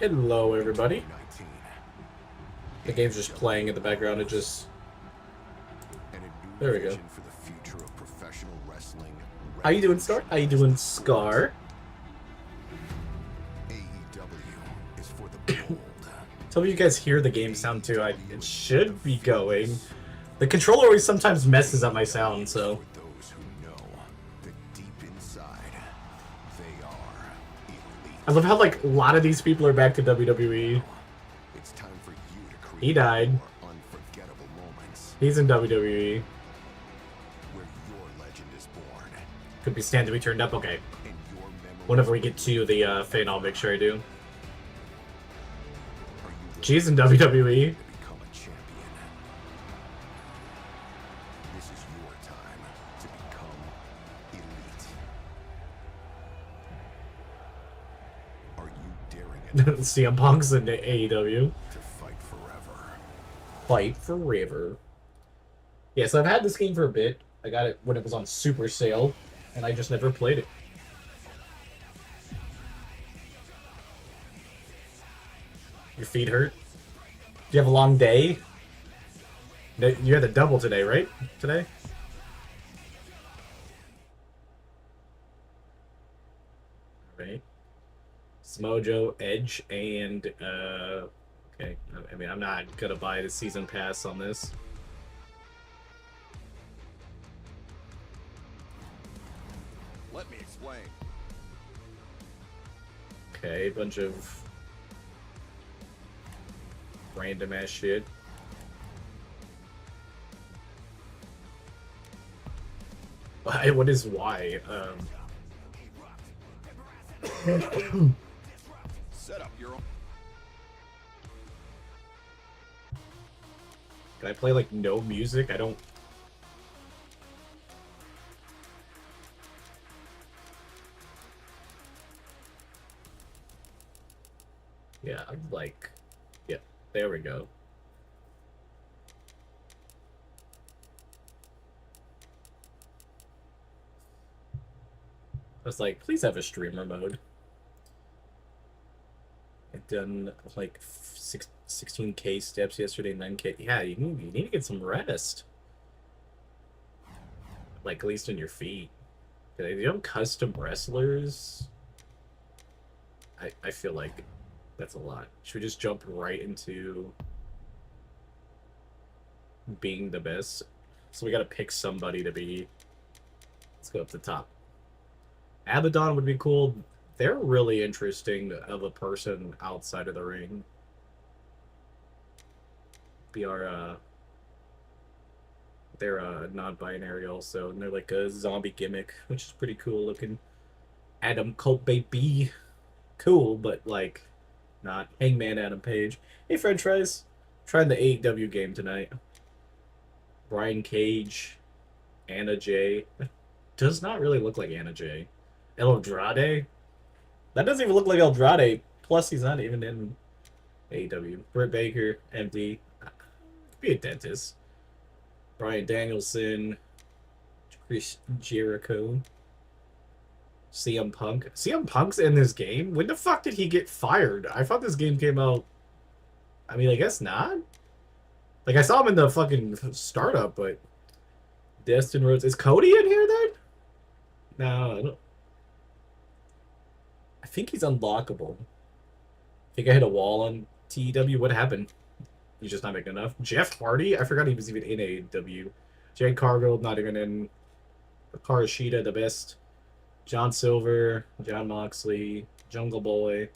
Hello, everybody. The game's just playing in the background. It just... There we go. How you doing, Star? How you doing, Scar? Tell me you guys hear the game sound, too. It should be going. The controller always sometimes messes up my sound, so... I love how, like, a lot of these people are back to WWE. He died. He's in WWE. Could be stand to be turned up. Okay. Whenever we get to the Fane, I'll make sure I do. She's in WWE. CM Punk's in AEW. Fight forever. Yeah, so I've had this game for a bit. I got it when it was on super sale, and I just never played it. Your feet hurt? Do you have a long day? You had a double today, right? Today? Right. Smojo, Edge, and, okay. I mean, I'm not gonna buy the season pass on this. Let me explain. Okay, bunch of random ass shit. What is why? Set up your own. Can I play like no music? I don't. Yeah, like, yeah, there we go. I was like, please have a streamer mode. I've done like 16K steps yesterday, 9K. Yeah, you need to get some rest. Like, at least in your feet. Do you have custom wrestlers? I feel like that's a lot. Should we just jump right into being the best? So we gotta pick somebody to be. Let's go up the top. Abaddon would be cool. They're really interesting of a person outside of the ring. They're non-binary also, and they're like a zombie gimmick, which is pretty cool looking. Adam Cole baby, cool, but like not Hangman Adam Page. Hey, French fries, trying the AEW game tonight. Brian Cage, Anna Jay. That does not really look like Anna Jay. El Andrade. That doesn't even look like El Andrade. Plus, he's not even in AEW. Britt Baker, MD. Could be a dentist. Bryan Danielson, Chris Jericho, CM Punk. CM Punk's in this game? When the fuck did he get fired? I thought this game came out... I mean, I guess not? Like, I saw him in the fucking startup, but... Destin Rhodes... Is Cody in here, then? No, I don't... I think he's unlockable. I think I hit a wall on TEW. What happened? He's just not making enough. Jeff Hardy? I forgot he was even in AEW. Jade Cargill, not even in. Hikaru Shida, the best. John Silver, John Moxley, Jungle Boy,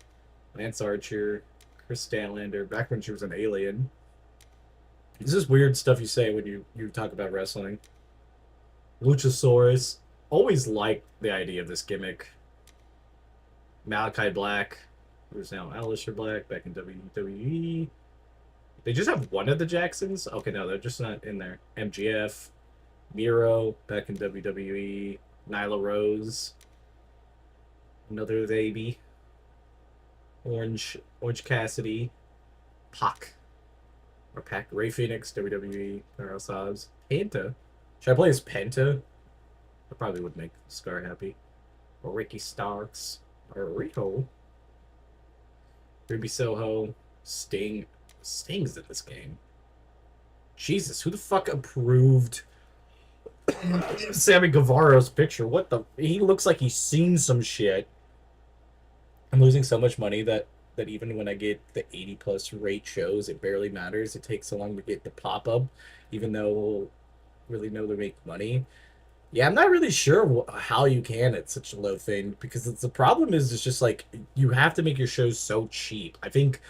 Lance Archer, Chris Statlander, back when she was an alien. This is weird stuff you say when you talk about wrestling. Luchasaurus. Always liked the idea of this gimmick. Malachi Black, who's now Aleister Black, back in WWE. They just have one of the Jacksons? Okay, no, they're just not in there. MGF, Miro, back in WWE, Nyla Rose, another baby, Orange Cassidy, Pac, or Pac, Ray Phoenix, WWE, Carlos Hobbs, Penta. Should I play as Penta? That probably would make Scar happy. Or Ricky Starks, or Rico. Ruby Soho, Sting. Sting's in this game. Jesus, who the fuck approved Sammy Guevara's picture? What the? He looks like he's seen some shit. I'm losing so much money that even when I get the 80 plus rate shows, it barely matters. It takes so long to get the pop up, even though I really know to make money. Yeah, I'm not really sure how you can at such a low thing because the problem is it's just like you have to make your shows so cheap. I think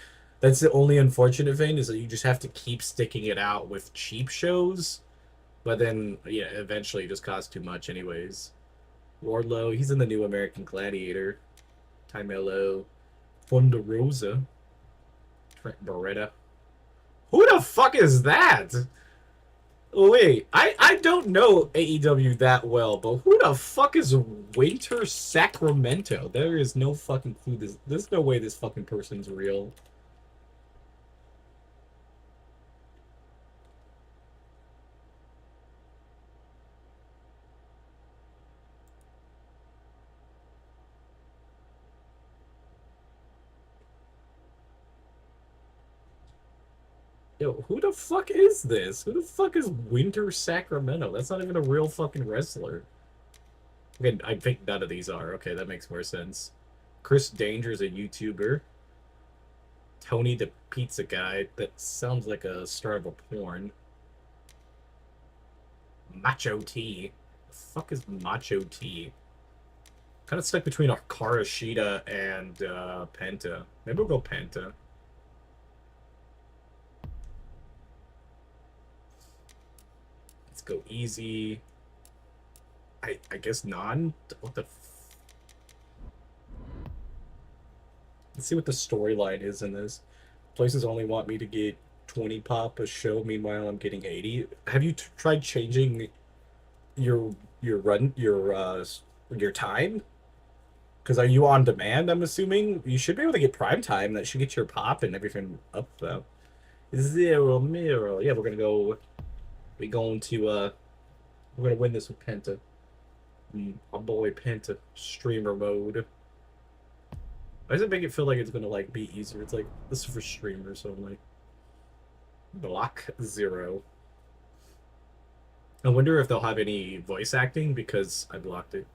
that's the only unfortunate thing is that you just have to keep sticking it out with cheap shows, but then yeah, eventually it just costs too much anyways. Wardlow, he's in the new American Gladiator. Timelo, Fonda Rosa, Trent Beretta. Who the fuck is that? Oh, wait, I don't know AEW that well, but who the fuck is Winter Sacramento? There is no fucking clue. There's no way this fucking person's real. Yo, who the fuck is this? Who the fuck is Winter Sacramento? That's not even a real fucking wrestler. Okay, I think none of these are. Okay, that makes more sense. Chris Danger's a YouTuber. Tony the Pizza Guy. That sounds like a start of a porn. Macho T. The fuck is Macho T? Kind of stuck between Karashita and Penta. Maybe we'll go Penta. Let's go easy. I guess non. What the? Let's see what the storyline is in this. Places only want me to get 20 pop a show. Meanwhile, I'm getting 80. Have you tried changing your time? Because are you on demand? I'm assuming you should be able to get prime time. That should get your pop and everything up though. Zero mirror. Yeah, we're gonna go. We going to we're gonna win this with Penta. Our boy Penta streamer mode. Why does it make it feel like it's gonna like be easier? It's like this is for streamers only. Block 0. I wonder if they'll have any voice acting because I blocked it.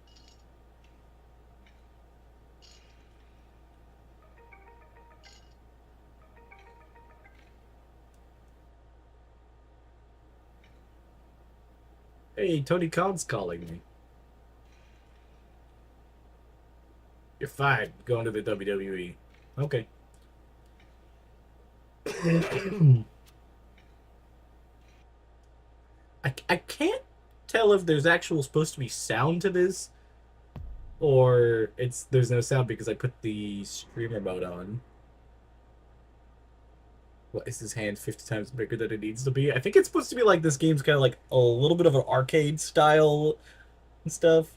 Hey, Tony Khan's calling me. You're fine. Going to the WWE. Okay. I can't tell if there's actual supposed to be sound to this or there's no sound because I put the streamer mode on. What is his hand 50 times bigger than it needs to be? I think it's supposed to be like this game's kind of like a little bit of an arcade style and stuff.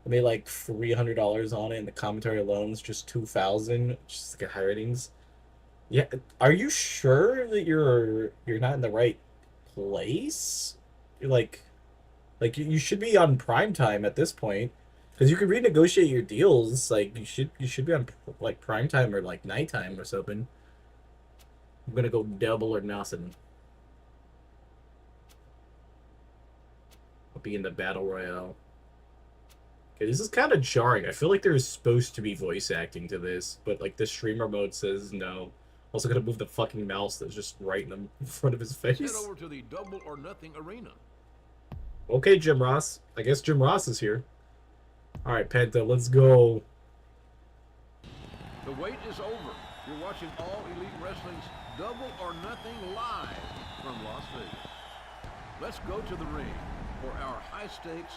I made like $300 on it, and the commentary alone is just 2,000, just like a high ratings. Yeah, are you sure that you're not in the right place? You're like you should be on prime time at this point, because you could renegotiate your deals. Like you should be on like prime time or like nighttime or something. I'm gonna go double or nothing. I'll be in the battle royale. Okay, this is kind of jarring. I feel like there's supposed to be voice acting to this, but like the streamer mode says no. Also gonna move the fucking mouse that's just right in front of his face. Head over to the Double or Nothing arena. Okay, Jim Ross. I guess Jim Ross is here. Alright, Penta, let's go. The wait is over. You're watching All Elite Wrestling's Double or Nothing live from Las Vegas. Let's go to the ring for our high-stakes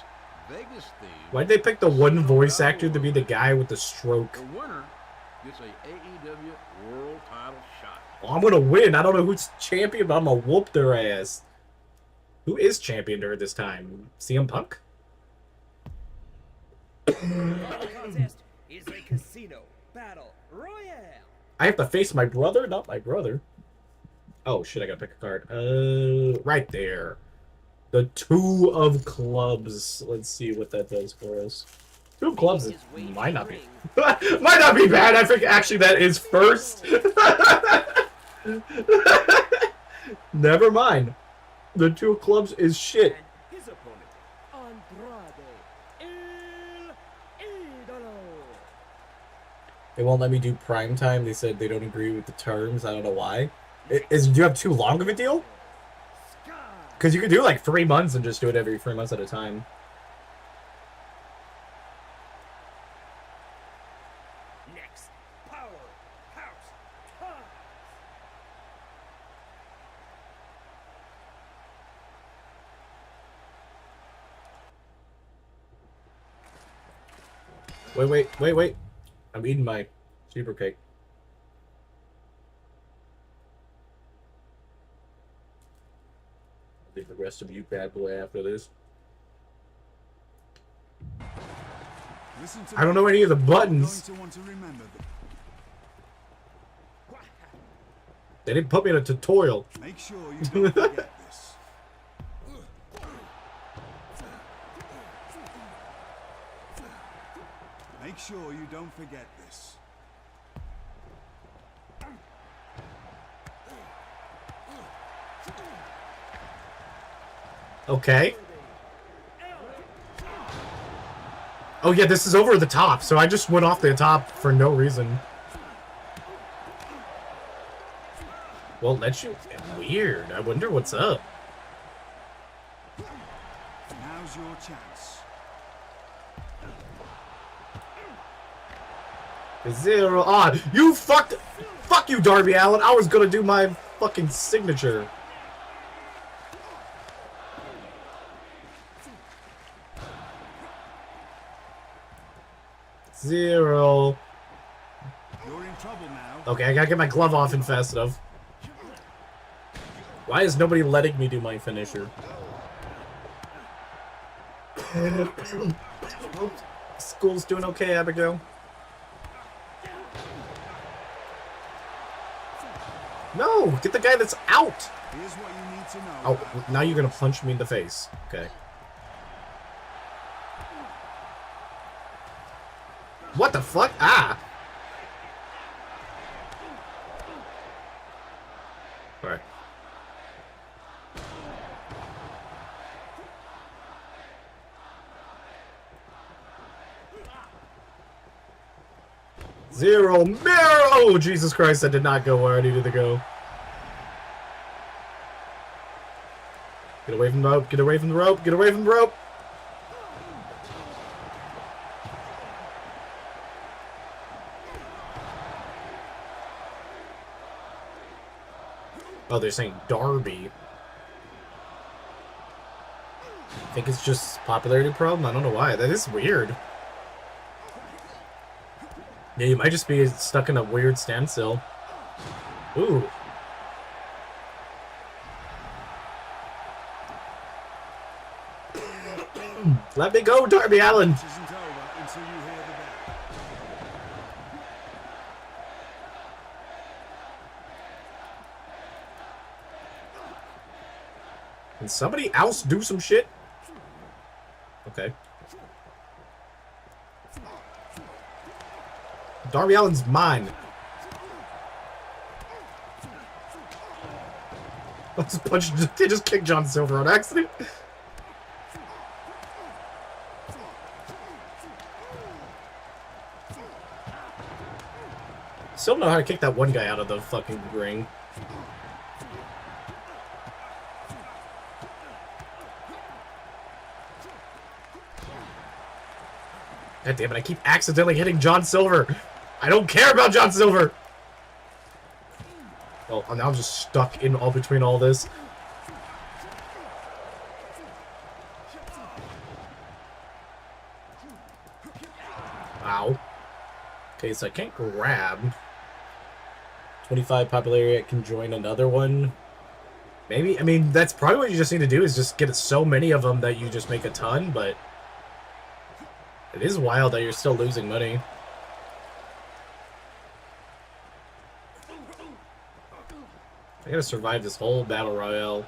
Vegas theme. Why'd they pick the one voice actor to be the guy with the stroke? The winner gets a AEW World Title shot. Well, I'm gonna win. I don't know who's champion, but I'm gonna whoop their ass. Who is champion during this time? CM Punk? The contest is a casino battle royale. I have to face my brother? Not my brother. Oh shit, I gotta pick a card. Right there. The 2 of clubs. Let's see what that does for us. Two of clubs Making his way to might the not be ring. might not be bad. I think actually that is first. Never mind. The two of clubs is shit. And his opponent, Andrade El Idolo. They won't let me do prime time. They said they don't agree with the terms. I don't know why. Do you have too long of a deal? Sky. Because you could do like 3 months and just do it every 3 months at a time. Next, Powerhouse Toss. Wait. I'm eating my super cake. I'll leave the rest of you bad boy after this. I don't know any of the buttons. They didn't put me in a tutorial. Make sure you don't forget this. Make sure you don't forget this. Okay. Oh yeah, this is over the top, so I just went off the top for no reason. Well, let you... Weird. I wonder what's up. Now's your chance. Zero. Ah, you fucked... Fuck you, Darby Allin. I was gonna do my fucking signature. Zero. You're in trouble now. Okay, I gotta get my glove off and fast enough. Why is nobody letting me do my finisher? School's doing okay, Abigail. No! Get the guy that's out! Here's what you need to know. Oh, now you're gonna punch me in the face. Okay. What the fuck? Ah! Alright. Zero mirror! Oh, Jesus Christ, that did not go where I needed to go. Get away from the rope, get away from the rope, get away from the rope! Oh, they're saying Darby. I think it's just popularity problem. I don't know why. That is weird. Yeah, you might just be stuck in a weird standstill. Ooh. Let me go, Darby Allin. This isn't over until you hear the bell. Can somebody else do some shit? Okay. Darby Allin's mine. Let's punch. They just kicked John Silver on accident. Still don't know how to kick that one guy out of the fucking ring. God damn it, I keep accidentally hitting John Silver. I don't care about John Silver. Oh, now I'm just stuck in all between all this. Ow. Okay, so I can't grab. 25 popularity, I can join another one. Maybe, I mean, that's probably what you just need to do is just get so many of them that you just make a ton, but it is wild that you're still losing money. I gotta survive this whole battle royale.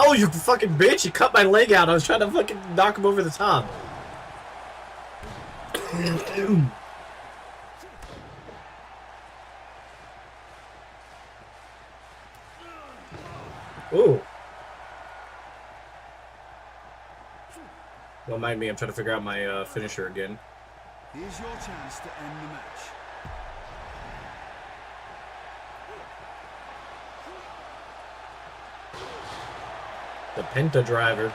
Oh, you fucking bitch! You cut my leg out. I was trying to fucking knock him over the top. Ooh. Don't mind me. I'm trying to figure out my finisher again. Here's your chance to end the match. The Penta Driver.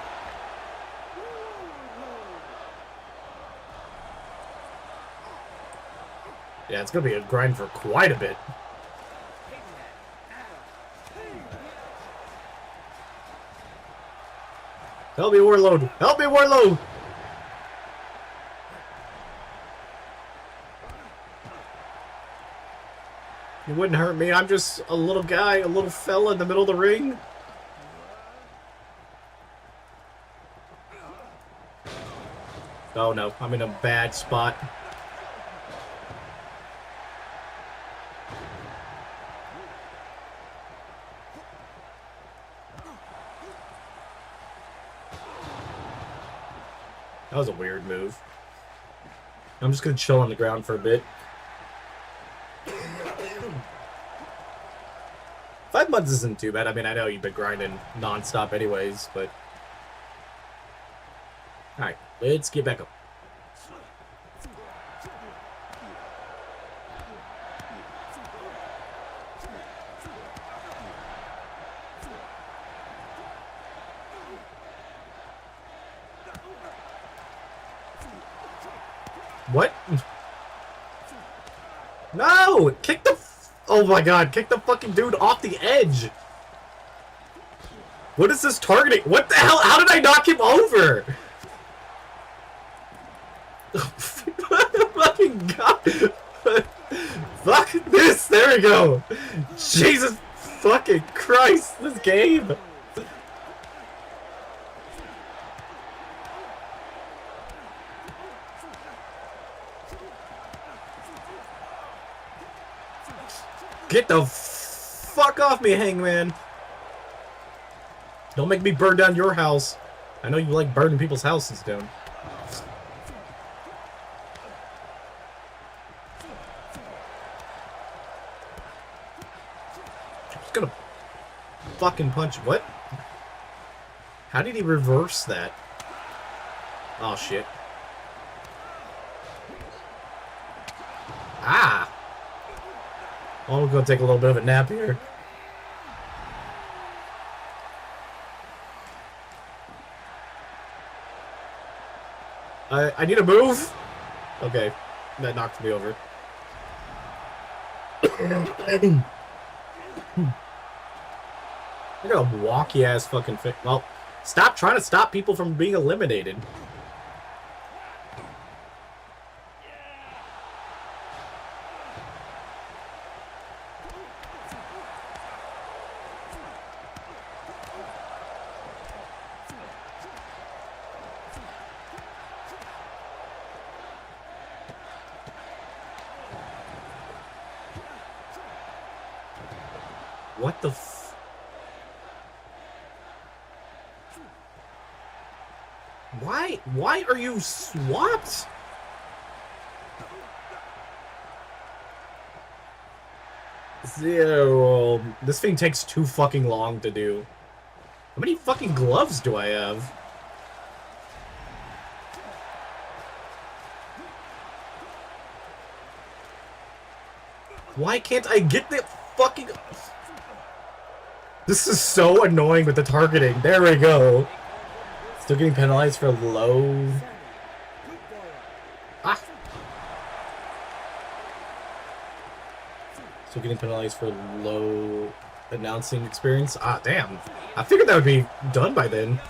Yeah, it's gonna be a grind for quite a bit. Help me, Warlord! Help me, Warlord! You wouldn't hurt me. I'm just a little guy, a little fella in the middle of the ring. Oh no, I'm in a bad spot. That was a weird move. I'm just gonna chill on the ground for a bit. 5 months isn't too bad. I mean, I know you've been grinding non-stop anyways, but... Alright, let's get back up. What? No! Kick the... Oh my god, kick the fucking dude off the edge! What is this targeting? What the hell? How did I knock him over? Fucking god! Fuck this! There we go! Jesus fucking Christ! This game! Get the fuck off me, Hangman! Don't make me burn down your house. I know you like burning people's houses down. I'm just gonna fucking punch. What? How did he reverse that? Oh shit. Ah! Oh, we're gonna take a little bit of a nap here. I need a move. Okay, that knocked me over. I got a walky ass fucking fit. Well, stop trying to stop people from being eliminated. What the f... Why are you swapped? Zero. This thing takes too fucking long to do. How many fucking gloves do I have? Why can't I get the fucking... This is so annoying with the targeting. There we go. Still getting penalized for low... Ah! Still getting penalized for low announcing experience. Ah, damn. I figured that would be done by then.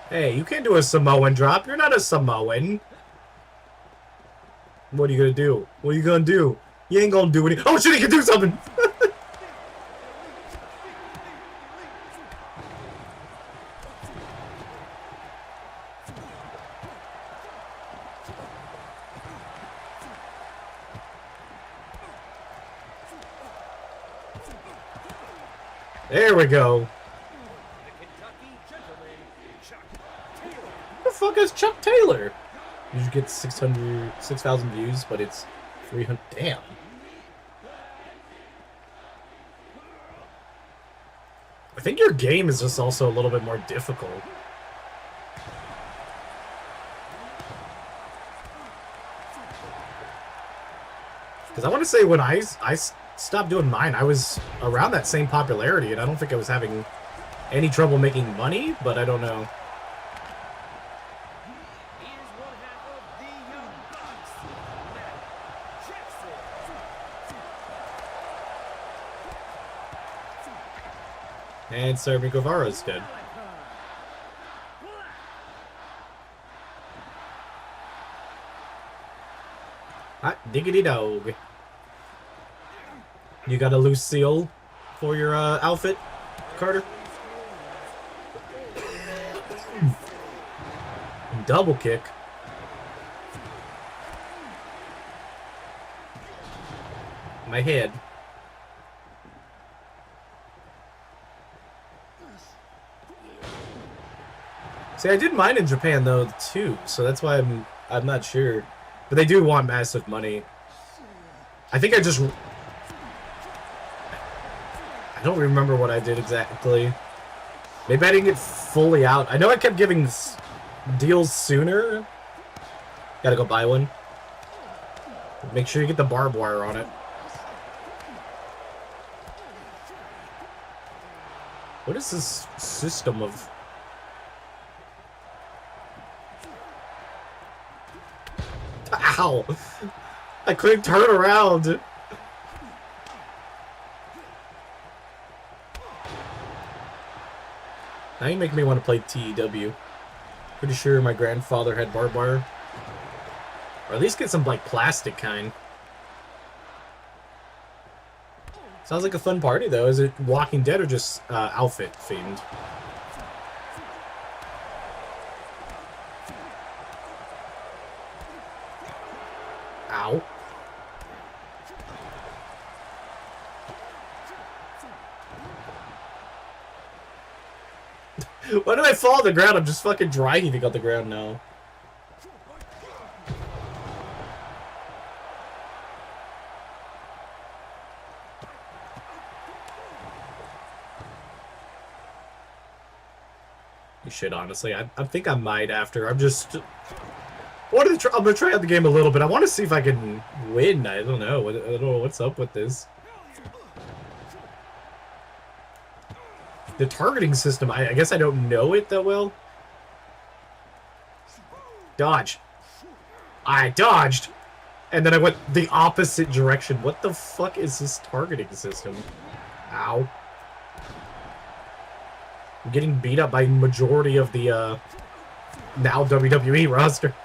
Hey, you can't do a Samoan drop. You're not a Samoan. What are you gonna do? What are you gonna do? You ain't gonna do anything. Oh shit, he can do something! There we go. The Kentucky gentleman, Chuck Taylor. Who the fuck is Chuck Taylor? You should get 6,000 views, but it's 300. Damn. I think your game is just also a little bit more difficult. Because I want to say when I stopped doing mine, I was around that same popularity, and I don't think I was having any trouble making money, but I don't know. Here's one half of the Young Bucks, Matt Jackson. And Sammy Guevara's dead. Hot diggity dog. You got a Lucille for your outfit, Carter? Double kick. My head. See, I did mine in Japan though too, so that's why I'm not sure. But they do want massive money. I think I don't remember what I did exactly. Maybe I didn't get fully out. I know I kept giving deals sooner. Gotta go buy one. Make sure you get the barbed wire on it. What is this system of... Ow! I couldn't turn around. Now you make me want to play TEW. Pretty sure my grandfather had barbed wire. Or at least get some, like, plastic kind. Sounds like a fun party, though. Is it Walking Dead or just outfit themed? Ow. Why did I fall on the ground? I'm just fucking dry heaving on the ground now. You should, honestly. I think I might after. I'm just... I'm gonna try out the game a little bit. I want to see if I can win. I don't know. I don't know what's up with this. The targeting system, I guess I don't know it that well. Dodge. I dodged. And then I went the opposite direction. What the fuck is this targeting system? Ow. I'm getting beat up by majority of the now WWE roster.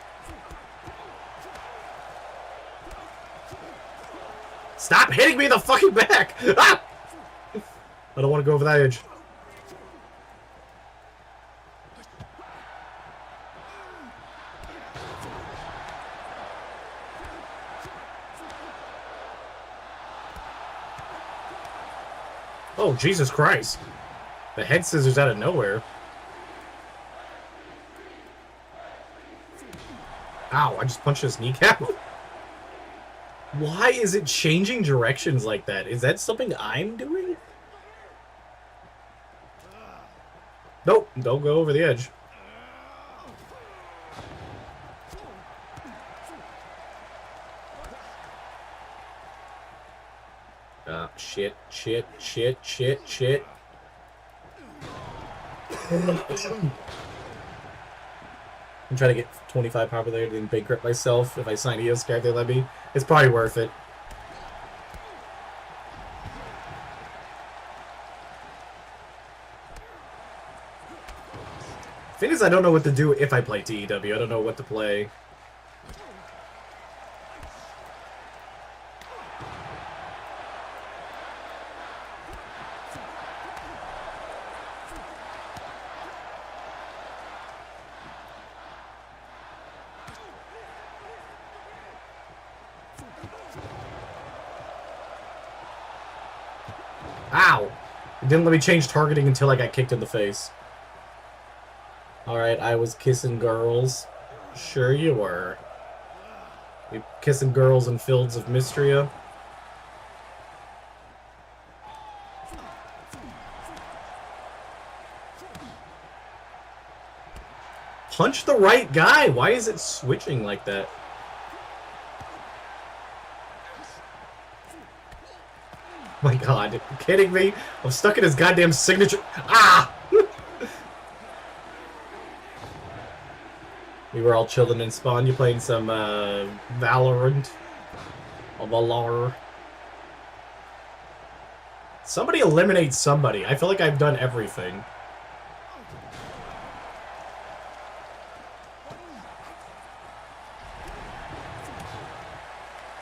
Stop hitting me in the fucking back! Ah! I don't want to go over that edge. Oh, Jesus Christ. The head scissors out of nowhere. Ow, I just punched his kneecap. Why is it changing directions like that? Is that something I'm doing? Nope, don't go over the edge. Shit. I'm trying to get 25 popularity and bankrupt myself if I sign EOS character let me. It's probably worth it. Thing is, I don't know what to do if I play TEW. I don't know what to play. Ow! It didn't let me change targeting until I got kicked in the face. Alright, I was kissing girls. Sure you were. You kissing girls in Fields of Mystria? Punch the right guy! Why is it switching like that? My god, are you kidding me? I'm stuck in his goddamn signature. Ah! We were all chilling in spawn. You playing some Valorant? Or Valor? Somebody eliminate somebody. I feel like I've done everything.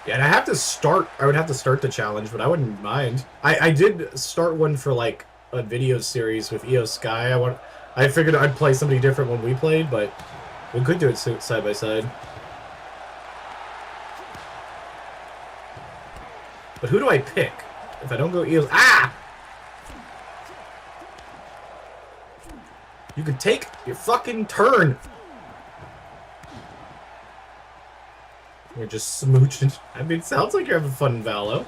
Yeah, and I have to start. I would have to start the challenge, but I wouldn't mind. I did start one for like a video series with EO Sky. I figured I'd play somebody different when we played, but we could do it side by side. But who do I pick if I don't go EOS? Ah! You can take your fucking turn. You're just smooching. I mean, it sounds like you're having fun in Valo.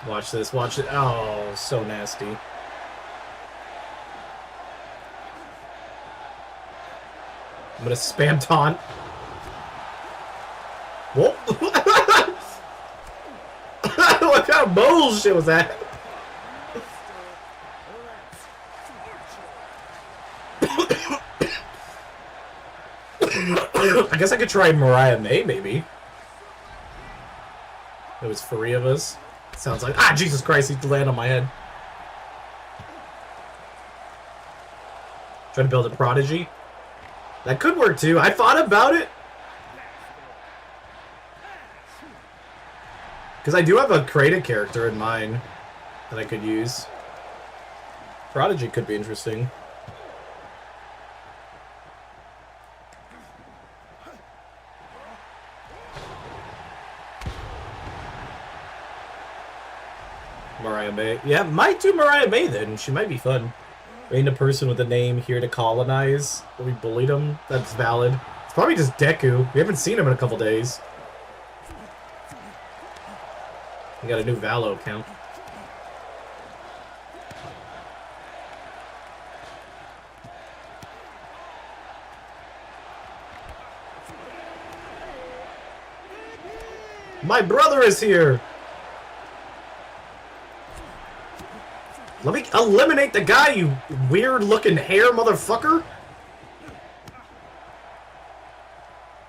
Watch this, watch it. Oh, so nasty. I'm gonna spam taunt. Whoa. What kind of bullshit was that? I guess I could try Mariah May, maybe. It was 3 of us. Sounds like... Ah, Jesus Christ, he landed on my head. Trying to build a prodigy. That could work, too. I thought about it. Because I do have a created character in mind that I could use. Prodigy could be interesting. Mariah May. Yeah, might do Mariah May then. She might be fun. Ain't a person with a name here to colonize. We bullied him. That's valid. It's probably just Deku. We haven't seen him in a couple days. We got a new Valo account. My brother is here! Let me eliminate the guy, you weird-looking hair motherfucker!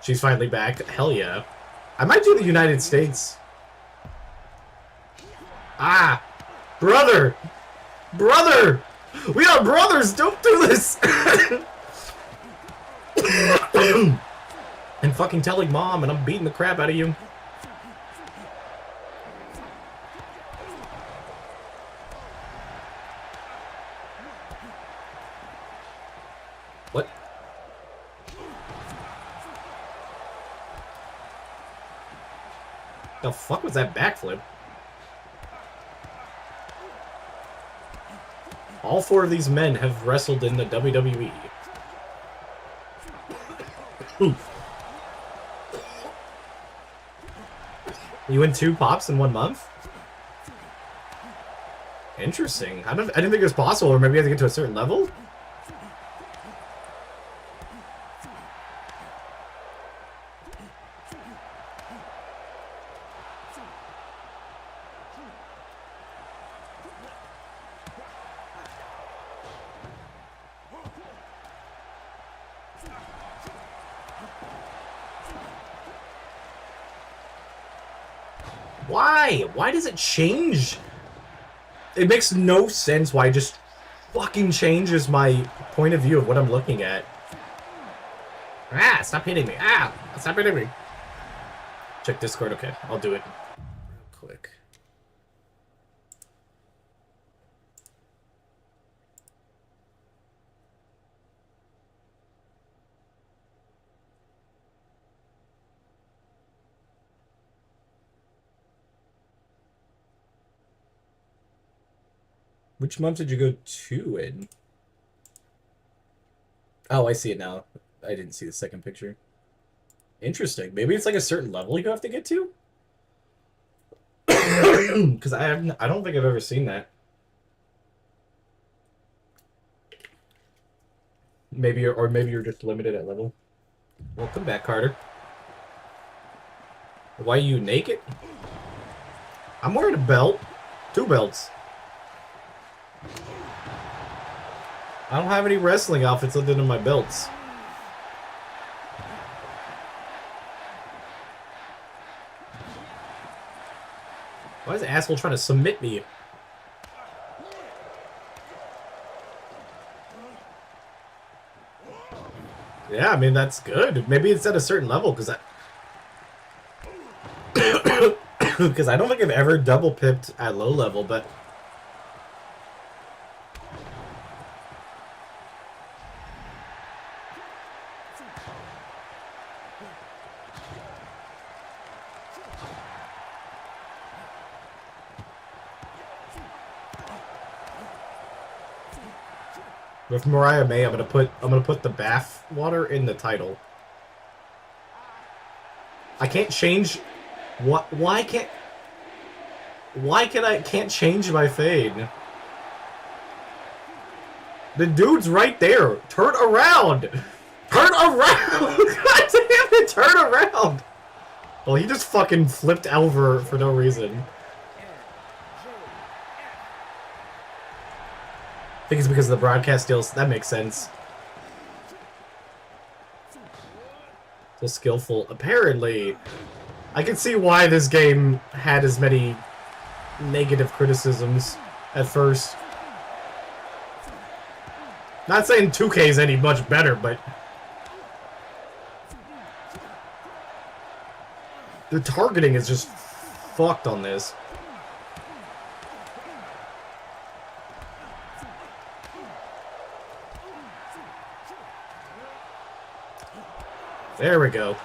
She's finally back. Hell yeah. I might do the United States. Ah! Brother! Brother! We are brothers! Don't do this! And fucking telling mom, and I'm beating the crap out of you. What? The fuck was that backflip? All 4 of these men have wrestled in the WWE. You win 2 pops in 1 month? Interesting. I didn't think it was possible, or maybe you have to get to a certain level? Why? Why does it change? It makes no sense why it just fucking changes my point of view of what I'm looking at. Ah, stop hitting me. Ah, stop hitting me. Check Discord. Okay, I'll do it real quick. Which month did you go to in? Oh, I see it now. I didn't see the second picture. Interesting. Maybe it's like a certain level you have to get to? Because I don't think I've ever seen that. Maybe you're just limited at level. Welcome back, Carter. Why are you naked? I'm wearing a belt. 2 belts. I don't have any wrestling outfits other than my belts. Why is the asshole trying to submit me? Yeah, I mean, that's good. Maybe it's at a certain level, because because I don't think I've ever double pipped at low level, but with Mariah May, I'm gonna put the bath water in the title. I can't change. What? Why can't? Why can't change my fade? The dude's right there. Turn around. Turn around. God damn it! Turn around. Well, he just fucking flipped over for no reason. I think it's because of the broadcast deals. That makes sense. So skillful. Apparently, I can see why this game had as many negative criticisms at first. Not saying 2K is any much better, but the targeting is just fucked on this. There we go.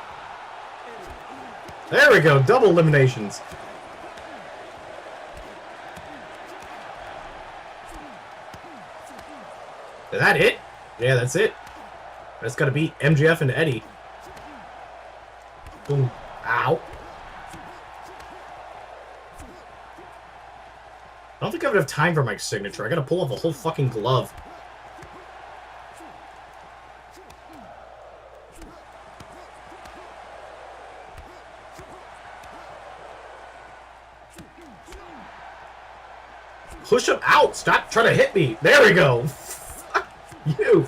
There we go. Double eliminations. Is that it? Yeah, that's it. That's gotta beat MJF and Eddie. Boom. Ow. I don't think I have enough time for my signature. I gotta pull off a whole fucking glove. Push him out! Stop trying to hit me! There we go! Fuck you!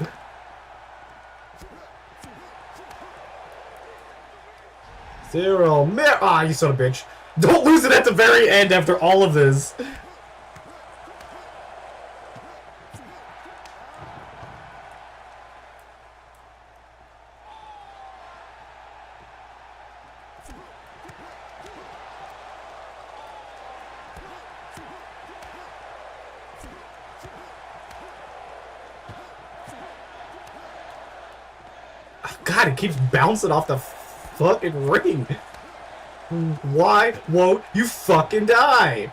Zero. Ah, you son of a bitch. Don't lose it at the very end after all of this. God, it keeps bouncing off the fucking ring. Why won't you fucking die?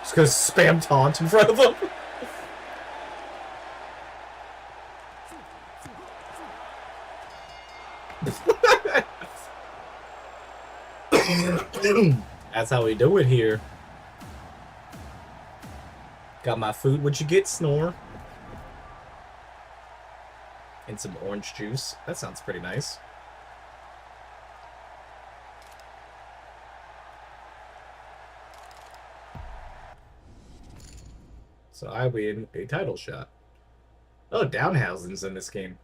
Just gonna spam taunt in front of him. That's how we do it here. Got my food. What'd you get, Snore? And some orange juice. That sounds pretty nice. So I win a title shot. Oh, Downhausen's in this game.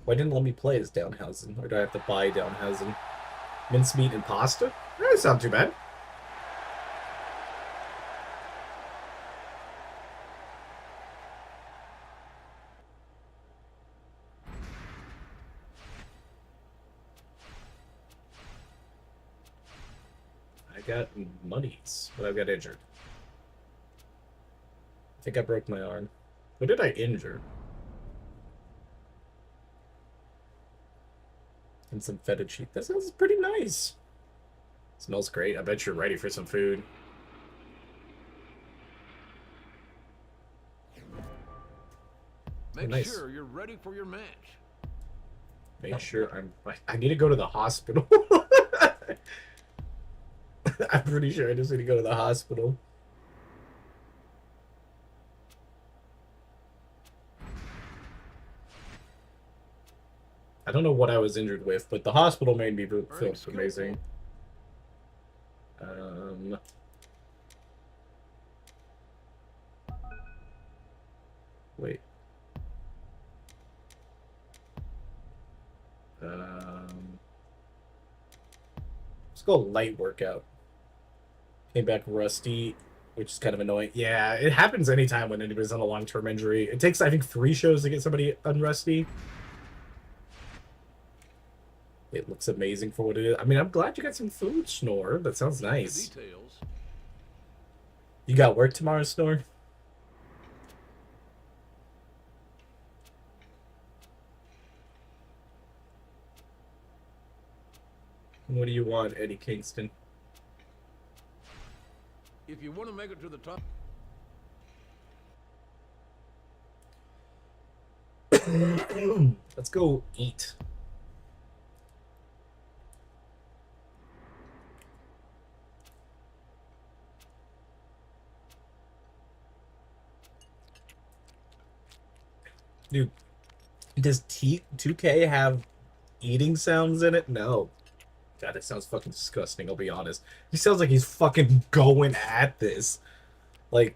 Why didn't it let me play as Downhausen? Or do I have to buy Downhausen? Mincemeat and pasta? That's not too bad. I got monies, but I got injured. I think I broke my arm. What did I injure? And some feta cheese. That sounds pretty nice. Smells great. I bet you're ready for some food. Make nice. sure you're ready for your match. Make sure I need to go to the hospital. I'm pretty sure I just need to go to the hospital. I don't know what I was injured with, but the hospital made me feel amazing. Wait. Let's go light workout. Came back rusty, which is kind of annoying. Yeah, it happens anytime when anybody's on a long-term injury. It takes, I think, 3 shows to get somebody unrusty. It looks amazing for what it is. I mean, I'm glad you got some food, Snore. That sounds nice. Details. You got work tomorrow, Snore? What do you want, Eddie Kingston? If you want to make it to the top. Let's go eat. Dude, does 2K have eating sounds in it? No. God, it sounds fucking disgusting, I'll be honest. He sounds like he's fucking going at this. Like,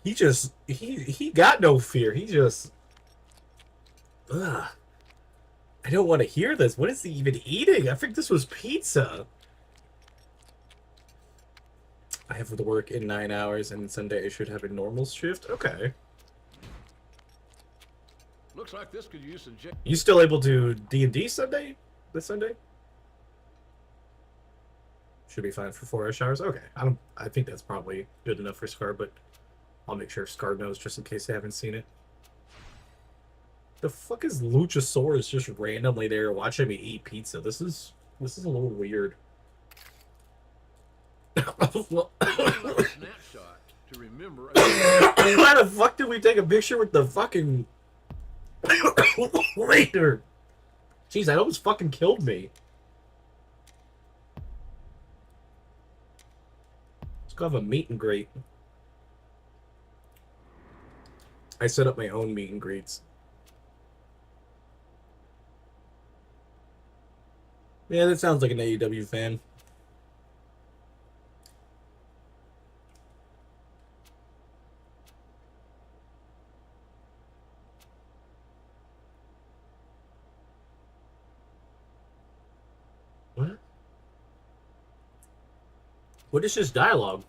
he got no fear. He just... Ugh. I don't want to hear this. What is he even eating? I think this was pizza. I have to work in 9 hours, and Sunday I should have a normal shift? Okay. Looks like this could use some. You still able to D&D Sunday? This Sunday? Should be fine for 4 showers. Okay, I think that's probably good enough for Scar, but I'll make sure Scar knows just in case they haven't seen it. The fuck is Luchasaurus just randomly there watching me eat pizza? This is a little weird. Snapshot to remember. Why the fuck did we take a picture with the fucking later? Jeez, that almost fucking killed me. Go have a meet and greet. I set up my own meet and greets. Yeah, that sounds like an AEW fan. What? What is this dialogue?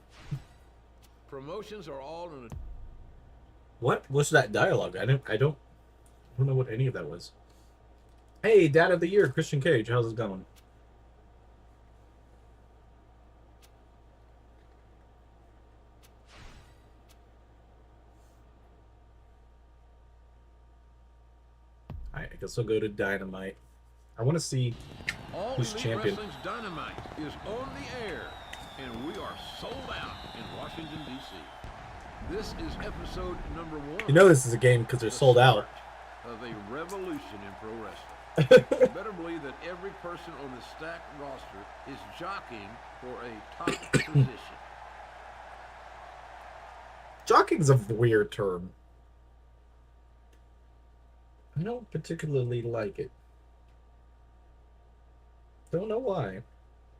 Promotions are all in a. What? What's that dialogue? I don't know what any of that was. Hey, Dad of the Year, Christian Cage. How's it going? Alright, I guess I'll go to Dynamite. I want to see who's champion. Wrestling's Dynamite is on the air, and we are sold out in Washington, D.C. This is episode number 1. You know this is a game because they're sold out. Of a revolution in pro wrestling. You better believe that every person on the stacked roster is jockeying for a top position. Jockeying's a weird term. I don't particularly like it. Don't know why,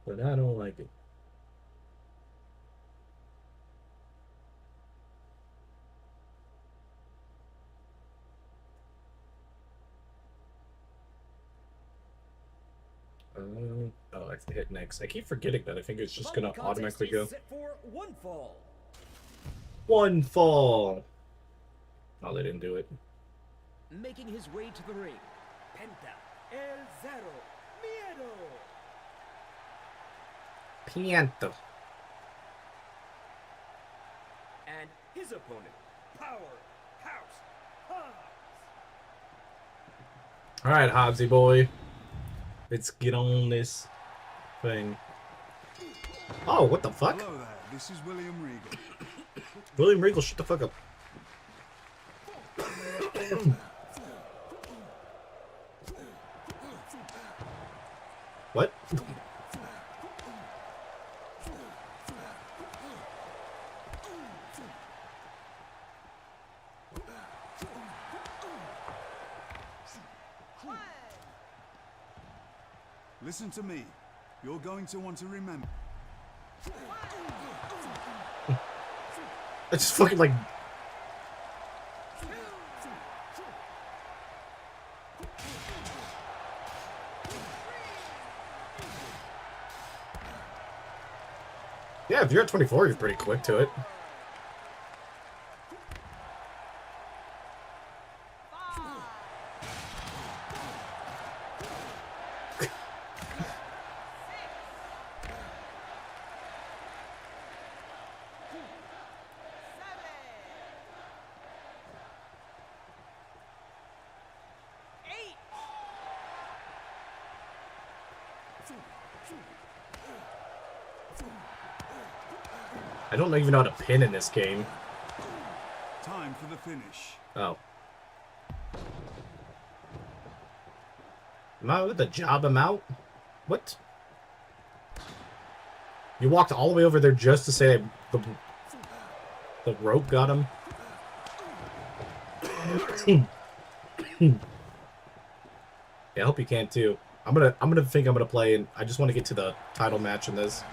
but I don't like it. Oh, I have to hit next. I keep forgetting that. I think it's just gonna automatically go. Set for one fall. One fall. Oh, they didn't do it. Making his way to the ring, Penta El Zero Miedo. Piento. And his opponent, Powerhouse Alright, Hobbsy boy. Let's get on this thing. Oh, what the fuck? Hello there, this is William Regal. William Regal, shut the fuck up. What? Listen to me. You're going to want to remember. It's just fucking like... Yeah, if you're at 24, you're pretty quick to it. I don't even know how to pin in this game. Time for the finish. Oh. Am I with the job I'm out? What? You walked all the way over there just to say the rope got him? Yeah, I hope you can too. I'm gonna play, and I just want to get to the title match in this.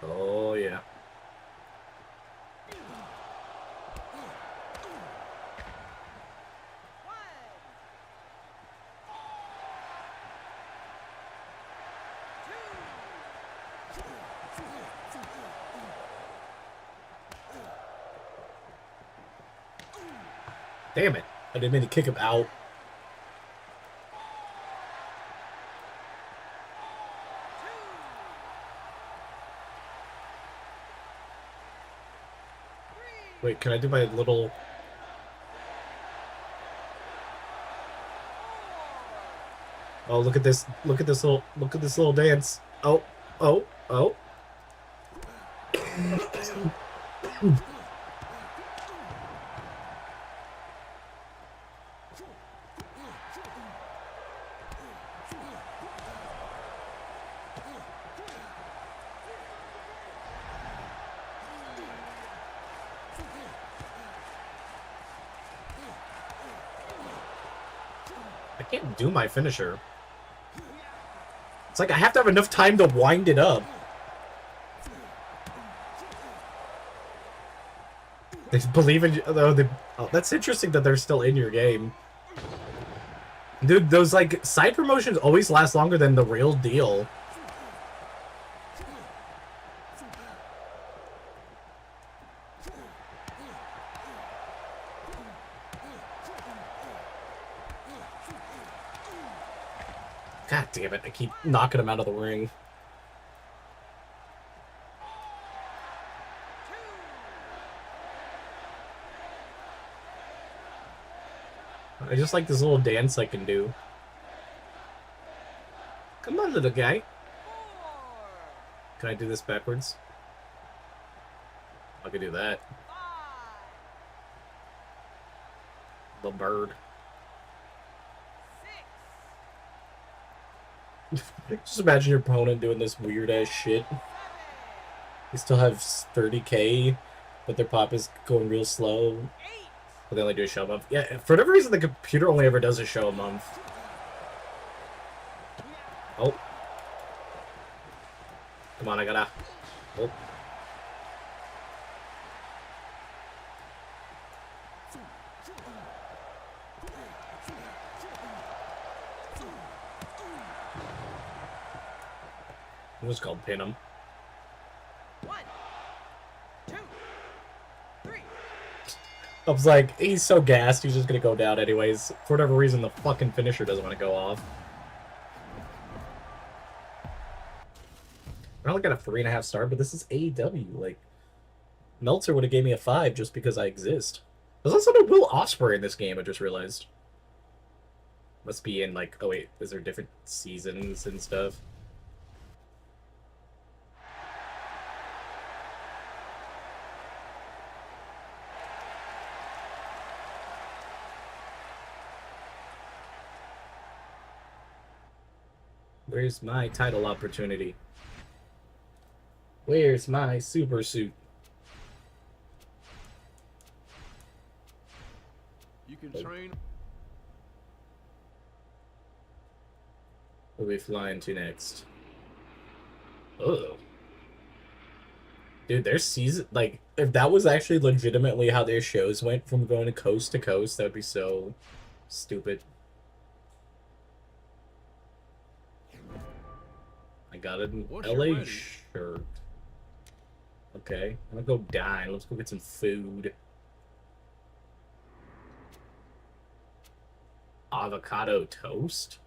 Oh yeah. Damn it. I didn't mean to kick him out. Wait, can I do my little... Oh, look at this. Look at this little dance. Oh, oh, oh. I can't do my finisher. It's like I have to have enough time to wind it up. They believe in you. Oh, that's interesting that they're still in your game. Dude, those like side promotions always last longer than the real deal. God damn it, I keep knocking him out of the ring. I just like this little dance I can do. Come on, little guy. Can I do this backwards? I can do that. The bird. Just imagine your opponent doing this weird ass shit. They still have 30k, but their pop is going real slow. But they only do a show a month. Yeah, for whatever reason, the computer only ever does a show a month. Oh. Come on, I gotta... Oh. It was called pin him. I was like, he's so gassed, he's just gonna go down anyways. For whatever reason, the fucking finisher doesn't want to go off. I only got a 3.5 star, but this is AEW. Like, Meltzer would have gave me a 5 just because I exist. There's also no Will Ospreay in this game, I just realized. Must be in, like, oh wait, is there different seasons and stuff? Where's my title opportunity? Where's my super suit? You can train. Where are we flying to next? Oh. Dude, their season, like, if that was actually legitimately how their shows went from going to coast, that would be so stupid. I got an LA shirt. Okay, I'm gonna go dine. Let's go get some food. Avocado toast?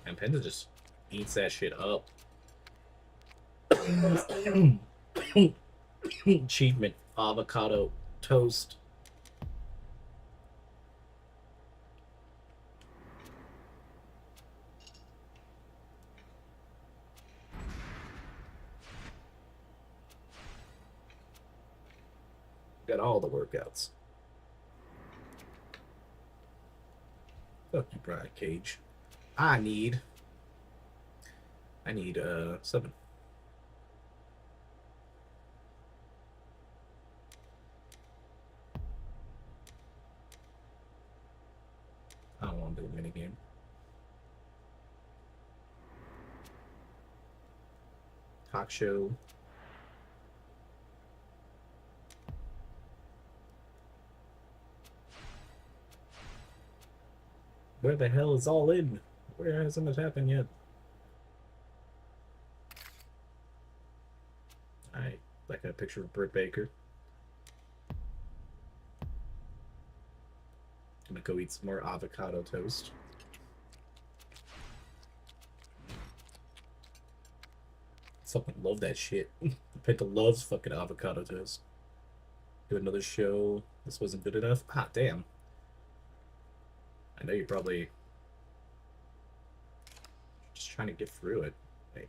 And Penta just eats that shit up. Achievement. Avocado toast. Got all the workouts. Fuck you, Brian Cage. I need 7. I don't want to do a minigame. Talk show. Where the hell is All In? Where hasn't it happened yet? Alright, like a picture of Britt Baker. I'm gonna go eat some more avocado toast. Fucking love that shit. Penta loves fucking avocado toast. Do another show. This wasn't good enough. Ah, damn. I know you're probably just trying to get through it. Hey,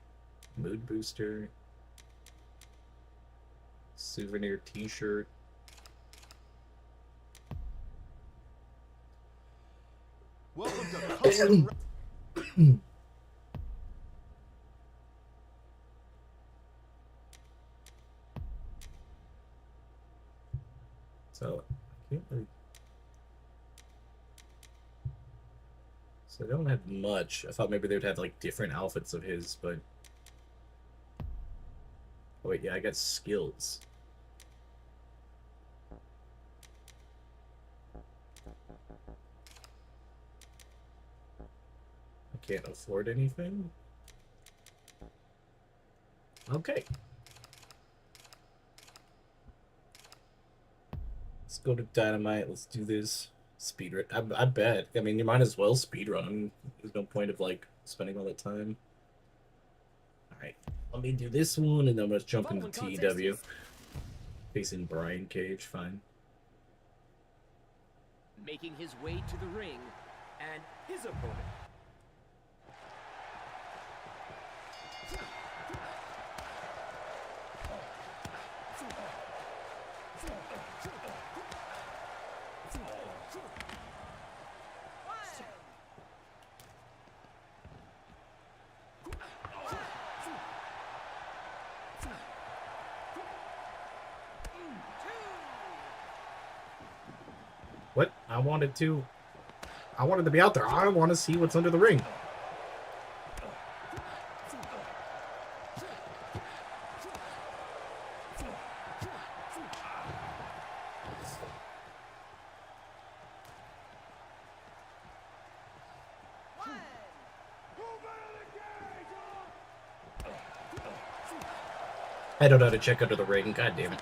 mood booster. Souvenir t-shirt. Welcome to Custom. So, I can't really... So they don't have much. I thought maybe they would have, like, different outfits of his, but... Oh, wait, yeah, I got skills. I can't afford anything? Okay. Let's go to Dynamite. Let's do this. Speedrun. I bet. I mean, you might as well speedrun. There's no point of, like, spending all that time. Alright. Let me do this one, and then I'm going to jump into TEW. Facing Brian Cage. Fine. Making his way to the ring, and his opponent. What? I wanted to be out there. I want to see what's under the ring. I don't know how to check under the ring. God damn it.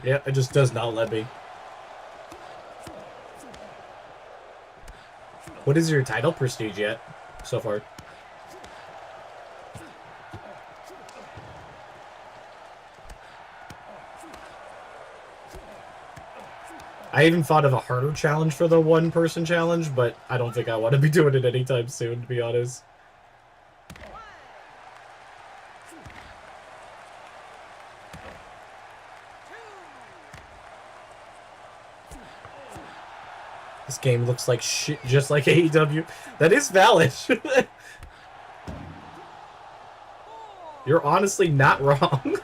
Yeah, it just does not let me. What is your title prestige yet so far? I even thought of a harder challenge for the one-person challenge, but I don't think I want to be doing it anytime soon, to be honest. This game looks like shit, just like AEW. That is valid. You're honestly not wrong.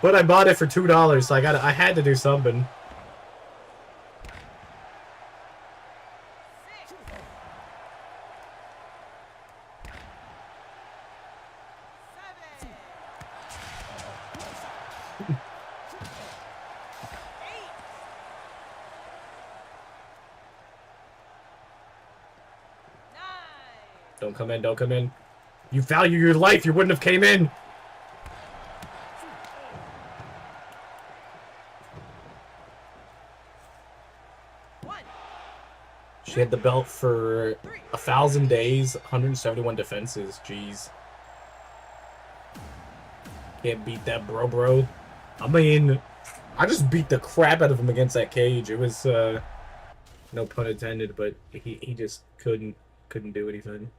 But I bought it for $2, so I had to do something. Don't come in, don't come in. You value your life, you wouldn't have came in. She had the belt for 1,000 days, 171 defenses. Jeez. Can't beat that, bro. I mean, I just beat the crap out of him against that cage. It was, no pun intended, but he just couldn't do anything.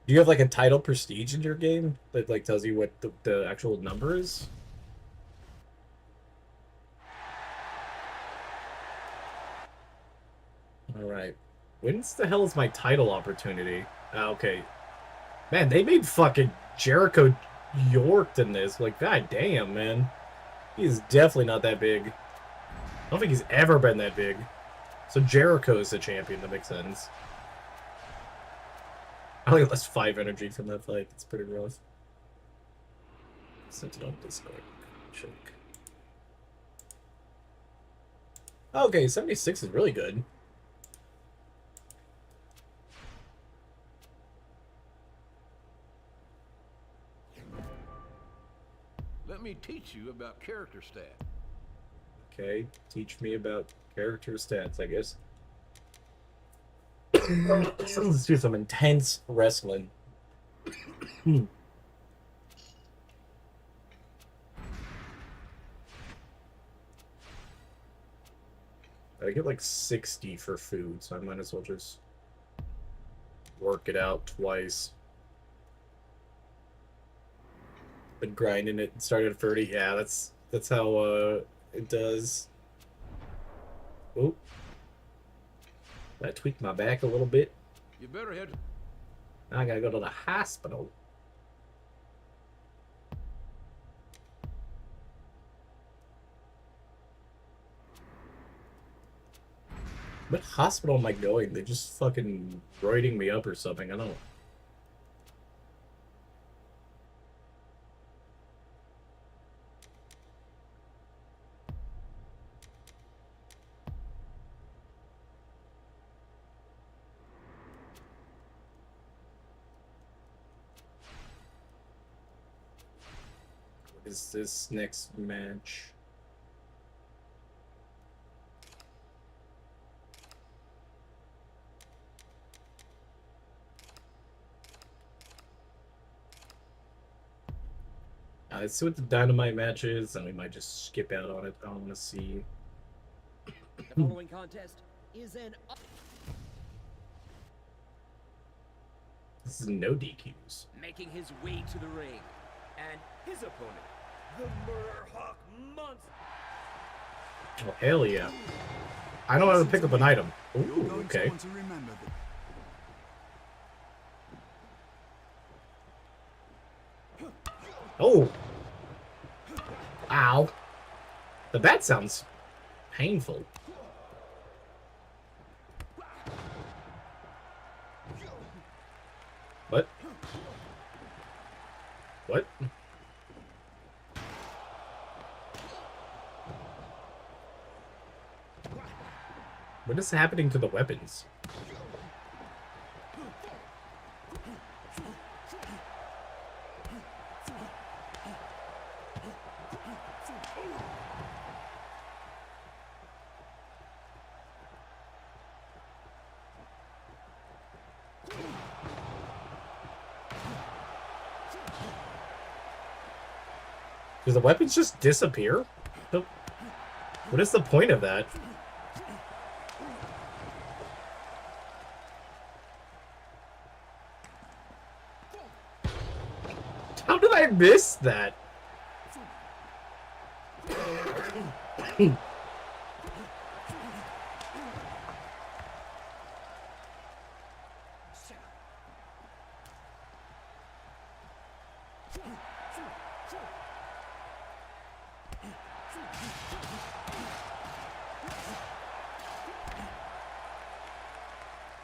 Do you have, like, a title prestige in your game that, like, tells you what the actual number is? Alright. When's the hell is my title opportunity? Okay. Man, they made fucking Jericho Yorked in this. Like, god damn, man. He is definitely not that big. I don't think he's ever been that big. So Jericho is the champion, that makes sense. I only lost 5 energy from that fight. It's pretty rough. Sent it on Discord. Check. Okay, 76 is really good. Let me teach you about character stat. Okay, teach me about character stats, I guess. Let's do some intense wrestling. I get like 60 for food, so I might as well just work it out twice. Been grinding it and started at 30. Yeah, that's how it does. Oop. I tweaked my back a little bit. You better head. Now I gotta go to the hospital. What hospital am I going? They just fucking roiding me up or something. I don't know. What is this next match? Let's see what the Dynamite match is, and we might just skip out on it. I want to see. The following contest is an. This is no DQs. Making his way to the ring, and his opponent, the Murhawk Monster. Oh, hell yeah. I know how to pick up an item. You're Ooh, going okay. to want to remember that. Oh! Ow. But that sounds painful. What? What? What is happening to the weapons? Do the weapons just disappear? What is the point of that? How did I miss that?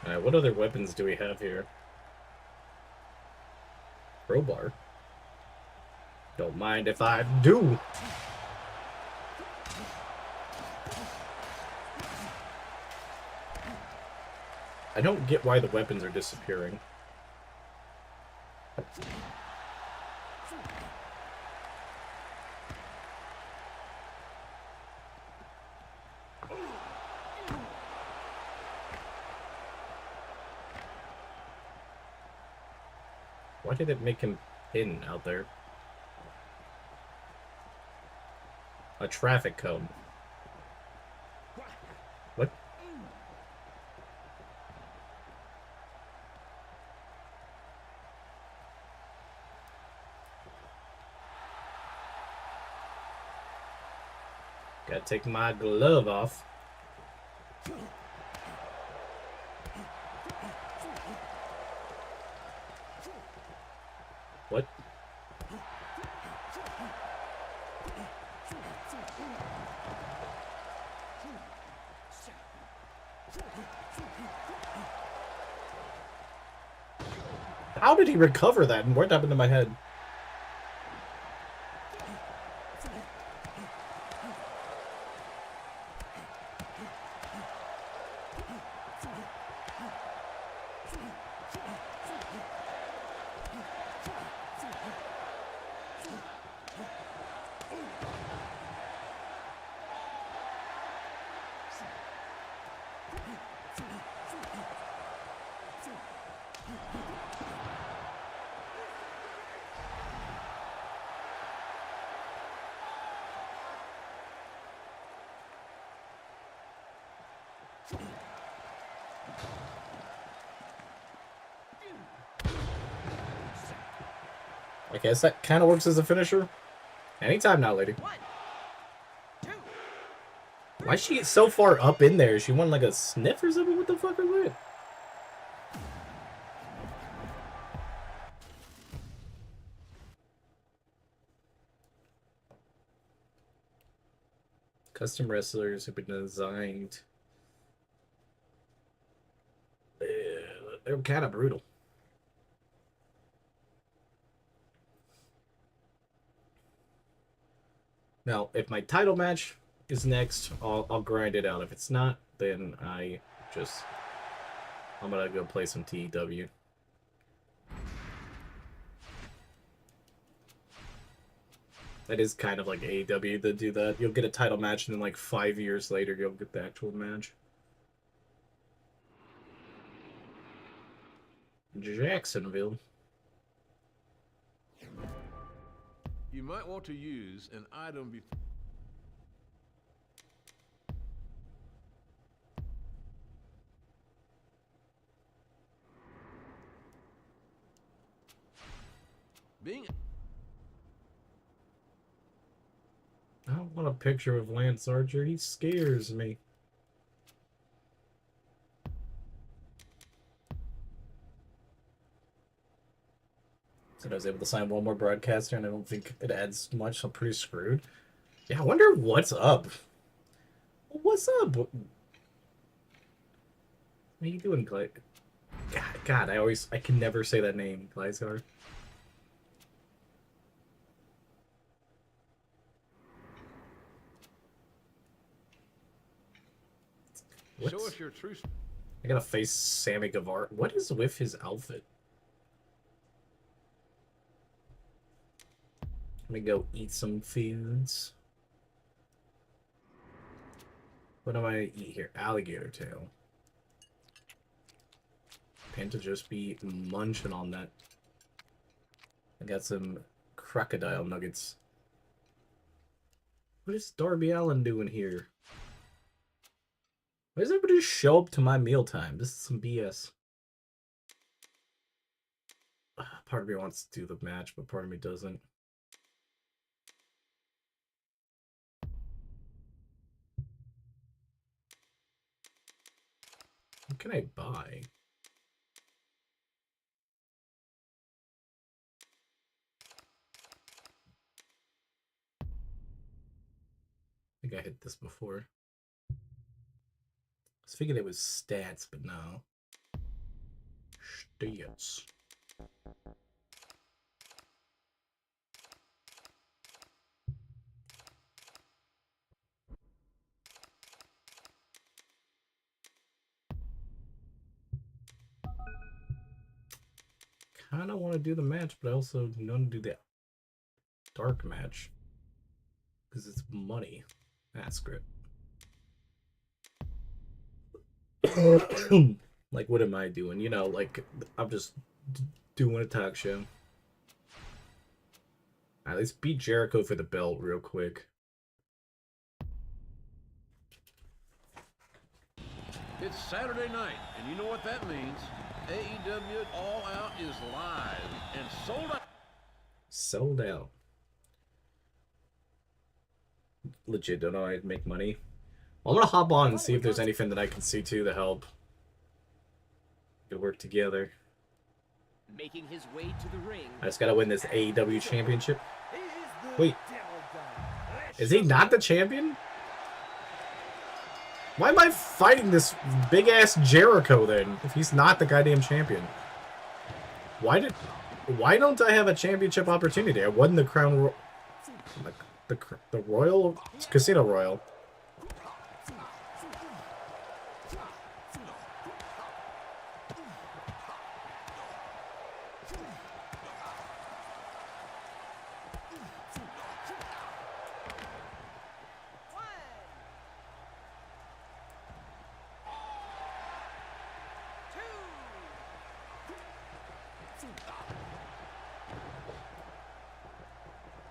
Alright, what other weapons do we have here? Crowbar. Don't mind if I do. I don't get why the weapons are disappearing. Why did it make him pin out there? A traffic cone. What? Gotta take my glove off. What? How did he recover that? And what happened to my head? I guess that kind of works as a finisher. Anytime now, lady. 1, 2. Why is she so far up in there? She won like a sniff or something? What the fuck is that? Custom wrestlers have been designed. They're kind of brutal. Now, if my title match is next, I'll grind it out. If it's not, then I'm gonna go play some TEW. That is kind of like AEW to do that. You'll get a title match, and then like 5 years later, you'll get the actual match. Jacksonville. You might want to use an item before. Being I don't want a picture of Lance Archer. He scares me. Said I was able to sign one more broadcaster, and I don't think it adds much. So I'm pretty screwed. Yeah, I wonder what's up. What's up? What are you doing, Clay? God, I can never say that name, Gleisgar. show us your true. I gotta face Sammy Guevara. What is with his outfit? Let me go eat some foods. What am I gonna eat here? Alligator tail. Plan to just be munching on that. I got some crocodile nuggets. What is Darby Allin doing here? Why does everybody just show up to my mealtime? This is some BS. Part of me wants to do the match, but part of me doesn't. What can I buy? I think I hit this before. I was thinking it was stats, but no. Stats. Kind of want to do the match, but I also don't want to do the dark match. Because it's money. Ah, screw it. Like, what am I doing? You know, like, I'm just doing a talk show. Alright, let's beat Jericho for the belt real quick. It's Saturday night, and you know what that means. AEW All Out is live and sold out. Sold out. Legit, don't know how to make money. I'm gonna hop on and see if there's anything that I can see too to help. We could work together. Making his way to the ring. I just gotta win this AEW championship. Wait, is he not the champion? Why am I fighting this big ass Jericho then? If he's not the goddamn champion, why don't I have a championship opportunity? I won the Crown, the Royal Casino Royal.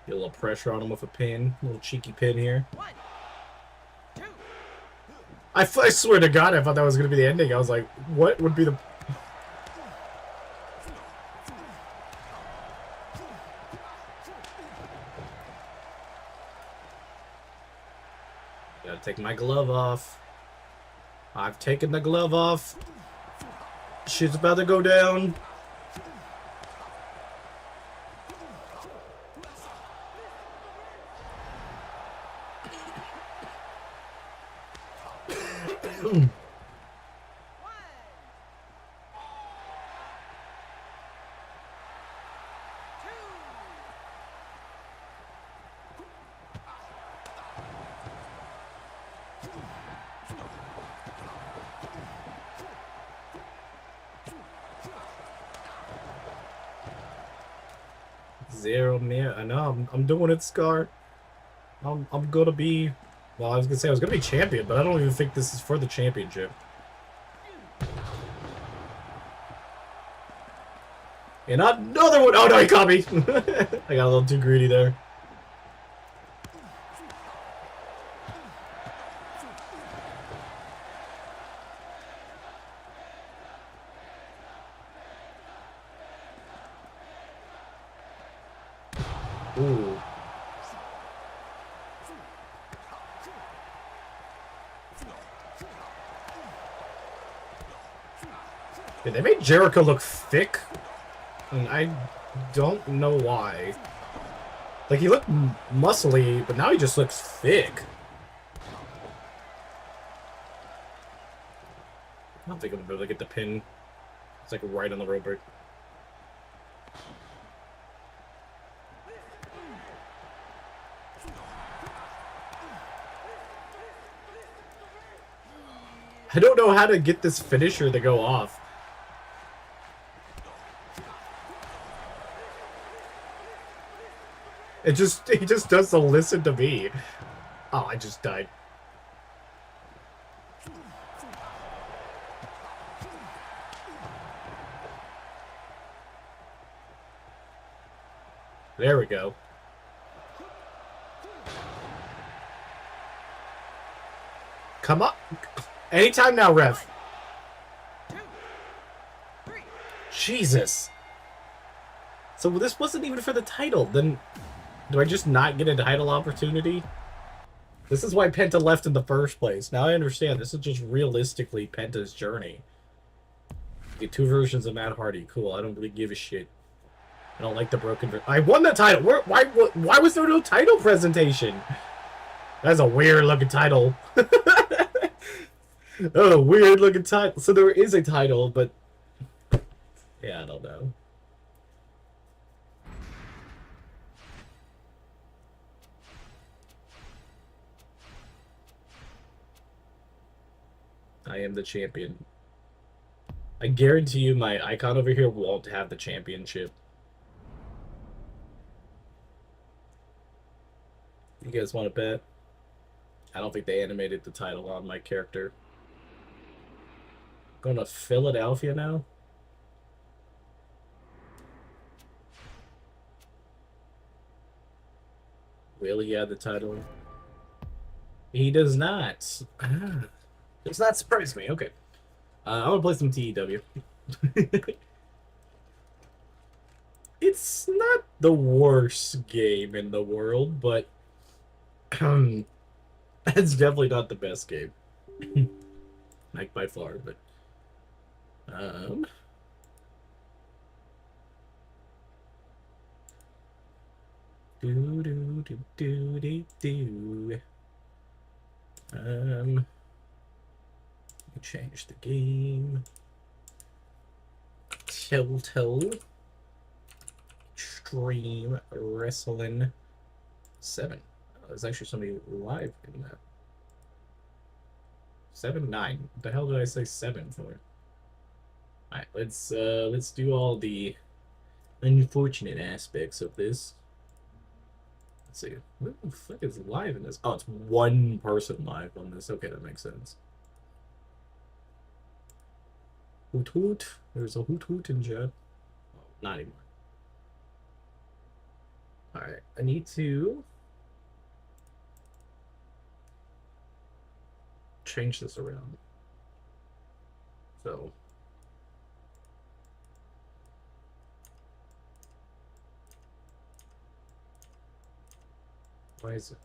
Get a little pressure on him with a pin. A little cheeky pin here. I swear to God, I thought that was going to be the ending. I was like, what would be the... Gotta take my glove off. I've taken the glove off. Shit's about to go down. Zero man, I know I'm doing it, Scar. I'm gonna be, well, I was gonna say I was gonna be champion, but I don't even think this is for the championship. And another one! Oh no, he caught me! I got a little too greedy there. Ooh. Yeah, they made Jericho look thick, and I don't know why. Like, he looked muscly, but now he just looks thick. I don't think I'm gonna be able to get the pin. It's like right on the rope break. I don't know how to get this finisher to go off. He just doesn't listen to me. Oh, I just died. There we go. Come on. Anytime now, ref. 2, 3. Jesus. So this wasn't even for the title. Then do I just not get a title opportunity? This is why Penta left in the first place. Now I understand. This is just realistically Penta's journey. Get 2 versions of Matt Hardy. Cool. I don't really give a shit. I don't like the broken... I won the title! Why was there no title presentation? That's a weird-looking title. Oh, weird-looking title. So there is a title, but... Yeah, I don't know. I am the champion. I guarantee you my icon over here won't have the championship. You guys want to bet? I don't think they animated the title on my character. Going to Philadelphia now? Will he have the title? He does not. Does not surprise me. Okay. I'm going to play some TEW. It's not the worst game in the world, but it's definitely not the best game. Like by far, but do do do do do do. Change the game. Telltale Extreme Wrestling 7. Oh, there's actually somebody live in that. 7, 9. What the hell did I say 7 for? Alright, let's do all the unfortunate aspects of this. Let's see. What the fuck is live in this? Oh, it's 1 person live on this. Okay, that makes sense. Hoot hoot. There's a hoot hoot in chat. Oh, not anymore. Alright, I need to change this around. So why is it?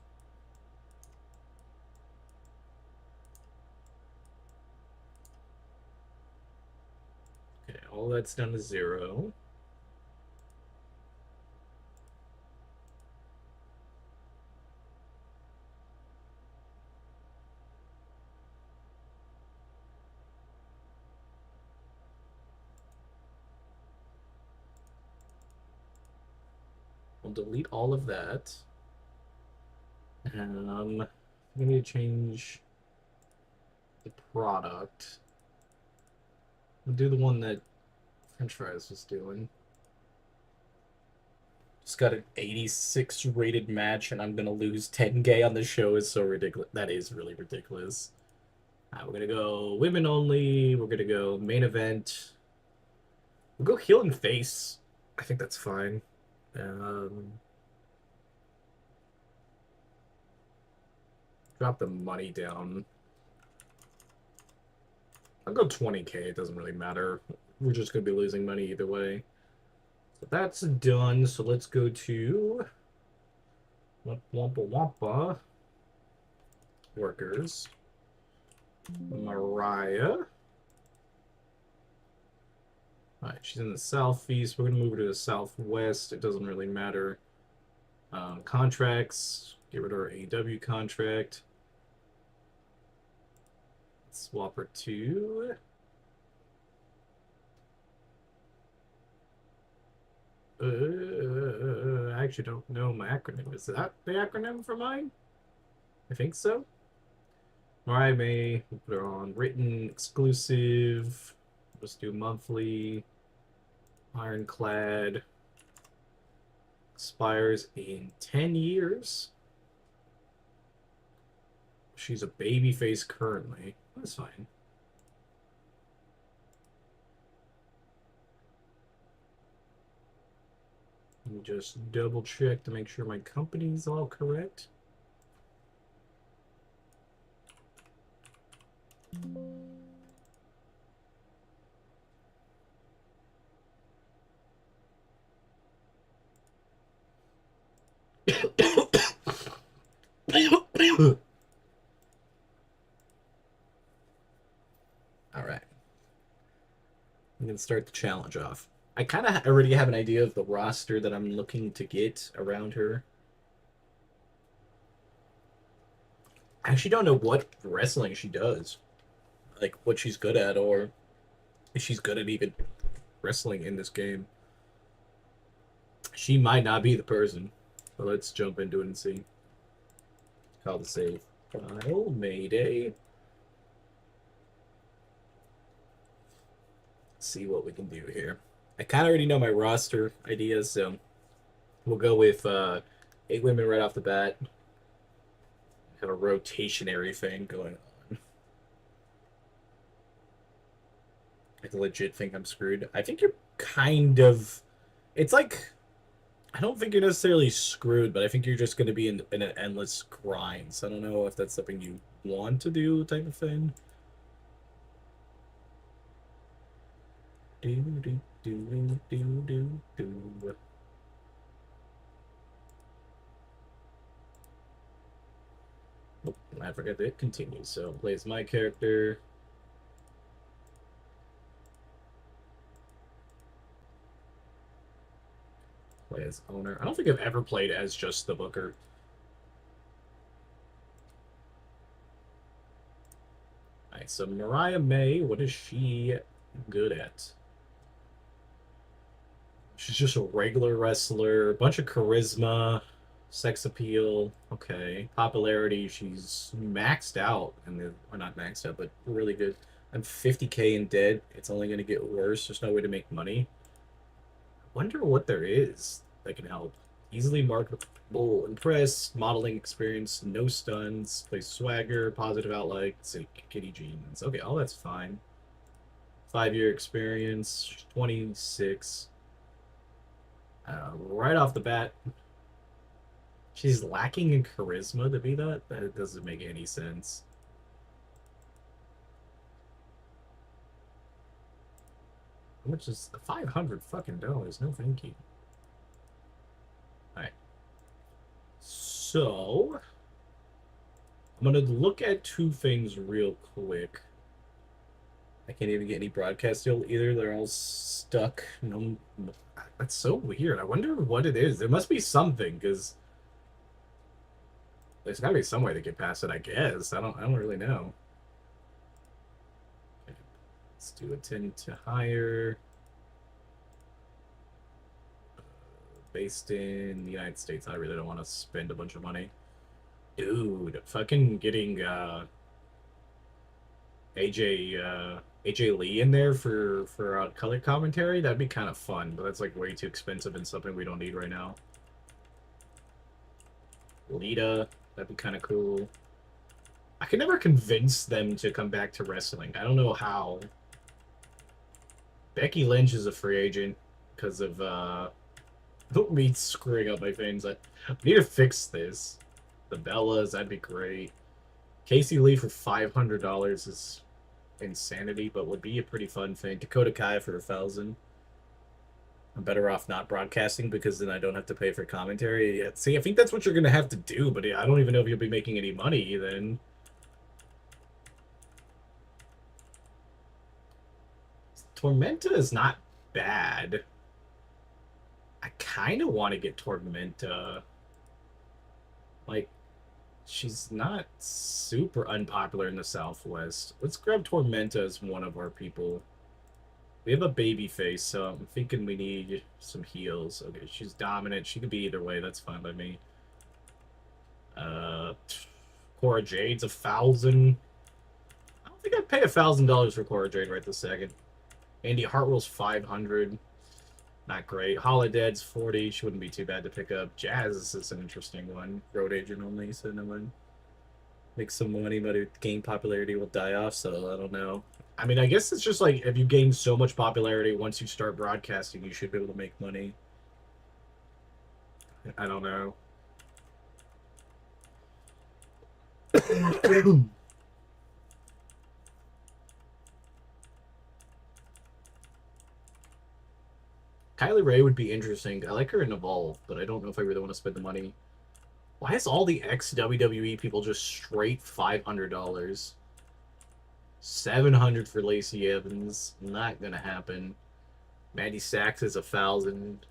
Okay, all that's down to 0. We'll delete all of that. We need to change the product. We'll do the one that French Fries was doing. Just got an 86 rated match, and I'm gonna lose 10K on the show. Is so ridiculous. That is really ridiculous. We're gonna go women only. We're gonna go main event. We'll go heel and face. I think that's fine. Drop the money down. I'll go 20K. It doesn't really matter. We're just going to be losing money either way. So that's done. So let's go to Wampa Wampa workers. Mariah. Alright, she's in the southeast. We're going to move her to the southwest. It doesn't really matter. Contracts. Get rid of our AEW contract. Swap her to I actually don't know my acronym. Is that the acronym for mine? I think so. Mariah May, we'll put her on written exclusive. Let's do monthly. Ironclad. Expires in 10 years. She's a babyface currently. That's fine. Let me just double check to make sure my company's all correct. All right. I'm going to start the challenge off. I kind of already have an idea of the roster that I'm looking to get around her. I actually don't know what wrestling she does. Like, what she's good at, or if she's good at even wrestling in this game. She might not be the person. But let's jump into it and see. Call the save. File, Mayday. See what we can do here. I kind of already know my roster ideas, so we'll go with 8 women right off the bat. Have a rotationary thing going on. I legit think I'm screwed. I think you're kind of... It's like... I don't think you're necessarily screwed, but I think you're just going to be in an endless grind. So I don't know if that's something you want to do type of thing. Do, do, do, do, do, do. Oh, I forgot that it continues. So plays my character. Play as owner. I don't think I've ever played as just the Booker. Alright, so Mariah May, what is she good at? She's just a regular wrestler, a bunch of charisma, sex appeal. Okay. Popularity, she's maxed out. Or not maxed out, but really good. I'm 50K in debt. It's only going to get worse. There's no way to make money. Wonder what there is that can help. Easily marketable, impress, modeling experience, no stuns, play swagger, positive outlook, say kitty jeans. Okay, all that's fine. 5-year experience, 26. Right off the bat, she's lacking in charisma to be that. That doesn't make any sense. How much is $500 fucking dollars? No, thank you. All right. So I'm gonna look at 2 things real quick. I can't even get any broadcast deal either. They're all stuck. No, that's so weird. I wonder what it is. There must be something, because there's got to be some way to get past it. I guess I don't really know. Okay. Let's do a 10 to hire. Based in the United States. I really don't want to spend a bunch of money. Dude, fucking getting AJ Lee in there for color commentary, that'd be kind of fun, but that's like way too expensive and something we don't need right now. Lita, that'd be kind of cool. I can never convince them to come back to wrestling. I don't know how. Becky Lynch is a free agent because of me screwing up my things. I need to fix this. The Bellas, that'd be great. Casey Lee for $500 is insanity, but would be a pretty fun thing. Dakota Kai for 1,000. I'm better off not broadcasting because then I don't have to pay for commentary. See, I think that's what you're gonna have to do, but I don't even know if you'll be making any money then. Tormenta is not bad. I kind of want to get Tormenta. Like, she's not super unpopular in the Southwest. Let's grab Tormenta as one of our people. We have a baby face, so I'm thinking we need some heals. Okay, she's dominant. She could be either way. That's fine by me. Cora Jade's 1,000. I don't think I'd pay $1,000 for Cora Jade right this second. Andy Hartwell's 500. Not great. Holoded's 40. She wouldn't be too bad to pick up. Jazz is an interesting one. Road agent only, so no one makes some money, but gain popularity will die off, so I don't know. I mean, I guess it's just like, if you gain so much popularity once you start broadcasting, you should be able to make money. I don't know. Kylie Ray would be interesting. I like her in Evolve, but I don't know if I really want to spend the money. Why is all the ex-WWE people just straight $500? 700 for Lacey Evans. Not gonna happen. Maddie Sachs is 1,000.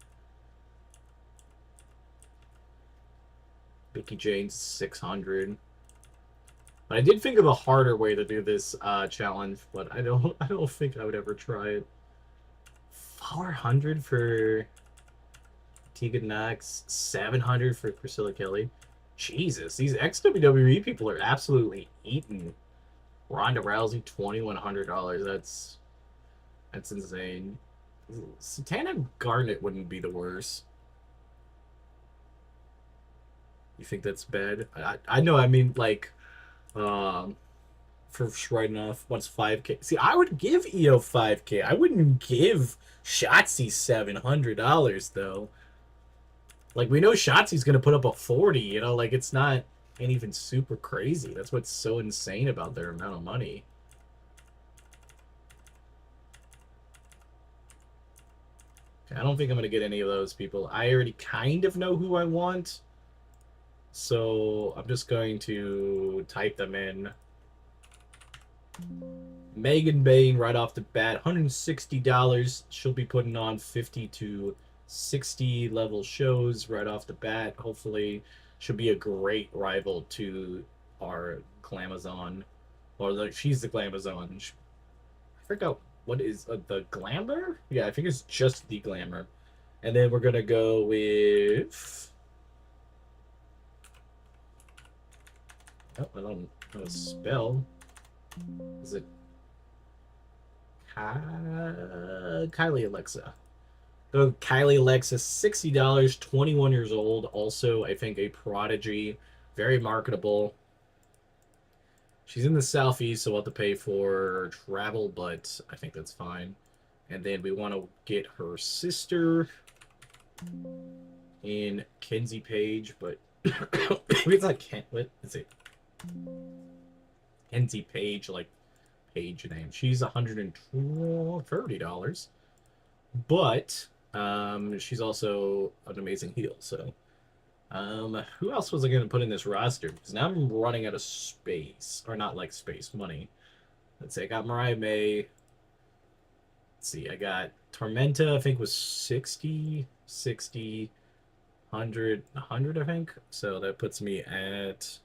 Mickey James 600. But I did think of a harder way to do this challenge, but I don't think I would ever try it. 400 for Tegan Knox, 700 for Priscilla Kelly. Jesus, these ex WWE people are absolutely eating. Ronda Rousey, $2,100. That's insane. Satana Garnet wouldn't be the worst. You think that's bad? I know. I mean, like, um, for writing off once 5K. See, I would give EO 5K. I wouldn't give Shotzi $700 though. Like, we know Shotzi's gonna put up a 40. You know, like it's not ain't even super crazy. That's what's so insane about their amount of money. I don't think I'm gonna get any of those people. I already kind of know who I want. So I'm just going to type them in. Megan Bain right off the bat, $160. She'll be putting on 50 to 60 level shows right off the bat. Hopefully, she'll be a great rival to our Glamazon. Or like, she's the Glamazon. I forgot what is the Glamour? Yeah, I think it's just the Glamour. And then we're gonna go with. Oh, I don't know how to spell. Is it Kylie Alexa? So Kylie Alexa, $60, 21 years old. Also, I think a prodigy, very marketable. She's in the southeast, so we'll have to pay for travel, but I think that's fine. And then we want to get her sister in Kenzie Page, but it's like what is it? Kenzie Page, like page name. She's $130, but she's also an amazing heel. So, who else was I going to put in this roster? Because now I'm running out of space, or not like space, money. Let's see, I got Mariah May. Let's see, I got Tormenta. I think was 60, 60, 100, 100. I think. So that puts me at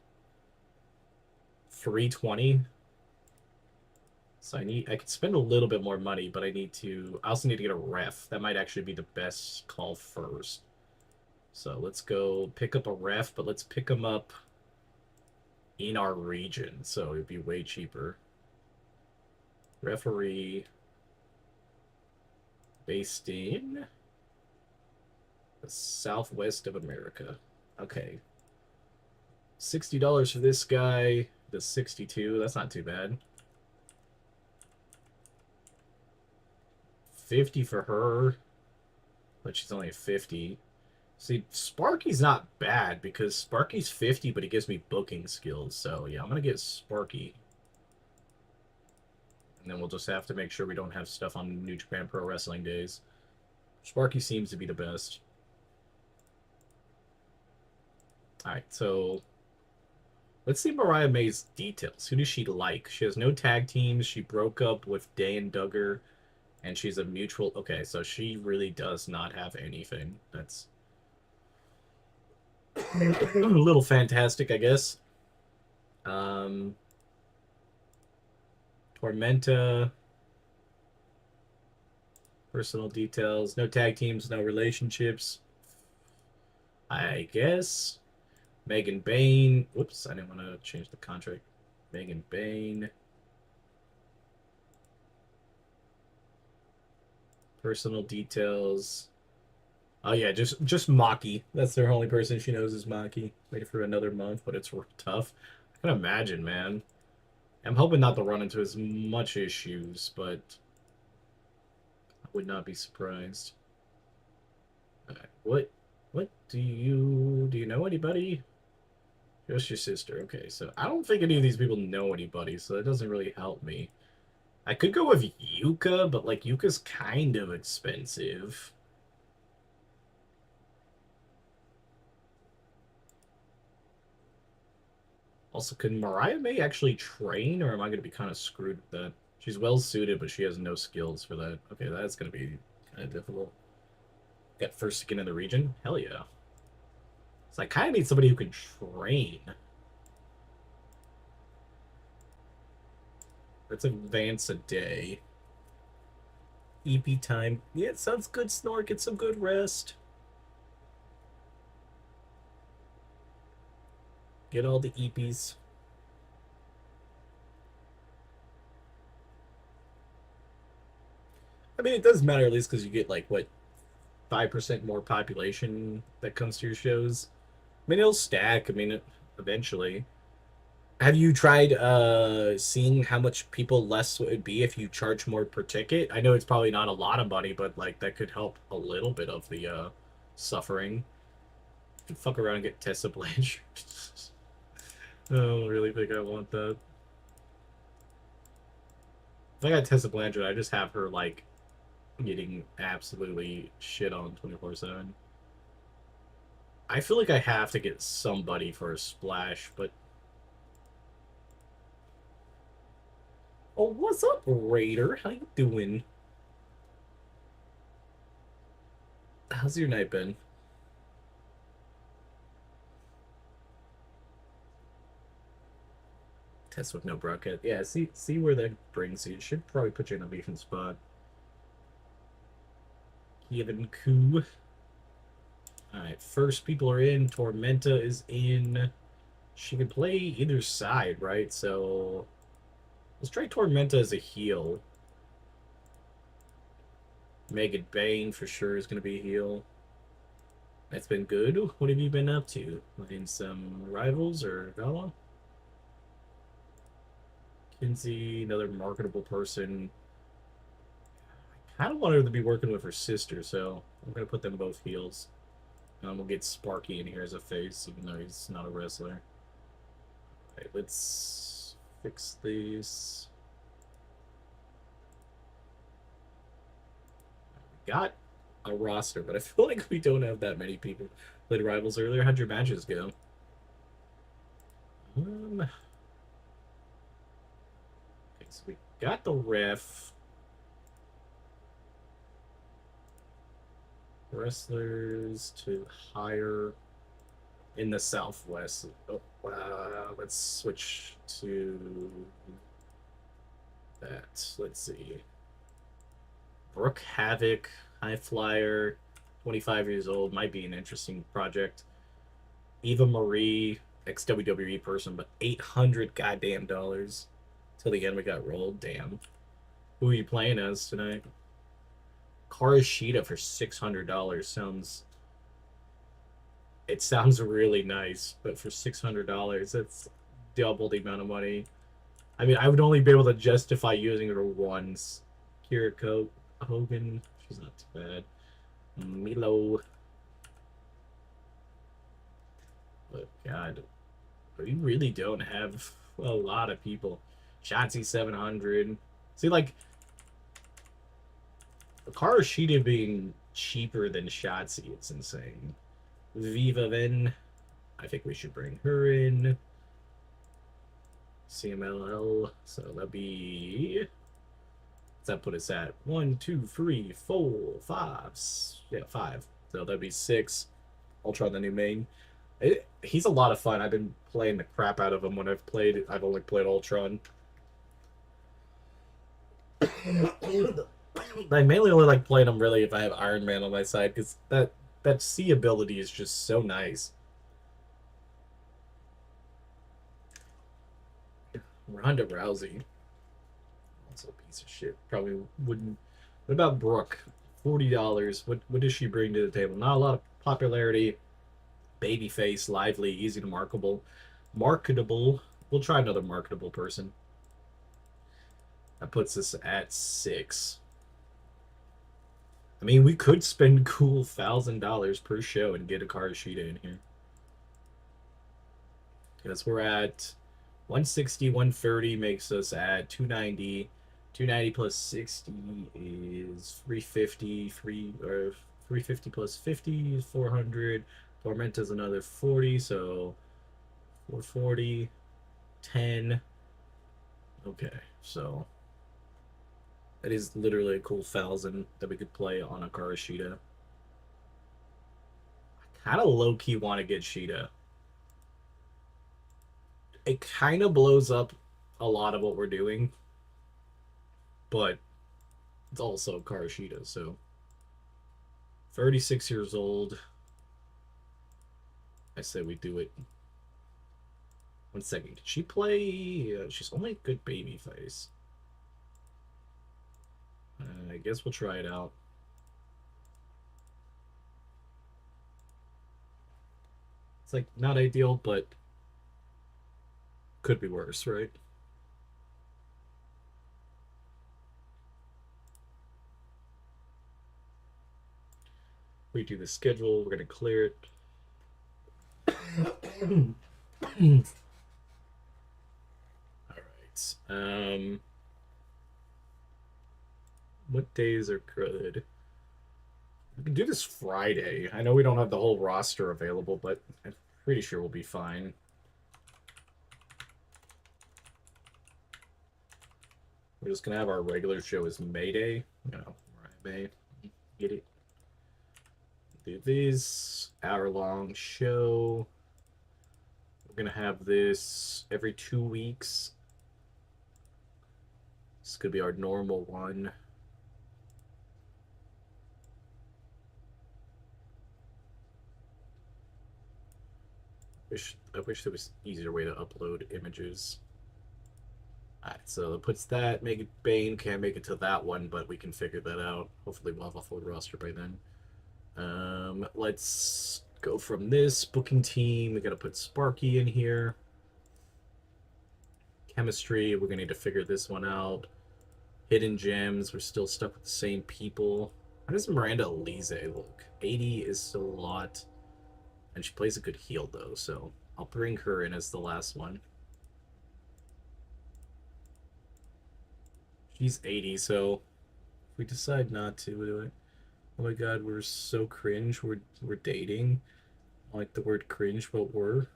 320. So I could spend a little bit more money, but I also need to get a ref. That might actually be the best call first. So let's go pick up a ref, but let's pick them up in our region. So it'd be way cheaper. Referee based in the Southwest of America. Okay. $60 for this guy. The 62. That's not too bad. 50 for her, but she's only 50. See, Sparky's not bad because Sparky's 50, but he gives me booking skills. So yeah, I'm gonna get Sparky, and then we'll just have to make sure we don't have stuff on New Japan Pro Wrestling days. Sparky seems to be the best. All right, so let's see Mariah May's details. Who does she like? She has no tag teams. She broke up with Dan Duggar. And she's a mutual. Okay, so she really does not have anything. That's a little fantastic, I guess. Tormenta. Personal details. No tag teams, no relationships. I guess. Megan Bain. Whoops, I didn't want to change the contract. Megan Bain. Personal details. Oh yeah, just Maki. That's their only person she knows is Maki. Waiting for another month, but it's tough. I can imagine, man. I'm hoping not to run into as much issues, but I would not be surprised. What do you know anybody? Just your sister. Okay, so I don't think any of these people know anybody, so that doesn't really help me. I could go with Yuka, but like Yuka's kind of expensive. Also, can Mariah May actually train, or am I going to be kind of screwed with that? She's well suited, but she has no skills for that. Okay, that's going to be kind of difficult. Got first skin in the region? Hell yeah. So I kind of need somebody who can train. Let's advance a day. EP time. Yeah, it sounds good, Snort. Get some good rest. Get all the EPs. I mean, it does matter at least because you get like what 5% more population that comes to your shows. I mean, it'll stack. I mean, eventually. Have you tried seeing how much people less it would be if you charge more per ticket? I know it's probably not a lot of money, but like that could help a little bit of the suffering. You can fuck around and get Tessa Blanchard. I don't really think I want that. If I got Tessa Blanchard, I just have her like getting absolutely shit on 24/7. I feel like I have to get somebody for a splash, but oh, what's up, Raider? How you doing? How's your night been? Test with no broadcast. Yeah, see where that brings you. It should probably put you in a decent spot. Kevin Koo. Alright, first people are in. Tormenta is in. She can play either side, right? So let's try Tormenta as a heal. Megan Bane for sure is going to be a heal. That's been good. What have you been up to? Playing some Rivals or Gala? Kinsey, another marketable person. I kind of want her to be working with her sister, so I'm going to put them both heels. We'll get Sparky in here as a face, even though he's not a wrestler. Alright, let's fix these. We got a roster, but I feel like we don't have that many people. Played Rivals earlier. How'd your matches go? Okay, so we got the ref. Wrestlers to hire in the Southwest. Oh, let's switch to that. Let's see. Brooke Havoc, High Flyer, 25 years old, might be an interesting project. Eva Marie, ex WWE person, but 800 goddamn dollars. Till the end we got rolled. Damn. Who are you playing as tonight? Karashita for $600 sounds. It sounds really nice, but for $600, that's double the amount of money. I mean, I would only be able to justify using her once. Jericho, Hogan, she's not too bad. Milo. But God, we really don't have a lot of people. Shotzi 700. See, like, Karashita being cheaper than Shotzi, it's insane. Viva Ven, I think we should bring her in. CMLL, so that'd be. What's that put us at? 1, 2, 3, 4, 5. Yeah, 5. So that'd be 6. Ultron, the new main. He's a lot of fun. I've been playing the crap out of him when I've played. I've only played Ultron. I mainly only like playing him really if I have Iron Man on my side because that C ability is just so nice. Ronda Rousey. Also a piece of shit. Probably wouldn't. What about Brooke? $40. What does she bring to the table? Not a lot of popularity. Babyface, lively, easy to marketable. Marketable. We'll try another marketable person. That puts us at 6. I mean, we could spend cool $1,000 per show and get a Karashita in here. Because we're at 160, 130 makes us at 290. 290 plus 60 is 350. 350 plus 50 is 400. Tormenta's another 40, so 440. 10. Okay, so that is literally a cool 1,000 that we could play on a Karashita. Kind of low key want to get Sheeta. It kind of blows up a lot of what we're doing, but it's also Karashita, so 36 years old. I say we do it. 1 second. Did she play? She's only a good baby face. I guess we'll try it out. It's like not ideal, but could be worse, right? We do the schedule. We're gonna clear it. All right. What days are good? We can do this Friday. I know we don't have the whole roster available, but I'm pretty sure we'll be fine. We're just gonna have our regular show as May Day. May. Get it. Do these hour-long show. We're gonna have this every 2 weeks. This could be our normal one. I wish there was an easier way to upload images. Alright, so it puts that. Megan Bane can't make it to that one, but we can figure that out. Hopefully we'll have a full roster by then. Let's go from this booking team. We gotta put Sparky in here. Chemistry, we're gonna need to figure this one out. Hidden gems, we're still stuck with the same people. How does Miranda Elise look? 80 is still a lot. And she plays a good heel, though, so I'll bring her in as the last one. She's 80, so if we decide not to do it... Oh my god, we're so cringe. We're dating. I like the word cringe, but we're...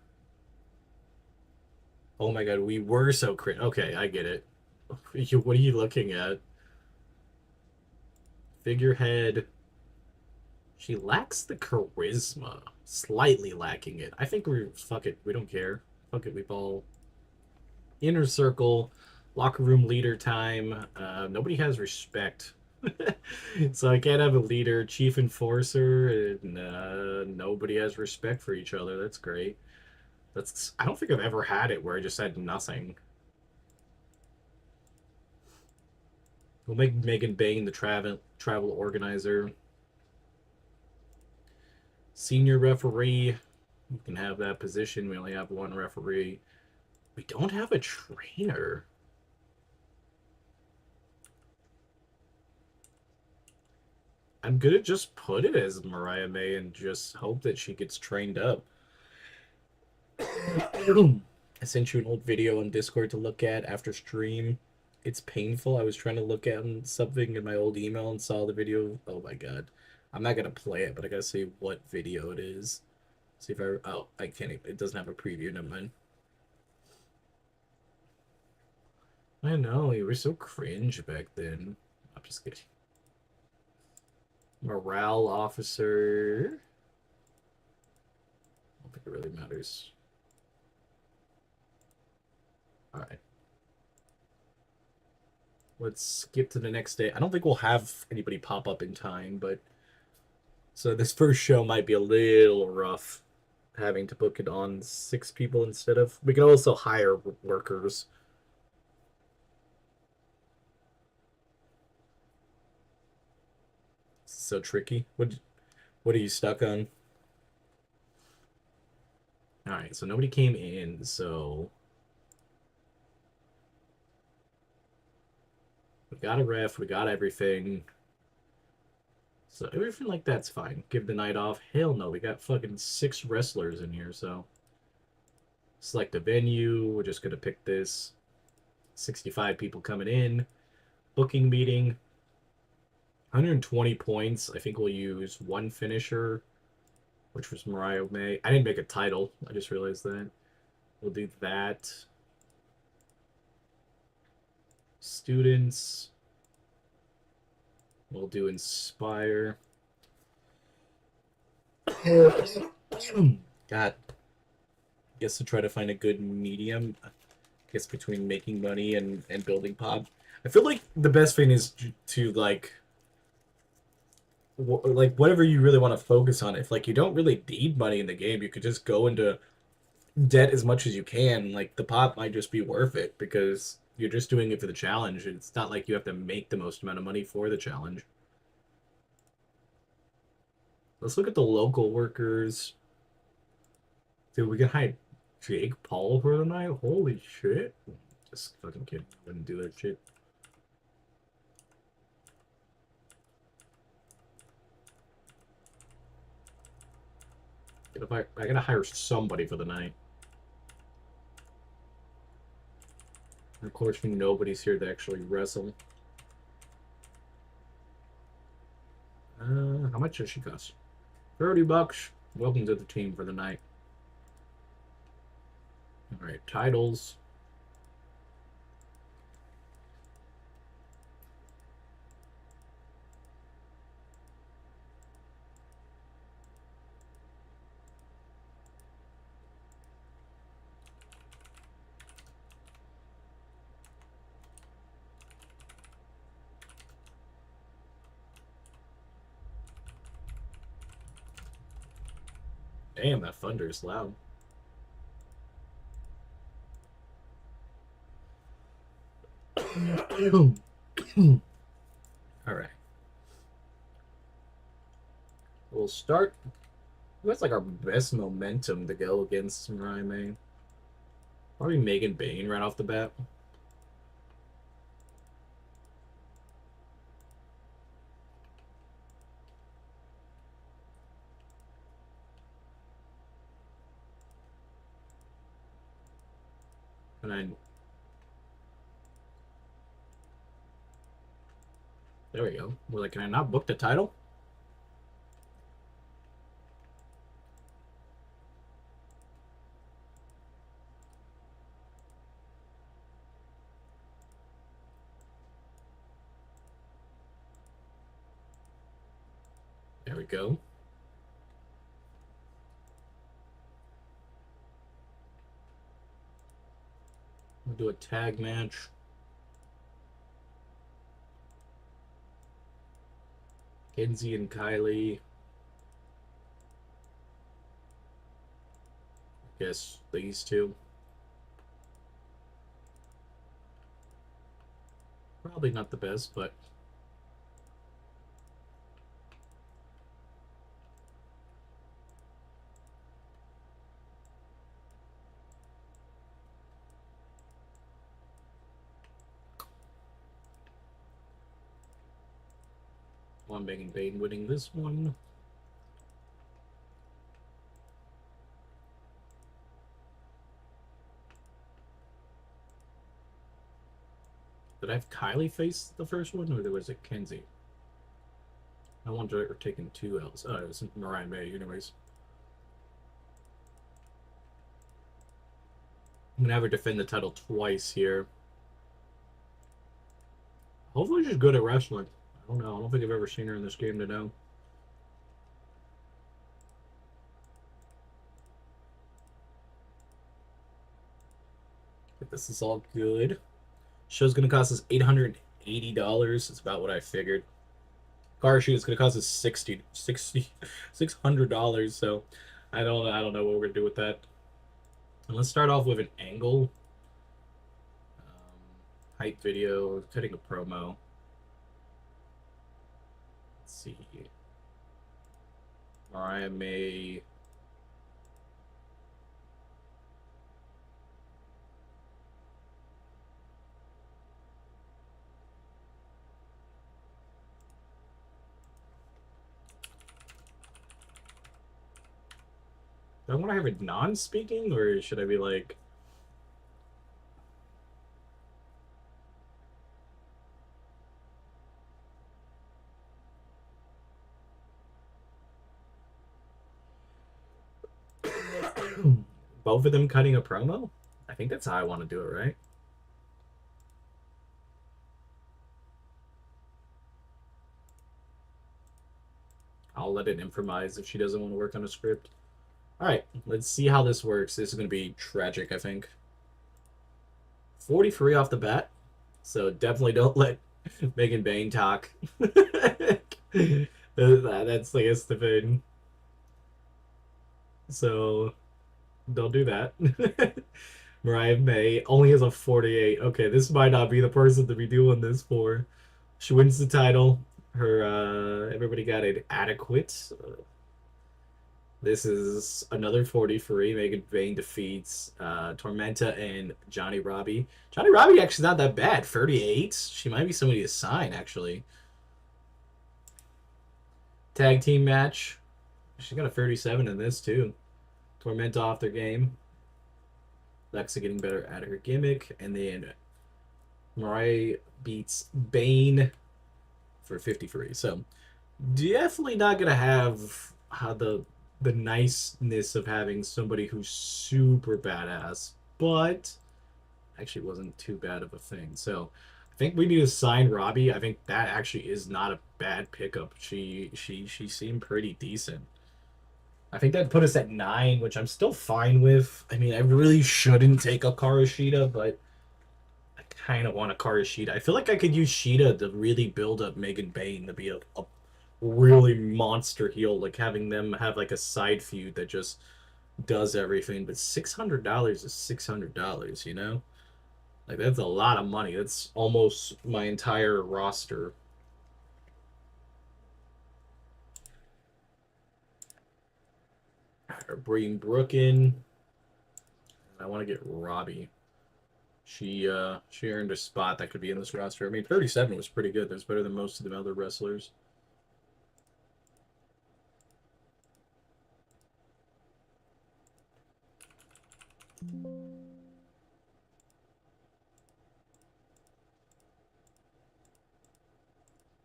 Oh my god, we were so cringe. Okay, I get it. What are you looking at? Figurehead... She lacks the charisma. Slightly lacking it. I think we're... Fuck it. We don't care. Fuck it. We ball. Inner circle. Locker room leader time. Nobody has respect. So I can't have a leader. Chief enforcer. And nobody has respect for each other. That's great. I don't think I've ever had it where I just had nothing. We'll make Megan Bane the travel organizer. Senior referee, we can have that position. We only have one referee. We don't have a trainer. I'm gonna just put it as Mariah May and just hope that she gets trained up. I sent you an old video on Discord to look at after stream. It's painful. I was trying to look at something in my old email and saw the video. Oh my god. I'm not gonna play it, but I gotta see what video it is. See if I... Oh, I can't even... It doesn't have a preview, never mind. I know, you were so cringe back then. I'm just kidding. Morale officer. I don't think it really matters. Alright. Let's skip to the next day. I don't think we'll have anybody pop up in time, but... So this first show might be a little rough, having to book it on 6 people instead of... We can also hire workers. So tricky. What are you stuck on? Alright, so nobody came in, so... We got a ref, we got everything. So everything like that's fine. Give the night off. Hell no, we got fucking 6 wrestlers in here, so... Select a venue, we're just gonna pick this. 65 people coming in. Booking meeting. 120 points. I think we'll use 1 finisher, which was Mariah May. I didn't make a title. I just realized that. We'll do that. Students. We'll do Inspire. God. Guess to try to find a good medium. I guess between making money and building pod. I feel like the best thing is to like like whatever you really want to focus on. If like you don't really need money in the game, you could just go into debt as much as you can. Like the pot might just be worth it because you're just doing it for the challenge. It's not like you have to make the most amount of money for the challenge. Let's look at the local workers. Dude, we can hide Jake Paul for the night? Holy shit. Just fucking kidding. Wouldn't do that shit. I gotta hire somebody for the night. And of course, nobody's here to actually wrestle. How much does she cost? $30. Welcome to the team for the night. Alright, titles. Damn, that thunder is loud. Alright. We'll start. That's like our best momentum to go against Mariah May. Probably Megan Bain right off the bat. And I. There we go. We're like, can I not book the title? There we go. We'll do a tag match. Kenzie and Kylie. I guess these two. Probably not the best, but I'm Megan Bain winning this one. Did I have Kylie face the first one, or was it Kenzie? I wonder if we're taking 2 L's. Oh, it was Mariah May, anyways. I'm gonna have her defend the title twice here. Hopefully she's good at wrestling. I don't know. I don't think I've ever seen her in this game to know. If this is all good. Show's gonna cost us $880. It's about what I figured. Car shoot is gonna cost us $600. So I don't know what we're gonna do with that. And let's start off with an angle. Hype video, cutting a promo. Let's see. Mariah May. Do I want to have it non-speaking, or should I be like... Both of them cutting a promo? I think that's how I want to do it, right? I'll let it improvise if she doesn't want to work on a script. All right, let's see how this works. This is going to be tragic, I think. 43 off the bat, so definitely don't let Megan Bain talk. That's, I guess, the thing. So don't do that. Mariah May only has a 48. Okay, this might not be the person to be doing this for. She wins the title. Her everybody got it adequate. This is another 43. Megan Bain defeats Tormenta and Johnny Robbie. Johnny Robbie actually not that bad. 38. She might be somebody to sign, actually. Tag team match. She got a 37 in this, too. Tormenta off their game. Lexa getting better at her gimmick. And then Mariah beats Bane for 53. So definitely not going to have how the niceness of having somebody who's super badass, but actually wasn't too bad of a thing. So I think we need to sign Robbie. I think that actually is not a bad pickup. She seemed pretty decent. I think that put us at 9, which I'm still fine with. I mean, I really shouldn't take a Karashita, but I kind of want a Karashita. I feel like I could use Sheeta to really build up Megan Bain to be a really monster heel, like having them have like a side feud that just does everything. But $600 is $600, you know? Like, that's a lot of money. That's almost my entire roster. Bring Brooke in. I want to get Robbie. She earned a spot that could be in this roster. I mean, 37 was pretty good. That's better than most of the other wrestlers.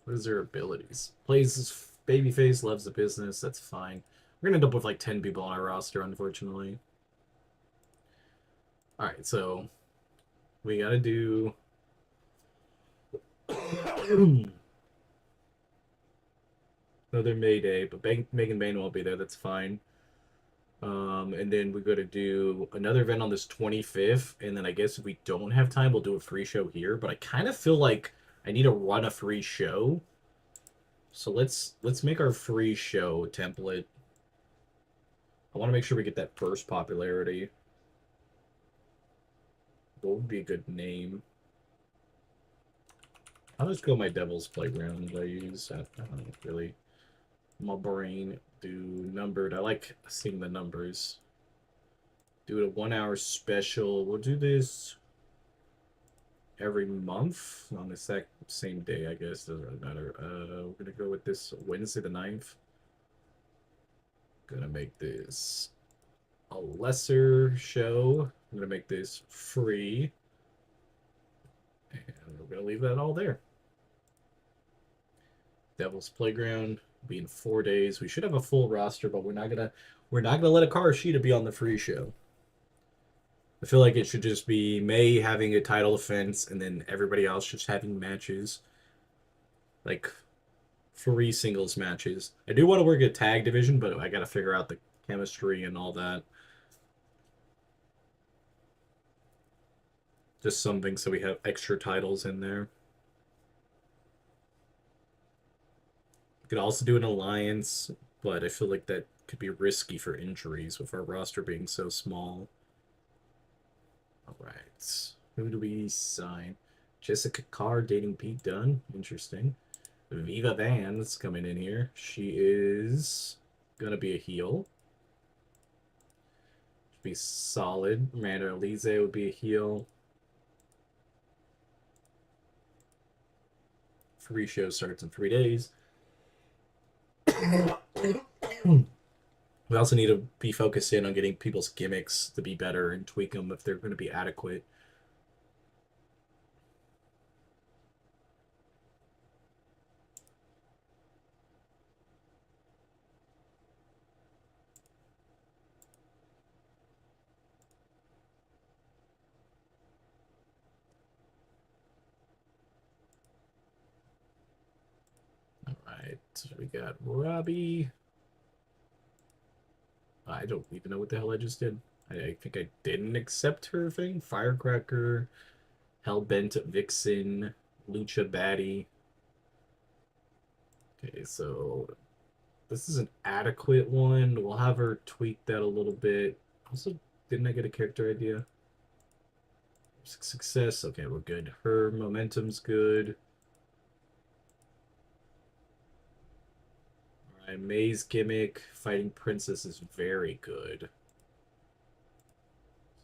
What is their abilities? Plays babyface, loves the business. That's fine. We're gonna end up with like 10 people on our roster, unfortunately. All right, so we gotta do. Another Mayday, but Megan Bain won't be there. That's fine. And then we're gonna do another event on this 25th, and then I guess if we don't have time, we'll do a free show here. But I kind of feel like I need to run a free show. So let's make our free show template. I want to make sure we get that first popularity. What would be a good name? I'll just go my Devil's Playground that I use. I don't really. My brain do numbered. I like seeing the numbers. Do it a 1 hour special. We'll do this every month on the same day, I guess. Doesn't really matter. We're gonna go with this Wednesday the 9th. Gonna make this a lesser show. I'm gonna make this free. And we're gonna leave that all there. Devil's Playground be in 4 days. We should have a full roster, but we're not gonna let a Karashita be on the free show. I feel like it should just be May having a title defense and then everybody else just having matches. Like free singles matches. I do want to work a tag division, but I gotta figure out the chemistry and all that. Just something so we have extra titles in there. Could also do an alliance, but I feel like that could be risky for injuries with our roster being so small. Alright. Who do we sign? Jessica Carr dating Pete Dunne. Interesting. Viva Van's coming in here. She is gonna be a heel. Should be solid. Miranda Elise would be a heel. Free show starts in 3 days. We also need to be focused in on getting people's gimmicks to be better and tweak them if they're going to be adequate. All right. We got Robbie. I don't even know what the hell I just did. I think I didn't accept her thing. Firecracker, Hellbent Vixen, Lucha Batty. Okay, so this is an adequate one. We'll have her tweak that a little bit. Also, didn't I get a character idea? Success. Okay, we're good. Her momentum's good. Alright, May's gimmick. Fighting Princess is very good.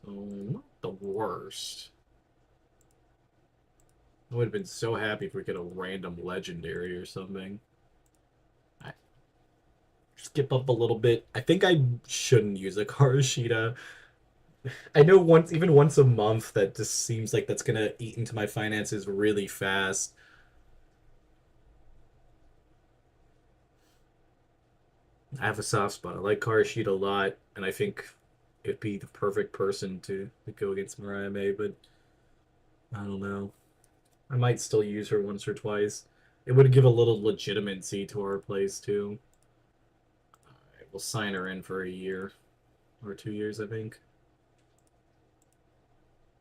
So, not the worst. I would have been so happy if we get a random legendary or something. I skip up a little bit. I think I shouldn't use a Karashita. I know even once a month, that just seems like that's gonna eat into my finances really fast. I have a soft spot. I like Karashita a lot, and I think it'd be the perfect person to go against Mariah May, but I don't know. I might still use her once or twice. It would give a little legitimacy to our place too. Alright, we'll sign her in for a year or 2 years, I think.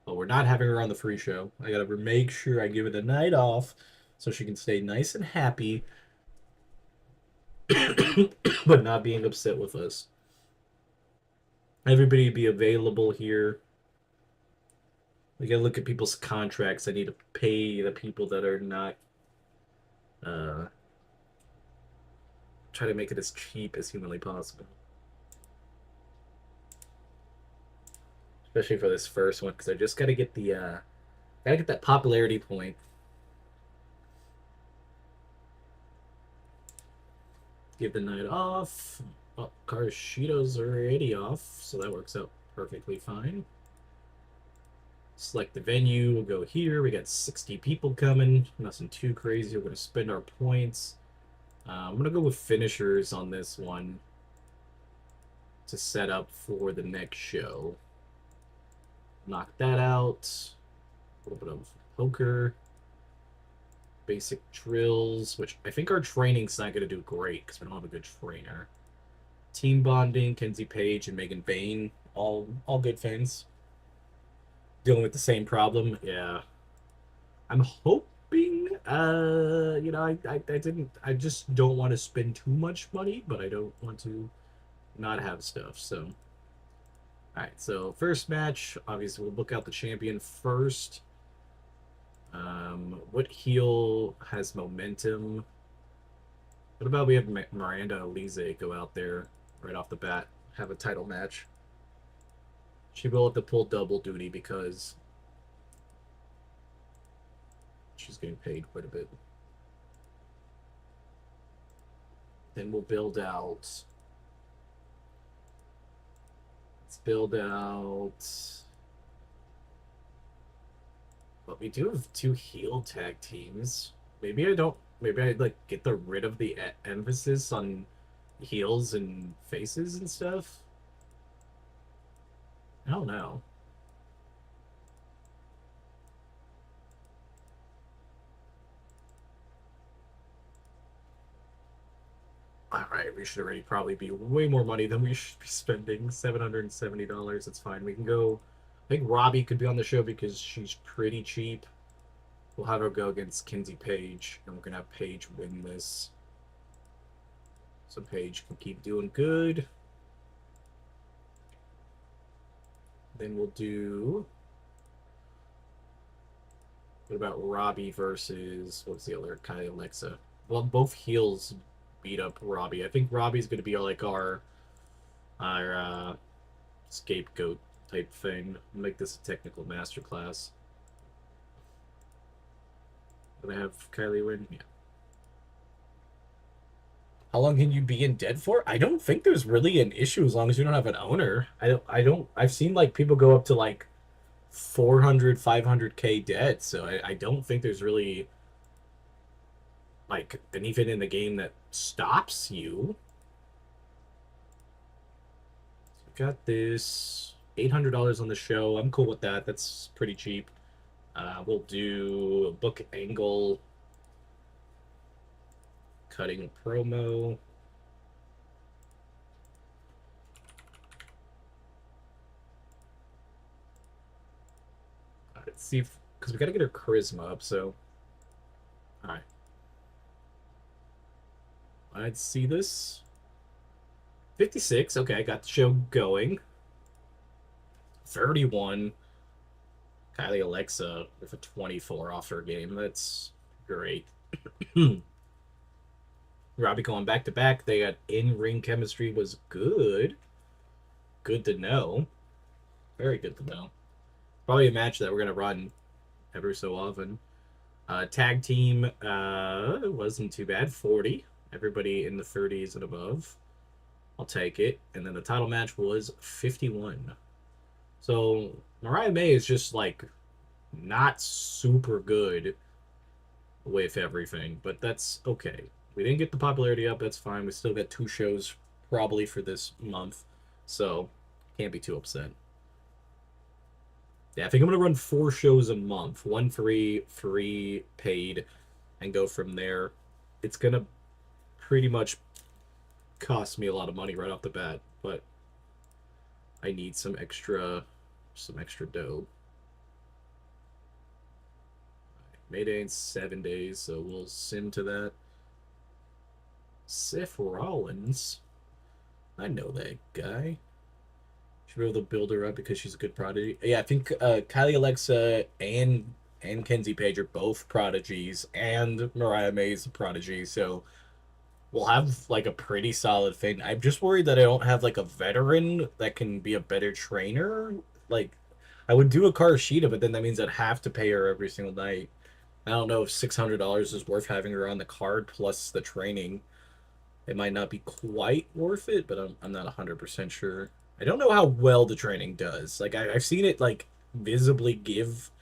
But we're not having her on the free show. I gotta make sure I give it a night off so she can stay nice and happy, but not being upset with us. Everybody be available here. We gotta look at people's contracts. I need to pay the people that are not. Uh, Try to make it as cheap as humanly possible. Especially for this first one, because I just gotta get that popularity point. Give the night off. Oh, Karashito's already off, so that works out perfectly fine. Select the venue. We'll go here. We got 60 people coming. Nothing too crazy. We're going to spend our points. I'm going to go with finishers on this one to set up for the next show. Knock that out. A little bit of poker. Basic drills, which I think our training's not going to do great because we don't have a good trainer. Team bonding, Kenzie Page and Megan Bain. All good things. Dealing with the same problem. Yeah. I'm hoping, I just don't want to spend too much money, but I don't want to not have stuff, so. Alright, so first match, obviously we'll book out the champion first. What heel has momentum? What about we have Miranda Alize go out there right off the bat, have a title match? She will have to pull double duty because she's getting paid quite a bit. Then we'll build out. Let's build out. But we do have 2 heel tag teams. Maybe I don't. Maybe I'd like get rid of the emphasis on heels and faces and stuff. I don't know. Alright, we should already probably be way more money than we should be spending. $770. It's fine. We can go. I think Robbie could be on the show because she's pretty cheap. We'll have her go against Kenzie Page, and we're going to have Page win this. So Page can keep doing good. Then we'll do. What about Robbie versus. What's the other? Kai Alexa. Well, both heels beat up Robbie. I think Robbie's going to be like our scapegoat type thing. Make this a technical masterclass. Gonna have Kylie win? Yeah. How long can you be in debt for? I don't think there's really an issue as long as you don't have an owner. I've seen like people go up to like 400, 500K debt, so I don't think there's really like anything in the game that stops you. So we got this $800 on the show. I'm cool with that. That's pretty cheap. We'll do a book angle. Cutting promo. Let's see if, because we got to get her charisma up. So, all right, let's see this. 56. Okay, got the show going. 31. Kylie Alexa with a 24 off her game. That's great. Robbie going back to back. They got in ring chemistry was good. Good to know. Very good to know. Probably a match that we're gonna run ever so often. Tag team wasn't too bad. 40. Everybody in the 30s and above. I'll take it. And then the title match was 51. So Mariah May is just like not super good with everything, but that's okay. We didn't get the popularity up, that's fine. We still got 2 shows probably for this month, so can't be too upset. Yeah, I think I'm gonna run 4 shows a month, one free, paid, and go from there. It's gonna pretty much cost me a lot of money right off the bat, but I need some extra dough. Mayday in 7 days, so we'll sim to that. Seth Rollins. I know that guy. Should be able to build her up because she's a good prodigy. Yeah, I think Kylie Alexa and Kenzie Page are both prodigies, and Mariah May's a prodigy, so we'll have like a pretty solid thing. I'm just worried that I don't have like a veteran that can be a better trainer. Like, I would do a Karashita, but then that means I'd have to pay her every single night. I don't know if $600 is worth having her on the card plus the training. It might not be quite worth it, but I'm not 100% sure. I don't know how well the training does. Like, I've seen it, like, visibly give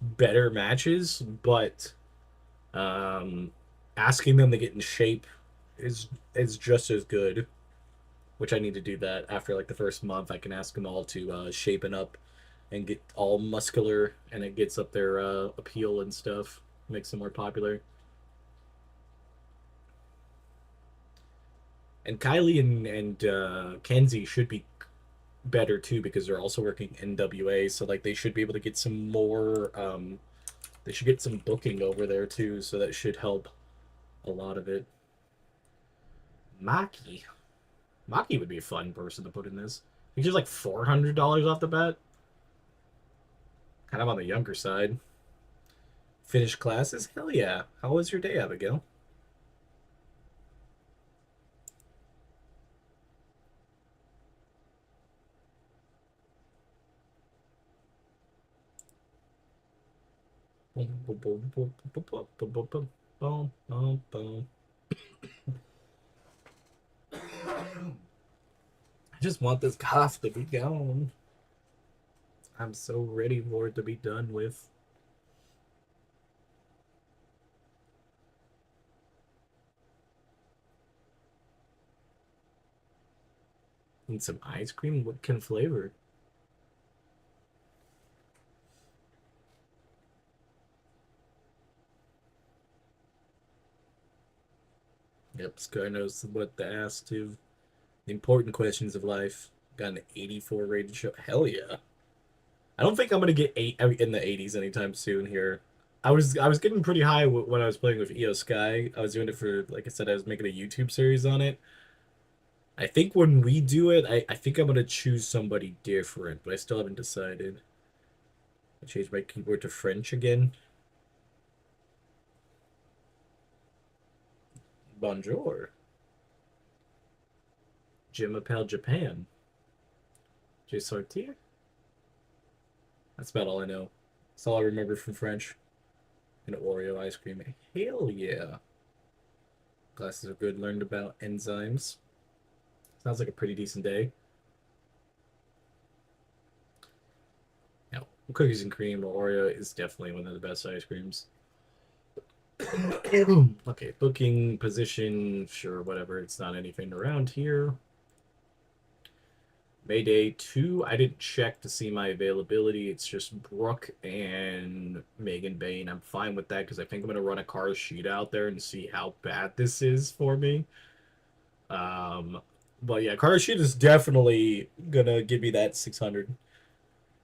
better matches, but asking them to get in shape is just as good, which I need to do that after, like, the first month. I can ask them all to shapen up and get all muscular, and it gets up their appeal and stuff, makes them more popular. And Kylie and Kenzie should be better too because they're also working NWA, so like they should be able to get some more. They should get some booking over there too, so that should help a lot of it. Maki, Maki would be a fun person to put in this. He's just like $400 off the bat. Kind of on the younger side. Finished classes? Hell yeah. How was your day, Abigail? Boom, boom, boom, boom, boom, boom, boom, boom, boom, boom, boom, boom. I just want this cough to be gone. I'm so ready for it to be done with. Need some ice cream? What can flavor? Yep, Sky knows what to ask to. The important questions of life. Got an 84 rated show. Hell yeah. I don't think I'm gonna get eight in the 80s anytime soon here. I was getting pretty high when I was playing with EO Sky. I was doing it for, like I said, I was making a YouTube series on it. I think when we do it, I think I'm gonna choose somebody different, but I still haven't decided. I changed my keyboard to French again. Bonjour. Jim Appel Japan. J Sortir? That's about all I know. That's all I remember from French. And Oreo ice cream. Hell yeah. Classes are good. Learned about enzymes. Sounds like a pretty decent day. Now, cookies and cream or Oreo is definitely one of the best ice creams. Okay, booking, position, sure, whatever. It's not anything around here. Mayday 2, I didn't check to see my availability. It's just Brooke and Megan Bain. I'm fine with that because I think I'm going to run a car sheet out there and see how bad this is for me. Um, but yeah, car sheet is definitely going to give me that 600.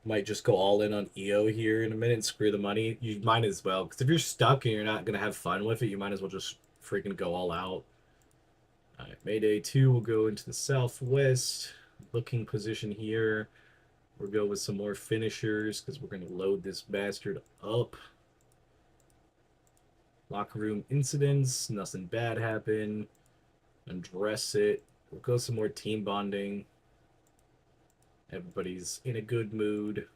Might just go all in on EO here in a minute and screw the money. You might as well, because if you're stuck and you're not going to have fun with it, you might as well just freaking go all out. All right, Mayday 2 will go into the southwest. Looking position here. We'll go with some more finishers because we're going to load this bastard up. Locker room incidents. Nothing bad happened. Undress it. We'll go some more team bonding. Everybody's in a good mood.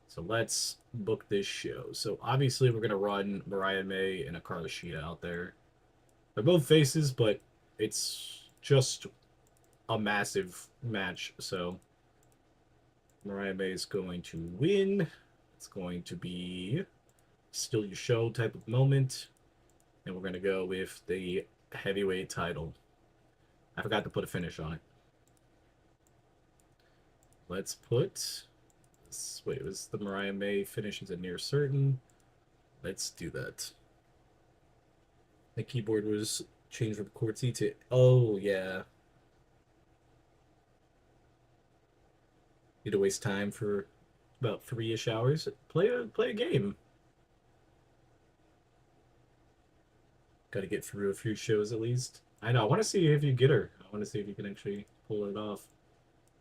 So let's book this show. So obviously we're going to run Mariah May and Akara Shida out there. They're both faces, but it's just a massive match. So Mariah May is going to win. It's going to be still your show type of moment. And we're going to go with the heavyweight title. I forgot to put a finish on it. Let's put... Wait, was the Mariah May finish is a near certain? Let's do that. The keyboard was changed from QWERTY to... Oh, yeah. Need to waste time for about 3-ish hours. Play a game. Got to get through a few shows at least. I know. I want to see if you get her. I want to see if you can actually pull it off.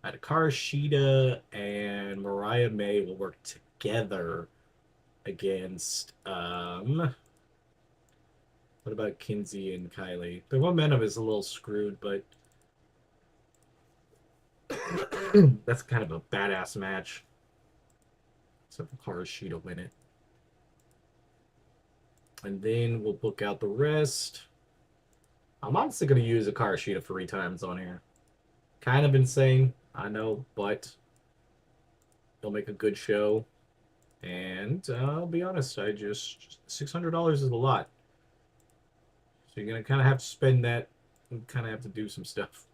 Akara Shida and Mariah May will work together against what about Kinsey and Kylie? Their momentum is a little screwed, but that's kind of a badass match. So Akara Shida win it. And then we'll book out the rest. I'm honestly going to use Akara Shida 3 times on here. Kind of insane, I know, but it'll make a good show. And I'll be honest, $600 is a lot. So you're gonna kind of have to spend that and kind of have to do some stuff.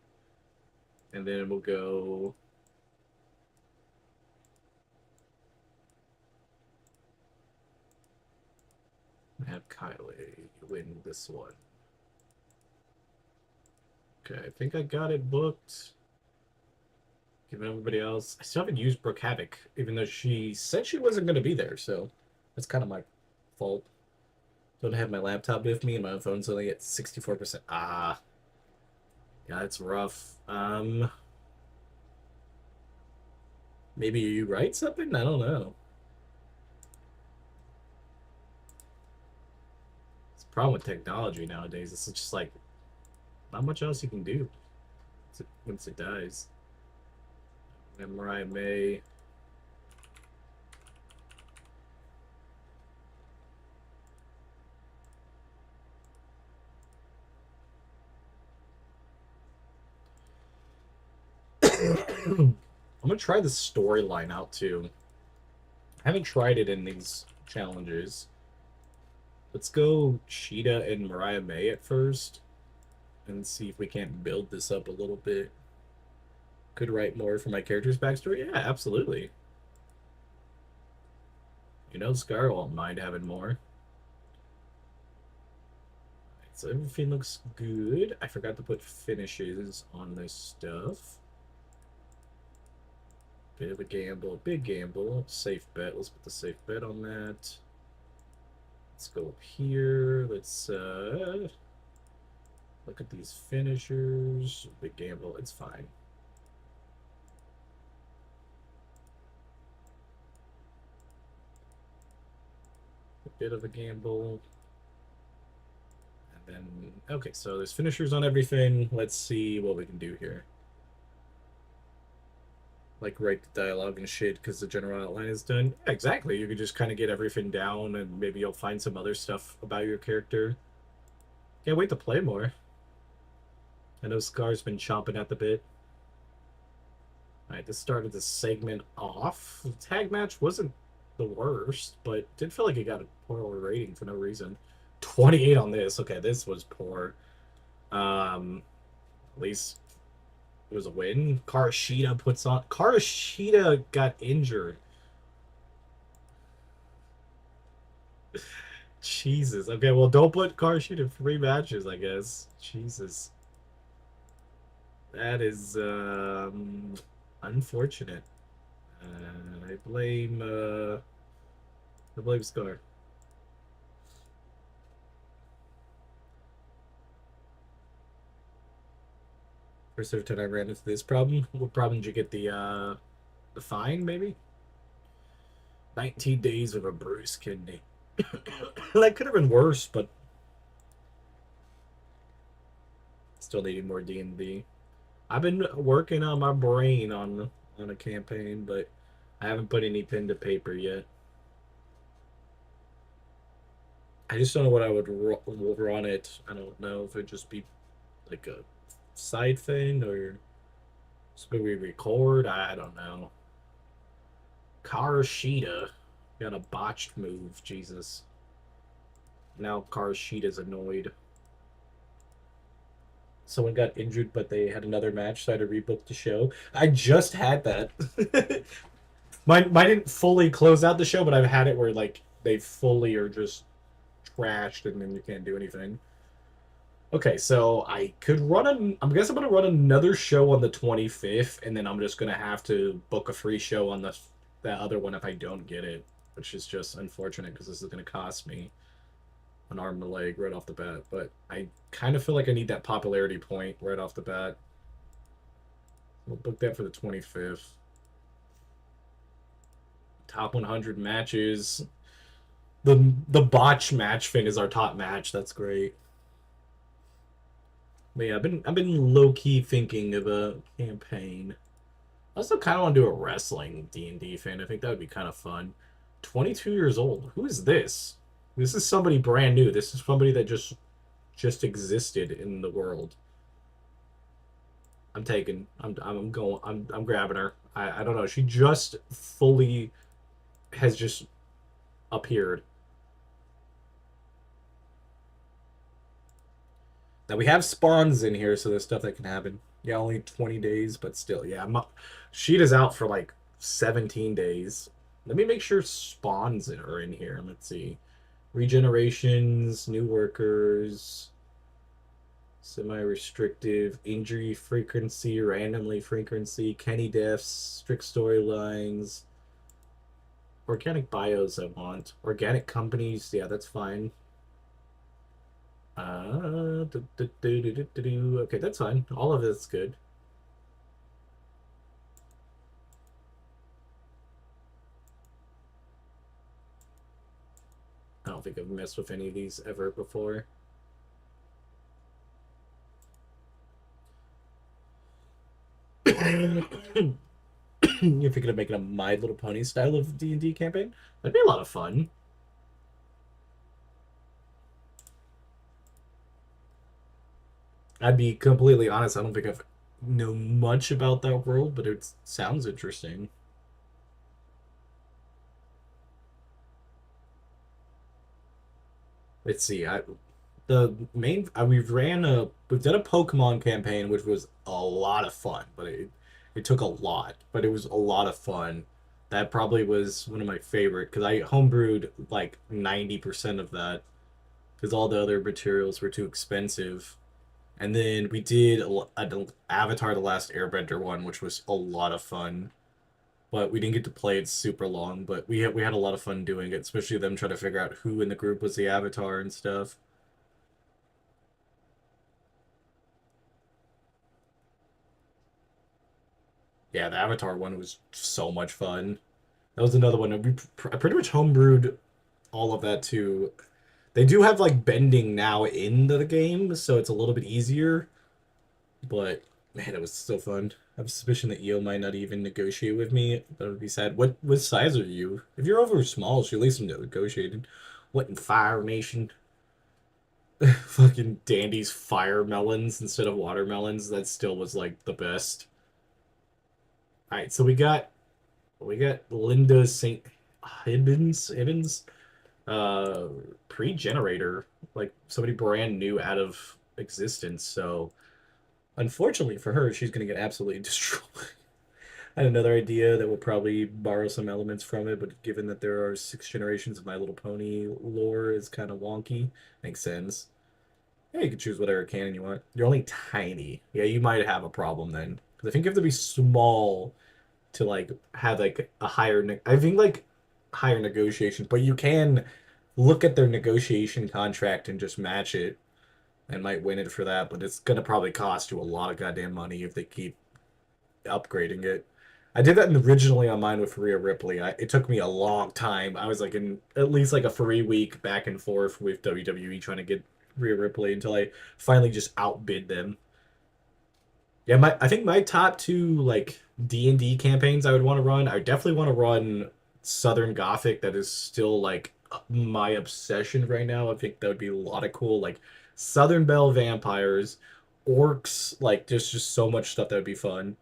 And then we'll go. Have Kylie win this one. Okay, I think I got it booked. Giving everybody else. I still haven't used Brooke Havoc, even though she said she wasn't going to be there, so that's kind of my fault. Don't have my laptop with me, and my phone's only at 64%. Ah. Yeah, it's rough. Maybe you write something? I don't know. It's a problem with technology nowadays. It's just like, not much else you can do once it dies. And Mariah May. I'm gonna try the storyline out too. I haven't tried it in these challenges. Let's go Cheetah and Mariah May at first and see if we can't build this up a little bit. Could write more for my character's backstory? Yeah, absolutely. You know, Scar won't mind having more. So everything looks good. I forgot to put finishes on this stuff. Bit of a gamble, big gamble. Safe bet. Let's put the safe bet on that. Let's go up here. Let's look at these finishers. Big gamble. It's fine. A bit of a gamble. And then, okay, so there's finishers on everything. Let's see what we can do here. Like write the dialogue and shit because the general outline is done. Yeah, exactly. You could just kind of get everything down and maybe you'll find some other stuff about your character. Can't wait to play more. I know Scar's been chomping at the bit. Alright, this started the segment off. The tag match wasn't the worst, but did feel like it got a poor rating for no reason. 28 on this. Okay, this was poor. At least It was a win. Karashida puts on. Karashida got injured. Jesus. Okay, well, don't put Karashida in 3 matches, I guess. Jesus. That is unfortunate. I blame Scar. First ever time I ran into this problem. What problem did you get? The fine, maybe? 19 days of a bruised kidney. That could have been worse, but still needing more D&D. I've been working on my brain on a campaign, but I haven't put any pen to paper yet. I just don't know what I would run it. I don't know if it'd just be like a side thing or something we record. I don't know. Karashida got a botched move. Jesus. Now Karashida's annoyed. Someone got injured, but they had another match, so I had to rebook the show. I just had that. Mine didn't fully close out the show, but I've had it where like they fully are just trashed, and then you can't do anything. Okay, so I could run I guess I'm gonna run another show on the 25th, and then I'm just gonna have to book a free show on that other one if I don't get it, which is just unfortunate because this is gonna cost me an arm and a leg right off the bat. But I kind of feel like I need that popularity point right off the bat. We'll book that for the 25th. Top 100 matches. The botch match thing is our top match. That's great. But yeah, I've been low key thinking of a campaign. I also kind of want to do a wrestling D&D thing. I think that would be kind of fun. 22 years old. Who is this? This is somebody brand new. This is somebody that just existed in the world. I'm taking. I'm going. I'm grabbing her. I don't know. She just fully has just appeared. Now we have spawns in here, so there's stuff that can happen. Yeah, only 20 days, but still, yeah. Sheet is out for like 17 days. Let me make sure spawns are in here. Let's see. Regenerations, new workers, semi-restrictive, injury frequency, randomly frequency, Kenny deaths, strict storylines, organic bios I want. Organic companies, yeah, that's fine. Okay, that's fine. All of it's good. I don't think I've messed with any of these ever before. You're thinking of making a My Little Pony style of D&D campaign? That'd be a lot of fun. I'd be completely honest, I don't think I've know much about that world, but it sounds interesting. Let's see. The main we've done a Pokemon campaign which was a lot of fun, but it took a lot, but it was a lot of fun. That probably was one of my favorite because I homebrewed like 90% of that because all the other materials were too expensive. And then we did a Avatar: The Last Airbender one, which was a lot of fun. But we didn't get to play it super long. But we had a lot of fun doing it, especially them trying to figure out who in the group was the Avatar and stuff. Yeah, the Avatar one was so much fun. That was another one. I pretty much homebrewed all of that too. They do have like bending now into the game, so it's a little bit easier. But man, it was so fun. I have a suspicion that Io might not even negotiate with me. That would be sad. What size are you? If you're over small, she at least negotiated. What in Fire Nation? Fucking Dandy's fire melons instead of watermelons. That still was like the best. All right, so we got Linda St. Hibbins, uh, pre-generator, like somebody brand new out of existence. So Unfortunately for her, she's going to get absolutely destroyed. I had another idea that would probably borrow some elements from it, but given that there are 6 generations of My Little Pony lore is kind of wonky. Makes sense. Yeah, you can choose whatever canon you want. You're only tiny. Yeah, you might have a problem then. Because I think you have to be small to like have like a higher. I think like higher negotiations, but you can look at their negotiation contract and just match it and might win it for that. But it's gonna probably cost you a lot of goddamn money if they keep upgrading it. I did that originally on mine with Rhea Ripley. It took me a long time. I was like in at least like a 3 week back and forth with WWE trying to get Rhea Ripley until I finally just outbid them. Yeah, I think my top two like D&D campaigns I would want to run. I definitely want to run Southern Gothic. That is still like my obsession right now. I think that would be a lot of cool like Southern Belle vampires, orcs. Like there's just so much stuff that would be fun.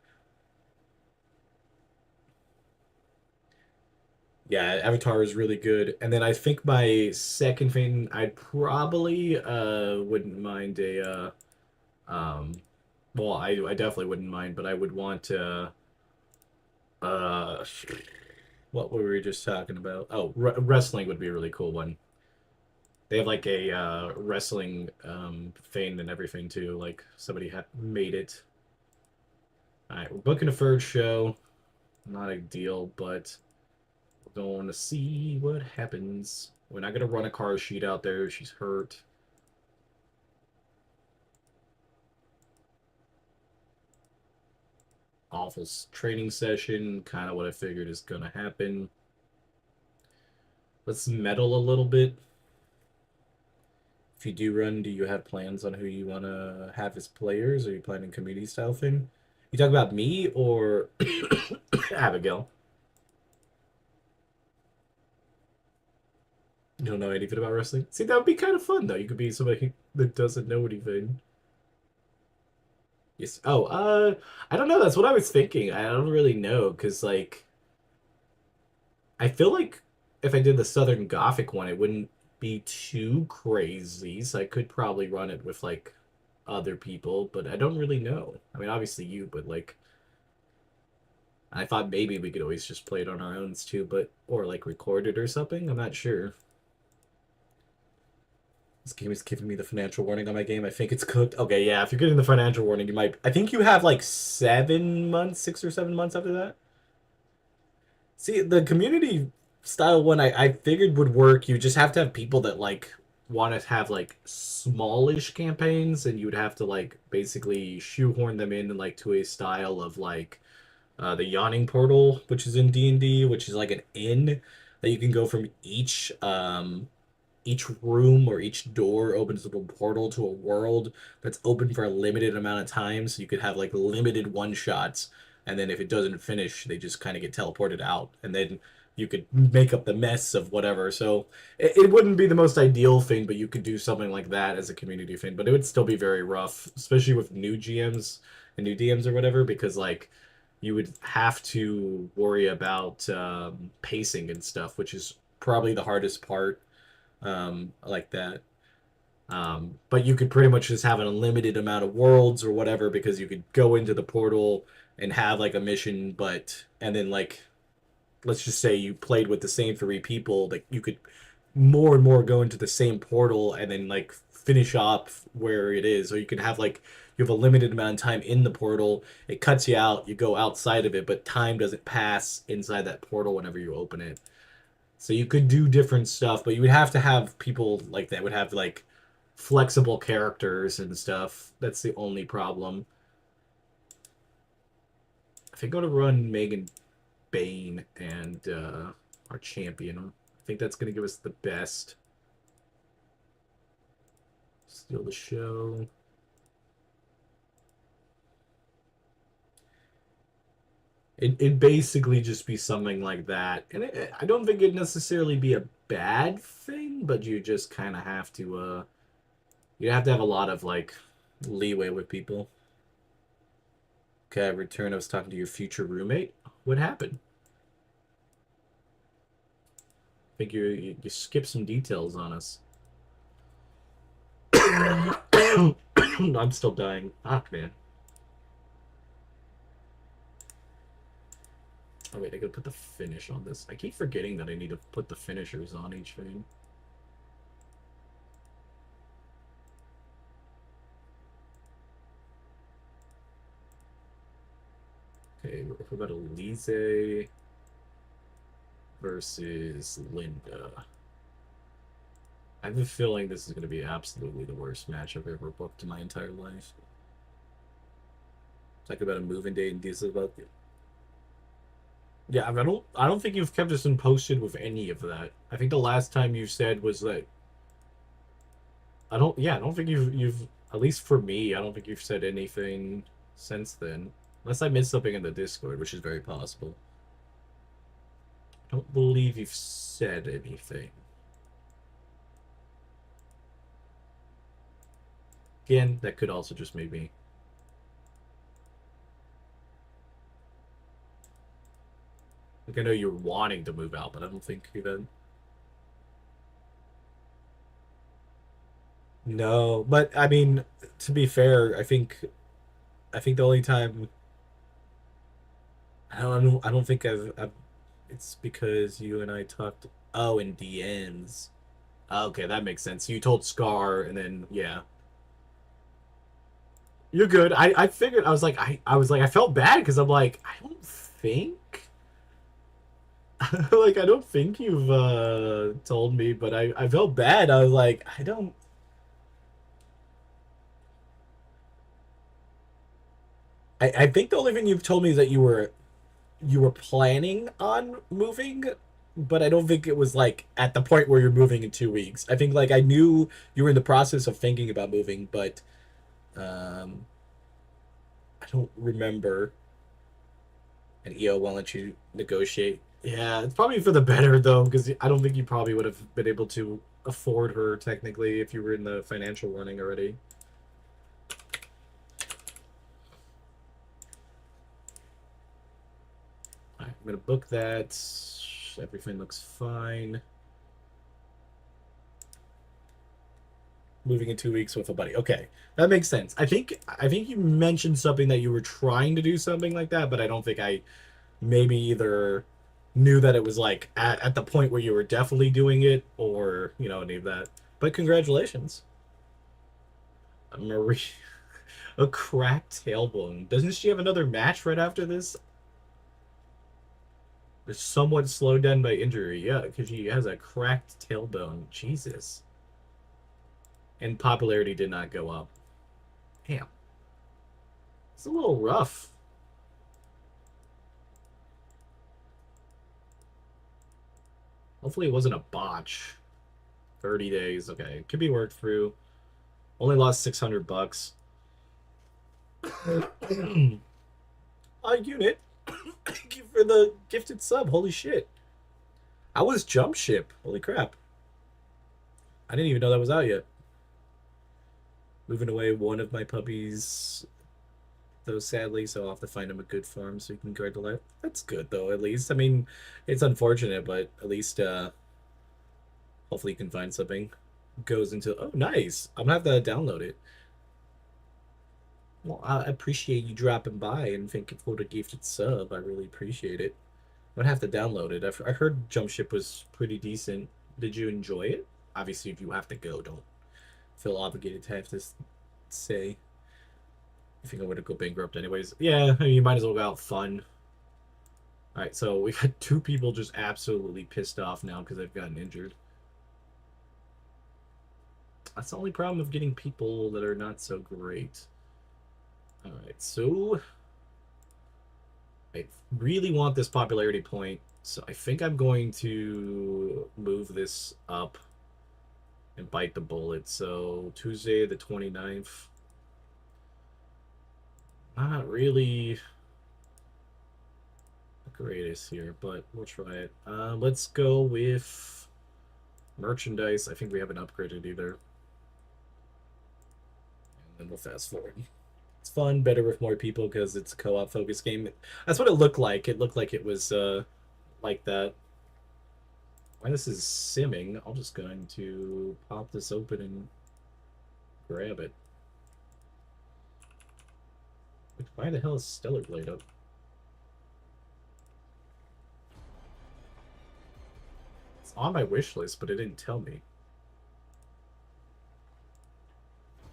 Yeah, Avatar is really good. And then I think my second thing, I'd probably wouldn't mind a um well, I definitely wouldn't mind, but I would want uh what were we just talking about? Oh, wrestling would be a really cool one. They have like a wrestling thing and everything too. Like somebody made it. All right, we're booking a third show. Not a deal, but we're going to see what happens. We're not gonna run a car sheet out there. She's hurt. Awful training session. Kind of what I figured is gonna happen. Let's meddle a little bit. If you do run, do you have plans on who you want to have as players? Are you planning community style thing? You talk about me or Abigail? You don't know anything about wrestling? See, that would be kind of fun, though. You could be somebody that doesn't know anything. Yes. Oh, I don't know. That's what I was thinking. I don't really know, because, like, I feel like if I did the Southern Gothic one, it wouldn't be too crazy, so I could probably run it with, like, other people, but I don't really know. I mean, obviously you, but, like, I thought maybe we could always just play it on our own too, but or like record it or something. I'm not sure. This game is giving me the financial warning on my game. I think it's cooked. Okay, yeah. If you're getting the financial warning, you might. I think you have like 7 months, 6 or 7 months after that. See, the community style one, I figured would work. You just have to have people that like want to have like smallish campaigns, and you would have to like basically shoehorn them in like to a style of like the Yawning Portal, which is in D&D, which is like an inn that you can go from each room or each door opens up a portal to a world that's open for a limited amount of time. So you could have like limited one shots, and then if it doesn't finish, they just kind of get teleported out, and then you could make up the mess of whatever. So it wouldn't be the most ideal thing, but you could do something like that as a community thing. But it would still be very rough, especially with new GMs and new DMs or whatever, because like you would have to worry about pacing and stuff, which is probably the hardest part, like that. But you could pretty much just have an unlimited amount of worlds or whatever because you could go into the portal and have like a mission, but and then like let's just say you played with the same 3 people, like you could more and more go into the same portal and then like finish off where it is. Or you can have like you have a limited amount of time in the portal. It cuts you out. You go outside of it, but time doesn't pass inside that portal whenever you open it. So you could do different stuff, but you would have to have people like that would have like flexible characters and stuff. That's the only problem. I think I'm gonna run Megan Bane and our champion. I think that's gonna give us the best. Steal the show. It'd basically just be something like that. And I don't think it'd necessarily be a bad thing, but you just kind of have to, you have to have a lot of, like, leeway with people. Okay, I return. I was talking to your future roommate. What happened? I think you skipped some details on us. I'm still dying. Ah, man. Oh wait, I gotta put the finish on this. I keep forgetting that I need to put the finishers on each thing. Okay, what about Elise versus Linda? I have a feeling this is going to be absolutely the worst match I've ever booked in my entire life. Talk about a moving date and this about yeah. I don't think you've kept us in posted with any of that. I think the last time you said was that I don't think you've at least for me. I don't think you've said anything since then, unless I missed something in the Discord, which is very possible. I don't believe you've said anything. Again, that could also just maybe. Like I know you're wanting to move out, but I don't think you've had. No, but I mean, to be fair, I think the only time I don't think I've it's because you and I talked. Oh, in DNs. Okay, that makes sense. You told Scar, and then yeah, you're good. I figured I felt bad because I'm like I don't think like I don't think you've told me, but I felt bad. I was like I don't. I think the only thing you've told me is that you were planning on moving, but I don't think it was like at the point where you're moving in 2 weeks. I think like I knew you were in the process of thinking about moving, but um, I don't remember. And EO won't let you negotiate. Yeah, it's probably for the better though, because I don't think you probably would have been able to afford her technically if you were in the financial running already. All right, I'm gonna book that. Everything looks fine. Moving in 2 weeks with a buddy. Okay, that makes sense. I think you mentioned something that you were trying to do something like that, but I don't think I maybe either knew that it was like at the point where you were definitely doing it or any of that. But congratulations, Marie. A cracked tailbone. Doesn't she have another match right after this? It's somewhat slowed down by injury. Yeah, because she has a cracked tailbone. Jesus. And popularity did not go up. Damn. It's a little rough. Hopefully it wasn't a botch. 30 days. Okay. Could be worked through. Only lost $600. Unit. Thank you for the gifted sub. Holy shit. I was Jump Ship. Holy crap. I didn't even know that was out yet. Moving away one of my puppies, though, sadly, so I'll have to find him a good farm so he can guard the life. That's good, though, at least. I mean, it's unfortunate, but at least, hopefully you can find something. Goes into... Oh, nice. I'm gonna have to download it. Well, I appreciate you dropping by and thank you for the gifted sub. I really appreciate it. I'm gonna have to download it. I heard Jump Ship was pretty decent. Did you enjoy it? Obviously, if you have to go, don't feel obligated to have to say. I think I would have go bankrupt anyways. Yeah, I mean, you might as well go out fun. Alright, so we got two people just absolutely pissed off now because they've gotten injured. That's the only problem of getting people that are not so great. Alright, so I really want this popularity point, so I think I'm going to move this up and bite the bullet. So Tuesday the 29th. Not really the greatest here, but we'll try it. Let's go with merchandise. I think we haven't upgraded either. And then we'll fast forward. It's fun, better with more people because it's a co-op focus game. That's what it looked like. It looked like it was like that. Why this is simming, I'm just going to pop this open and grab it. Why the hell is Stellar Blade up? It's on my wish list, but it didn't tell me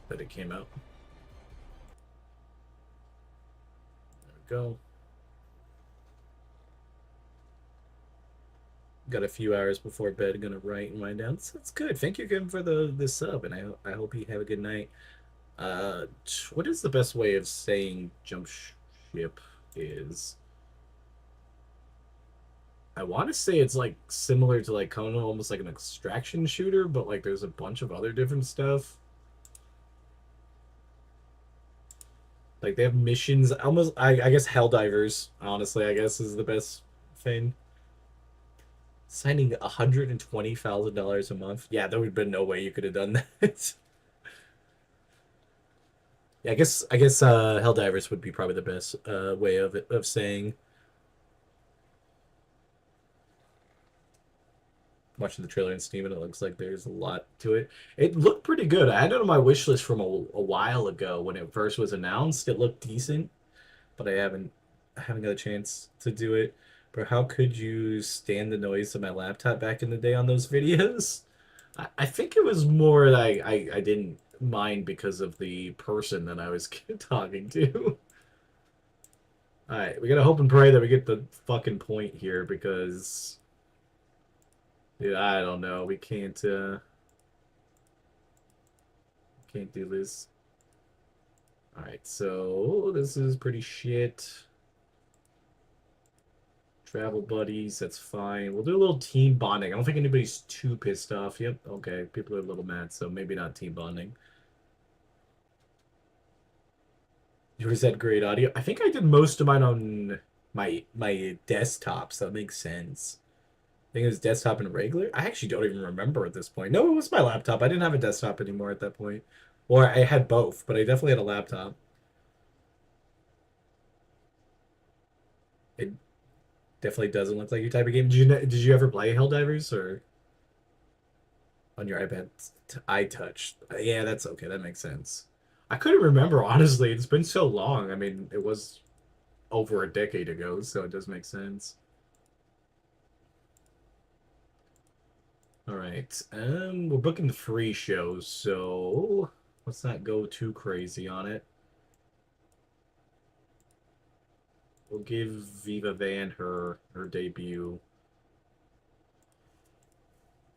that it came out. There we go. Got a few hours before bed. Gonna write and wind down. So that's good. Thank you again for the sub, and I hope you have a good night. What is the best way of saying jump ship is? I want to say it's like similar to like Kona, almost like an extraction shooter, but like there's a bunch of other different stuff. Like they have missions, almost. I guess Helldivers. Honestly, I guess is the best thing. Signing $120,000 a month. Yeah, there would have been no way you could have done that. Yeah, I guess Helldivers would be probably the best way of saying. Watching the trailer on Steam, and it looks like there's a lot to it. It looked pretty good. I had it on my wish list from a while ago when it first was announced. It looked decent, but I haven't got a chance to do it. But how could you stand the noise of my laptop back in the day on those videos? I think it was more like I didn't mind because of the person that I was talking to. Alright, we gotta hope and pray that we get the fucking point here because dude, I don't know. We can't do this. Alright, so this is pretty shit. Travel buddies, that's fine. We'll do a little team bonding. I don't think anybody's too pissed off. Yep, okay. People are a little mad, so maybe not team bonding. Was that great audio? I think I did most of mine on my desktop, so that makes sense. I think it was desktop and regular. I actually don't even remember at this point. No, it was my laptop. I didn't have a desktop anymore at that point. Or I had both, but I definitely had a laptop. It definitely doesn't look like your type of game. Did you ever play Helldivers or on your iPad? iTouch. Yeah, that's okay. That makes sense. I couldn't remember, honestly. It's been so long. I mean, it was over a decade ago, so it does make sense. All right. We're booking the free shows, so let's not go too crazy on it. We'll give Viva Van her debut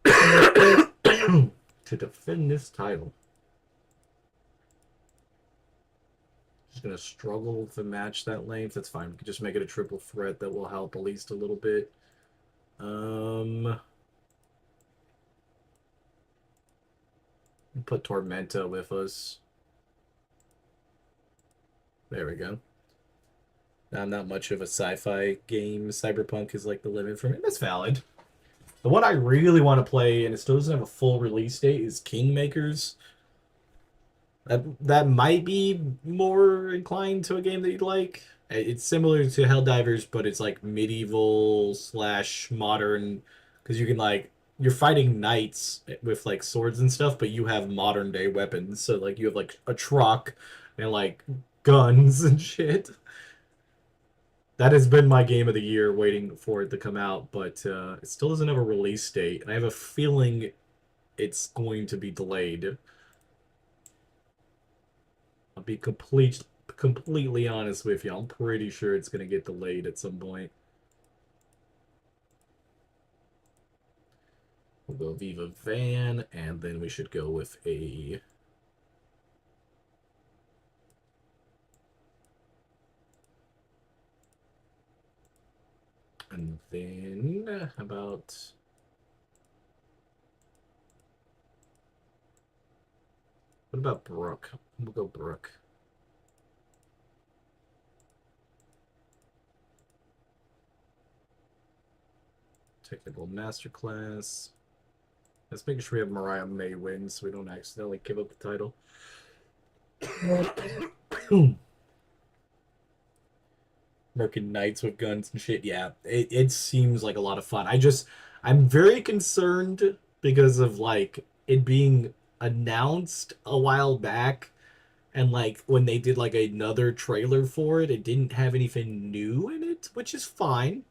to defend this title. She's gonna struggle to match that length. That's fine. We can just make it a triple threat that will help at least a little bit. Put Tormenta with us. There we go. I'm not much of a sci-fi game. Cyberpunk is like the limit for me. That's valid. The one I really want to play, and it still doesn't have a full release date, is Kingmakers. That might be more inclined to a game that you'd like. It's similar to Helldivers, but it's like medieval slash modern, because you can like you're fighting knights with like swords and stuff, but you have modern day weapons. So like you have like a truck and like guns and shit. That has been my game of the year, waiting for it to come out, but it still doesn't have a release date, and I have a feeling it's going to be delayed. I'll be completely honest with you. I'm pretty sure it's going to get delayed at some point. We'll go Viva Van, and then we should go with a... And then, how about... What about Brooke? We'll go Brooke. Technical Masterclass. Let's make sure we have Mariah May win so we don't accidentally give up the title. Merkin Knights with guns and shit. Yeah, it seems like a lot of fun. I'm very concerned because of like it being announced a while back, and like when they did like another trailer for it, it didn't have anything new in it, which is fine.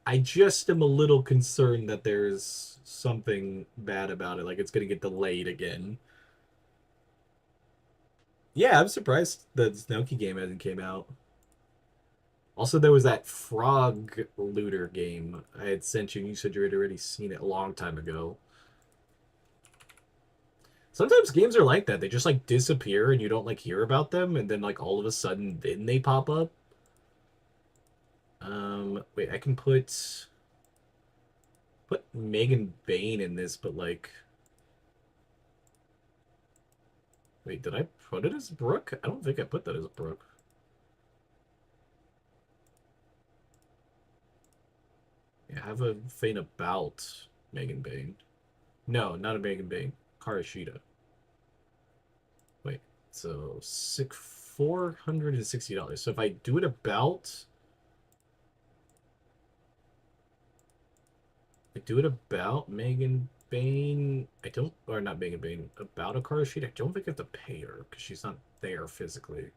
I just am a little concerned that there's something bad about it, like it's gonna get delayed again. Yeah, I'm surprised the Snooki game hasn't came out. Also, there was that frog looter game I had sent you, and you said you had already seen it a long time ago. Sometimes games are like that. They just like disappear and you don't like hear about them, and then like all of a sudden then they pop up. Wait, I can put Megan Bain in this, but like wait, did I put it as Brooke? I don't think I put that as Brooke. Yeah, I have a thing about Megan Bain. No, not a Megan Bain. Karashida. Wait, so $460. So if I do it about, I do it about Megan Bain. I don't, or not Megan Bain, about a Karashida. I don't think I have to pay her because she's not there physically.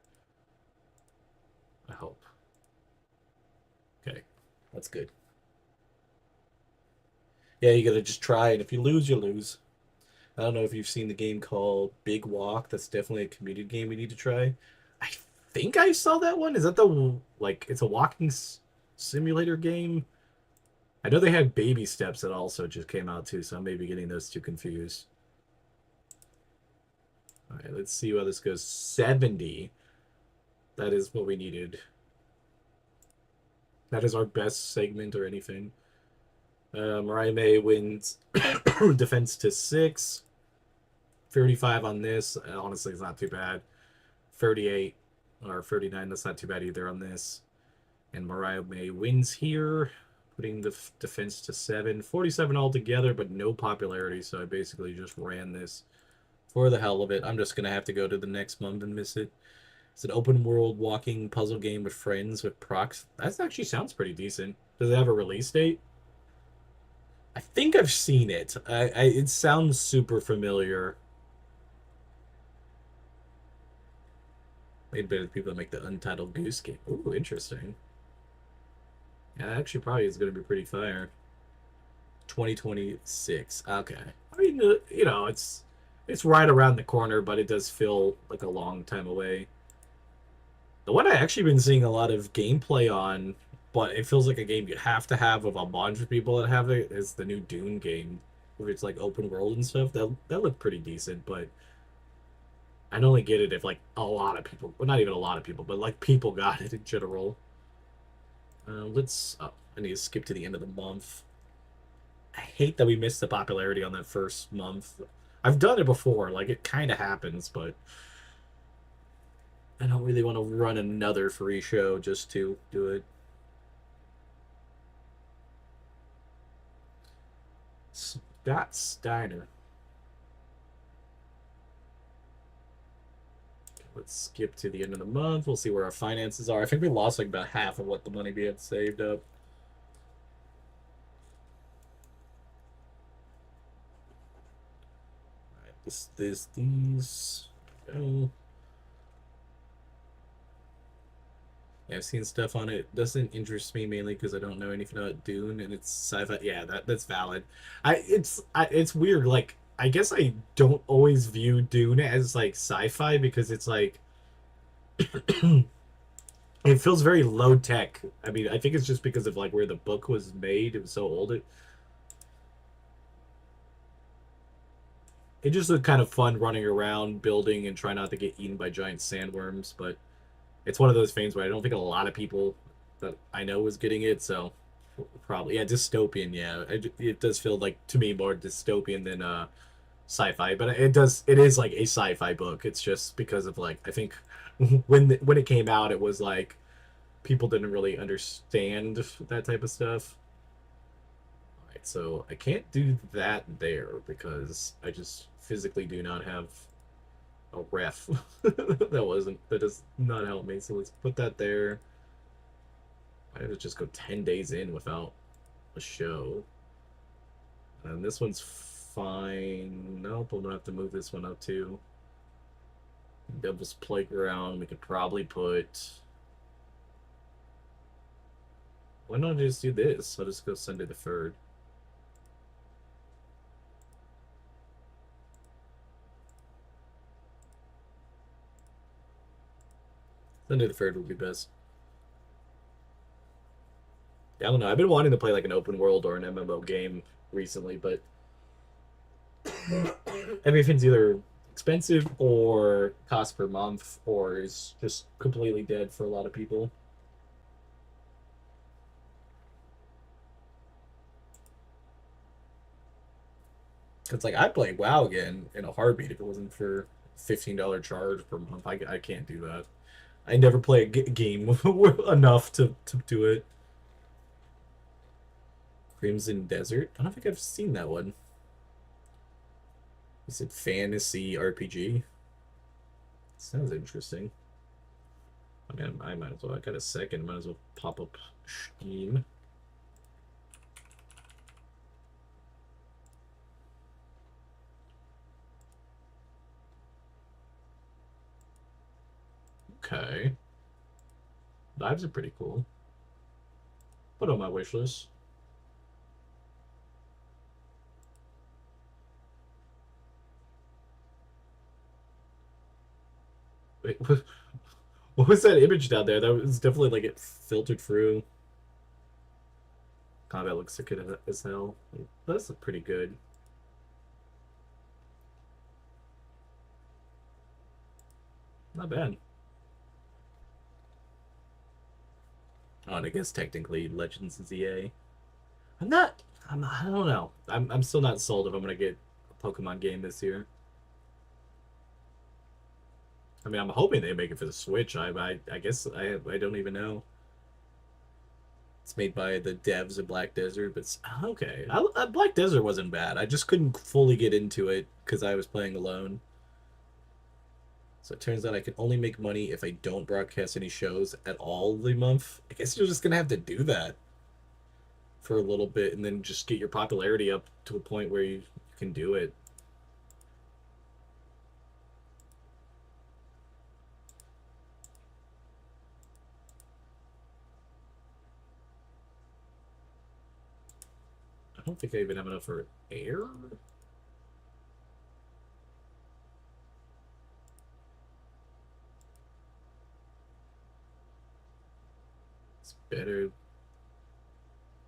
I hope. Okay, that's good. Yeah, you gotta just try it. If you lose, you lose. I don't know if you've seen the game called Big Walk. That's definitely a community game we need to try. I think I saw that one. Is that the like it's a walking simulator game? I know they had Baby Steps that also just came out too, so I may be getting those two confused. All right, let's see how this goes. 70. That is what we needed. That is our best segment or anything. Mariah May wins defense to 6. 35 on this. Honestly, it's not too bad. 38 or 39, that's not too bad either on this. And Mariah May wins here, putting the defense to 7. 47 altogether, but no popularity, so I basically just ran this for the hell of it. I'm just going to have to go to the next month and miss it. It's an open world walking puzzle game with friends with procs. That actually sounds pretty decent. Does it have a release date? I think I've seen it. It sounds super familiar. Made by the people that make the Untitled Goose Game. Ooh, interesting. Yeah, that actually probably is going to be pretty fire. 2026. Okay. I mean, it's right around the corner, but it does feel like a long time away. The one I actually been seeing a lot of gameplay on, but it feels like a game you have to have with a bunch of people that have it, is the new Dune game, where it's like open world and stuff. That looked pretty decent, but I'd only get it if like a lot of people, well, not even a lot of people, but like people got it in general. Let's. Oh, I need to skip to the end of the month. I hate that we missed the popularity on that first month. I've done it before, like it kind of happens, but I don't really want to run another free show just to do it. Scott Steiner. Let's skip to the end of the month. We'll see where our finances are. I think we lost like about half of what the money we had saved up. All right, these. Oh. Yeah, I've seen stuff on it. Doesn't interest me mainly because I don't know anything about Dune and it's sci-fi. Yeah, that's valid. It's weird. Like I guess I don't always view Dune as like sci-fi because it's like it feels very low tech. I mean, I think it's just because of like where the book was made. It was so old. It just looked kind of fun running around, building, and trying not to get eaten by giant sandworms. But it's one of those things where I don't think a lot of people that I know was getting it. So probably, yeah, dystopian. Yeah, it does feel like to me more dystopian than sci-fi. But it is like a sci-fi book. It's just because of like I think when it came out, it was like people didn't really understand that type of stuff. All right, so I can't do that there because I just physically do not have a ref. That does not help me. So let's put that there. I have to just go 10 days in without a show. And this one's fine. Nope, I'm gonna have to move this one up too. Devil's Playground. We could probably put. Why don't I just do this? I'll just go Sunday the 3rd. Sunday the 3rd would be best. Yeah, I don't know. I've been wanting to play like an open world or an MMO game recently, but everything's either expensive or cost per month or is just completely dead for a lot of people. It's like I'd play WoW again in a heartbeat if it wasn't for $15 charge per month. I can't do that. I never play a game enough to do it. Crimson Desert? I don't think I've seen that one. Is it fantasy RPG? Sounds interesting. I mean, I might as well. I got a second. Might as well pop up Steam. Okay. Lives are pretty cool. Put on my wish list. Wait, what was that image down there? That was definitely like it filtered through. Combat looks sick as hell. That's pretty good. Not bad. Oh, and I guess technically Legends is EA. I'm not. I don't know. I'm still not sold if I'm gonna get a Pokemon game this year. I mean, I'm hoping they make it for the Switch. I guess I don't even know. It's made by the devs of Black Desert, but okay. Black Desert wasn't bad. I just couldn't fully get into it because I was playing alone. So it turns out I can only make money if I don't broadcast any shows at all the month. I guess you're just gonna have to do that for a little bit and then just get your popularity up to a point where you can do it. I don't think I even have enough for air. It's better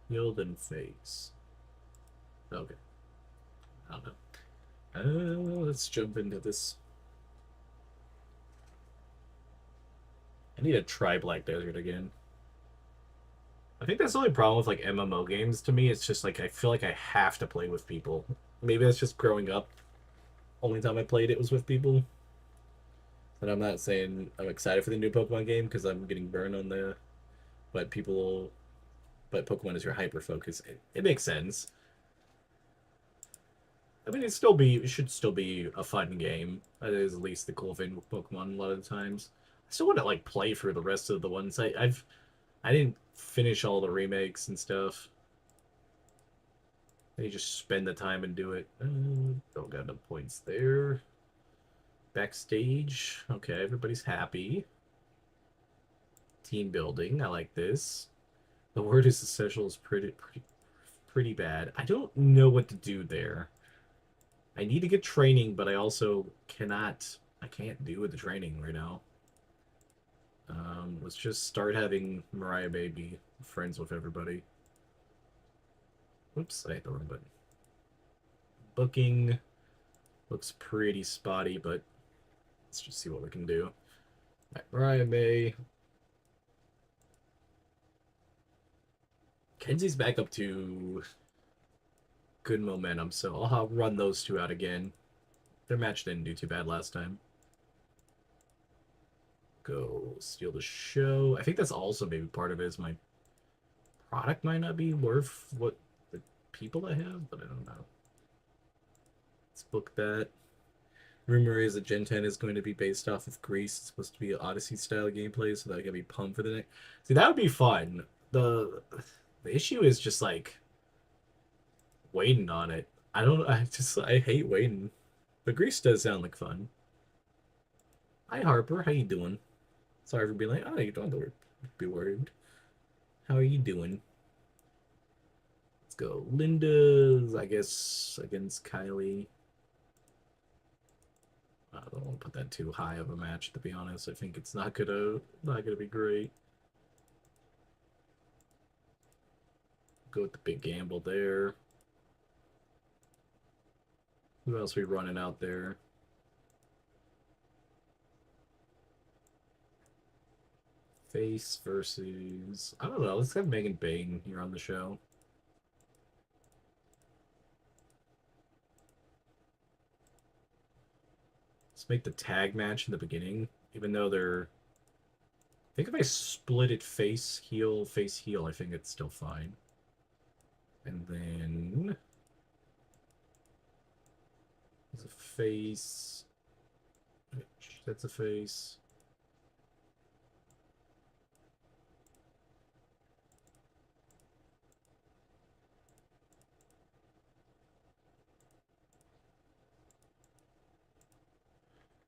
heal than face. Okay. I don't know. Let's jump into this. I need to try Black Desert again. I think that's the only problem with like MMO games to me. It's just like I feel like I have to play with people. Maybe that's just growing up. Only time I played it was with people. And I'm not saying I'm excited for the new Pokemon game because I'm getting burned on the, but people, but Pokemon is your hyper focus. It makes sense. I mean, it should still be a fun game. That is at least the cool thing with Pokemon a lot of the times. I still want to like play through the rest of the ones. I didn't finish all the remakes and stuff. They just spend the time and do it. Don't got no points there. Backstage. Okay, everybody's happy. Team building. I like this. The word is essential is pretty bad. I don't know what to do there. I need to get training, but I also cannot. I can't do with the training right now. Let's just start having Mariah Baby friends with everybody. Oops, I hit the wrong button. Booking looks pretty spotty, but let's just see what we can do. Right, Mariah May. Kenzie's back up to good momentum, so I'll run those two out again. Their match didn't do too bad last time. Go steal the show. I think that's also maybe part of it is my product might not be worth what the people I have, but I don't know. Let's book that. Rumor is that Gen 10 is going to be based off of Greece. It's supposed to be an Odyssey style gameplay, so that I can be pumped for the next. See, that would be fun. The issue is just like waiting on it. I hate waiting. But Greece does sound like fun. Hi Harper, how you doing? Sorry for being like, oh, you don't have to be worried. How are you doing? go. Linda's, I guess, against Kylie. I don't want to put that too high of a match, to be honest. I think it's not gonna be great. Go with the big gamble there. Who else are we running out there? Face versus... I don't know. Let's have Megan Bane here on the show. Let's make the tag match in the beginning. Even though they're... I think if I split it face, heel, I think it's still fine. And then... There's a face. That's a face.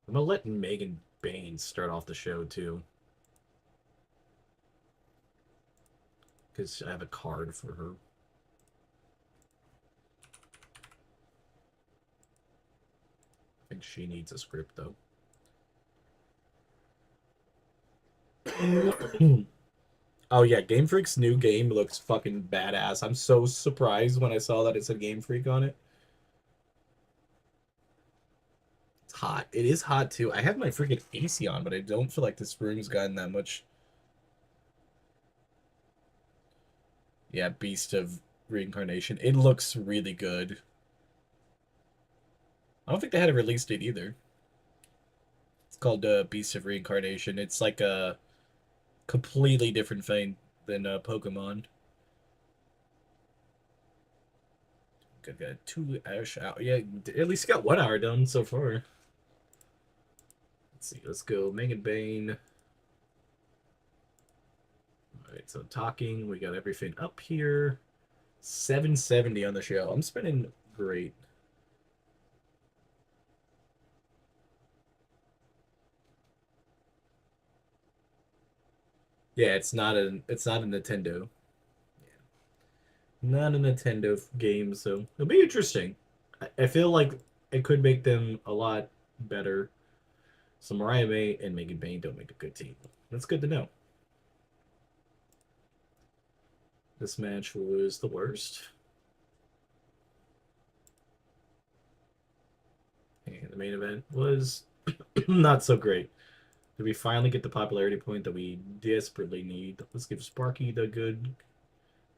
I'm gonna let Megan Bane start off the show too. Because I have a card for her. I think she needs a script though. Oh yeah, Game Freak's new game looks fucking badass. I'm so surprised when I saw that it said Game Freak on it. It's hot. It is hot too. I have my freaking AC on, but I don't feel like this room's gotten that much. Yeah, Beast of Reincarnation. It looks really good. I don't think they had a release date either. It's called Beast of Reincarnation. It's like a completely different thing than Pokemon. Got 2 hours out. Yeah, at least got 1 hour done so far. Let's see. Let's go. Megan Bane. All right. So talking. We got everything up here. 770 on the show. I'm spending great. Yeah, it's not a Nintendo. Not a Nintendo game, so it'll be interesting. I feel like it could make them a lot better. So Mariah May and Megan Bane don't make a good team. That's good to know. This match was the worst. And the main event was not so great. Did we finally get the popularity point that we desperately need? Let's give Sparky the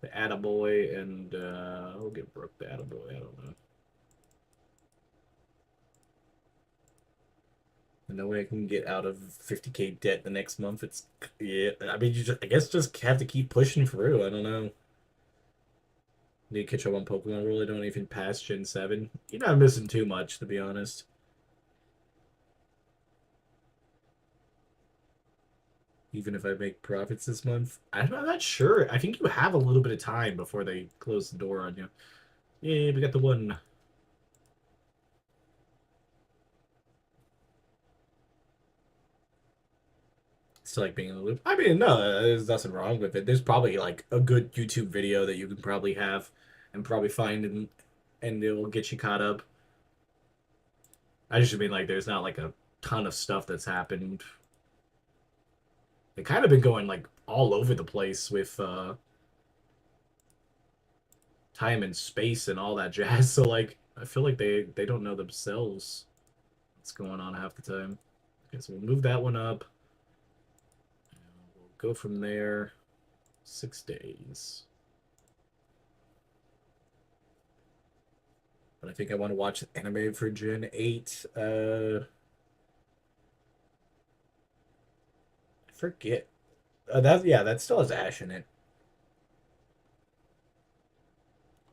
attaboy, and we'll give Brooke the attaboy. I don't know. No way I can get out of 50K debt the next month. It's yeah. I mean, I guess just have to keep pushing through. I don't know. Need to catch up on Pokemon. Really don't even pass Gen 7. You're not missing too much, to be honest. Even if I make profits this month, I'm not sure. I think you have a little bit of time before they close the door on you. Yeah, we got the one. Still like being in the loop. I mean, no, there's nothing wrong with it. There's probably like a good YouTube video that you can probably have and probably find and it will get you caught up. I just mean like there's not like a ton of stuff that's happened. They kind of been going like all over the place with time and space and all that jazz. So like I feel like they don't know themselves what's going on half the time. Okay, so we'll move that one up. We'll go from there. 6 days. But I think I want to watch anime for Gen 8. I forget. That still has Ash in it.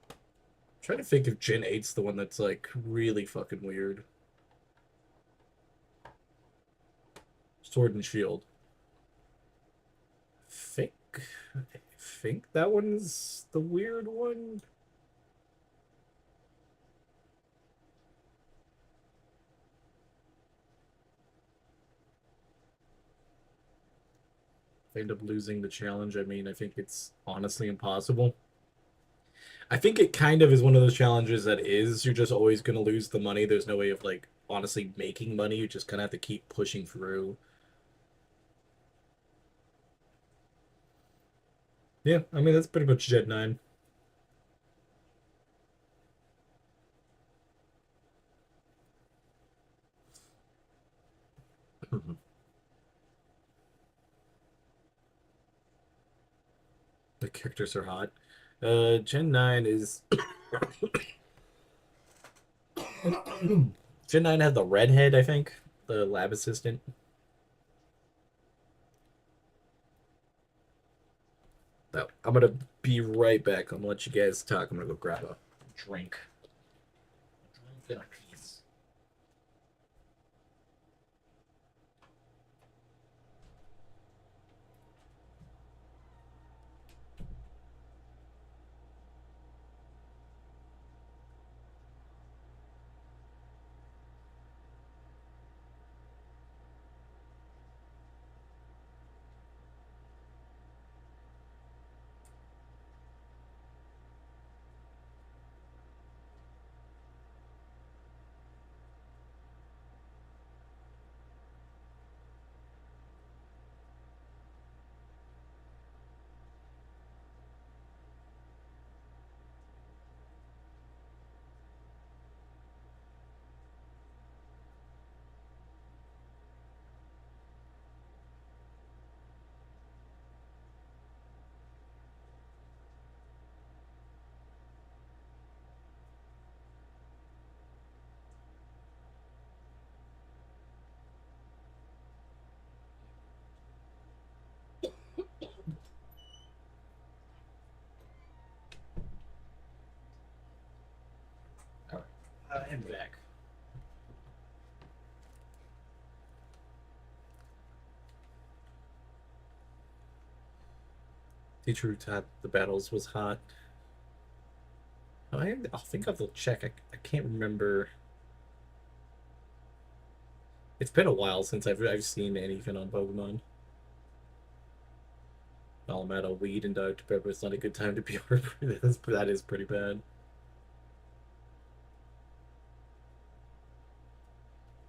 I'm trying to think if Gen 8's the one that's like really fucking weird. Sword and Shield. I think that one's the weird one. If I end up losing the challenge, I mean, I think it's honestly impossible. I think it kind of is one of those challenges that is you're just always going to lose the money. There's no way of like honestly making money. You just kind of have to keep pushing through. Yeah, I mean that's pretty much Jet 9. The characters are hot. Gen 9 is Gen 9 had the redhead, I think, the lab assistant. No, I'm gonna be right back. I'm gonna let you guys talk. I'm gonna go grab a drink. A drink and a piece. All right, I'm back. Teacher who taught the battles was hot. I'll think I'll have to check. I can't remember. It's been a while since I've seen anything on Pokemon. I'm out of weed and Dr. Pepper. It's not a good time to be that is pretty bad.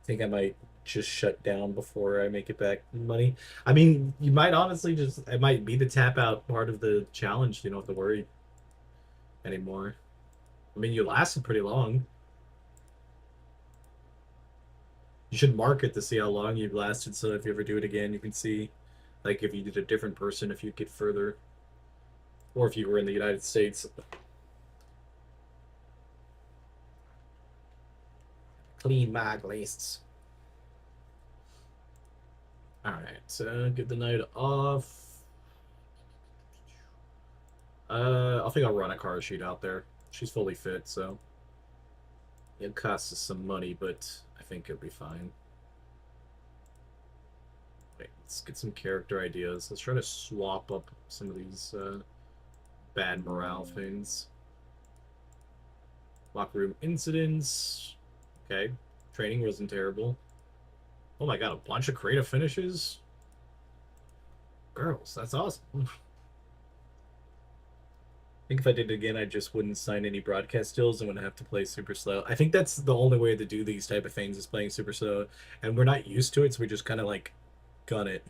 I think I might just shut down before I make it back money. I mean, you might honestly just it might be the tap out part of the challenge. You don't have to worry anymore. I mean, you lasted pretty long. You should mark it to see how long you've lasted, so if you ever do it again, you can see, like, if you did a different person, if you get further, or if you were in the United States. Clean mag lists. All right, so get the night off. I think I'll run a car sheet out there. She's fully fit, so it costs us some money, but I think it'll be fine. Wait, let's get some character ideas. Let's try to swap up some of these bad morale things. Locker room incidents. Okay, training wasn't terrible. Oh my god, a bunch of creative finishes? Girls, that's awesome. I think if I did it again, I just wouldn't sign any broadcast deals and wouldn't have to play super slow. I think that's the only way to do these type of things is playing super slow. And we're not used to it, so we just kind of like gun it.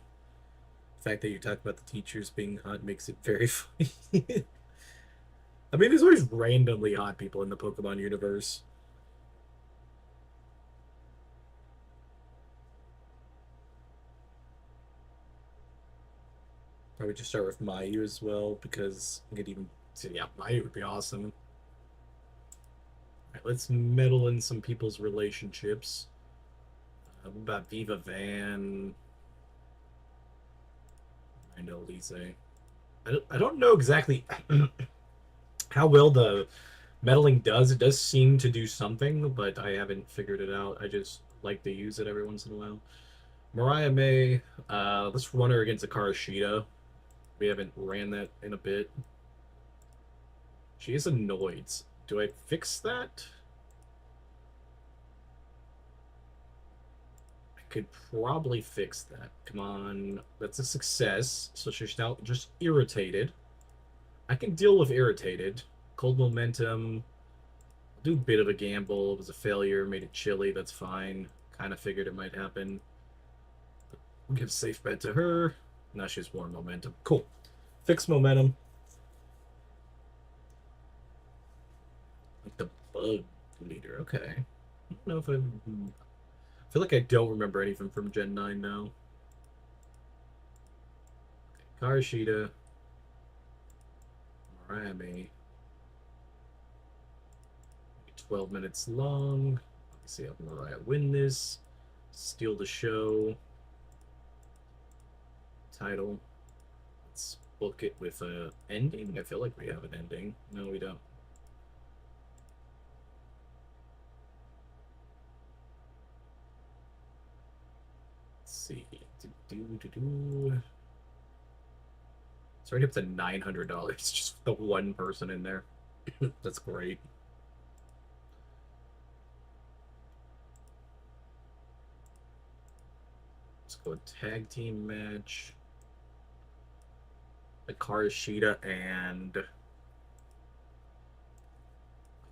The fact that you talk about the teachers being hot makes it very funny. I mean, there's always randomly hot people in the Pokemon universe. Probably just start with Mayu as well because I could even yeah, Mayu would be awesome. All right, let's meddle in some people's relationships. What about Viva Van? I know Lise. I don't know exactly how well the meddling does. It does seem to do something, but I haven't figured it out. I just like to use it every once in a while. Mariah May, let's run her against a Karashida. We haven't ran that in a bit. She is annoyed. Do I fix that? I could probably fix that. Come on. That's a success. So she's now just irritated. I can deal with irritated. Cold momentum. Do a bit of a gamble. It was a failure. Made it chilly. That's fine. Kind of figured it might happen. We'll give safe bet to her. Now she's warm momentum. Cool. Fixed momentum. Like the bug leader. Okay. I don't know if I feel like I don't remember anything from Gen 9 now. Karashida. Miami. 12 minutes long. Let's see how Mariah win this. Steal the show. Title. Let's book it with a ending. I feel like we have an ending. No, we don't. Let's see. It's already up to $900 just with the one person in there. That's great. Let's go tag team match. Karashida and I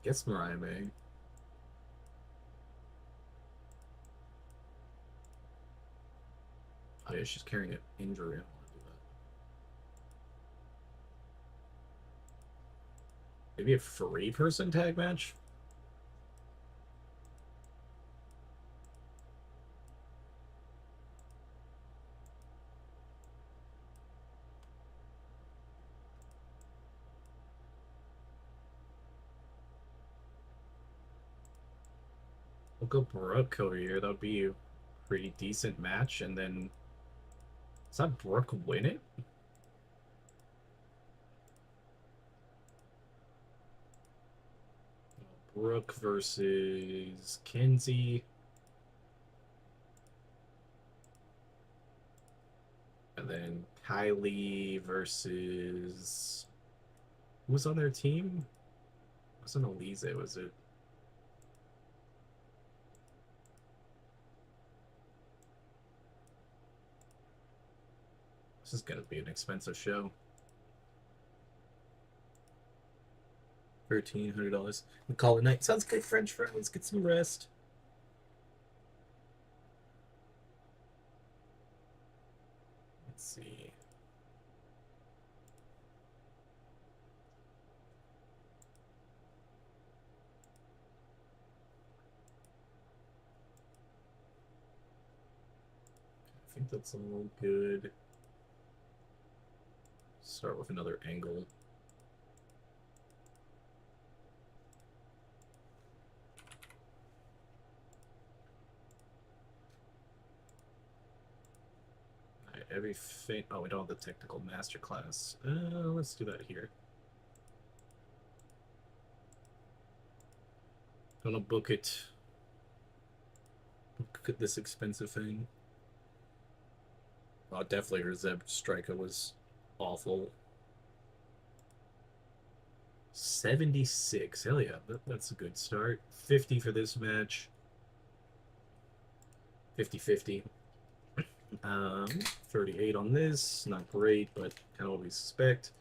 guess Mariah May. Oh yeah, she's carrying an injury. I don't want to do that. Maybe a three-person tag match? We'll go Brooke over here. That would be a pretty decent match. And then, does that Brooke win it? Brooke versus Kenzie. And then Kylie versus... Who was on their team? It wasn't Elise, was it? This is gonna be an expensive show. $1,300. We call it a night. Sounds good, French fry. Let's get some rest. Let's see. I think that's all good. Start with another angle. Everything. Oh, we don't have the technical masterclass. Let's do that here. Gonna book it. Book this expensive thing. Oh, definitely her Zeb Striker was awful. 76. Hell yeah, that's a good start. 50 for this match. 50-50. 38 on this. Not great, but kind of what we suspect.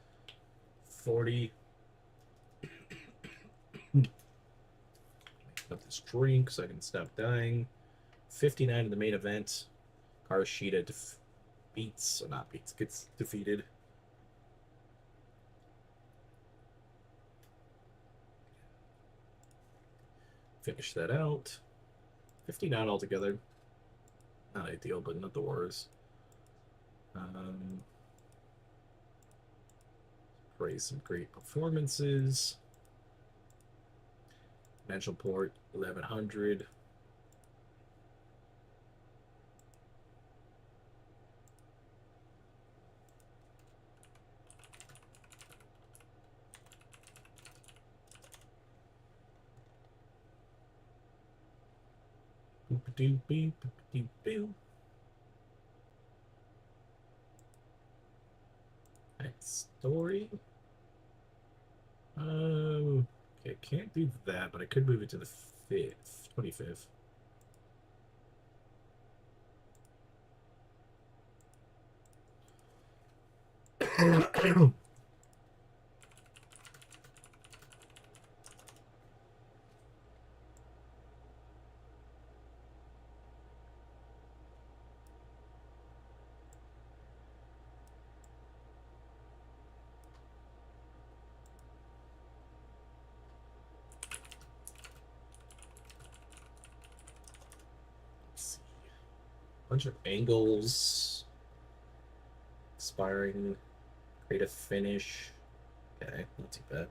40. Up this drink so I can stop dying. 59 in the main event. Karashida beats, or not beats, gets defeated. Finish that out. 59 altogether. Not ideal, but not the worst. Praise some great performances. Financial port 1100. Boop doo boop doo boo. Next story. Okay, can't do that, but I could move it to the 5th, 25th. bunch of angles, expiring, creative finish. Okay, not too bad.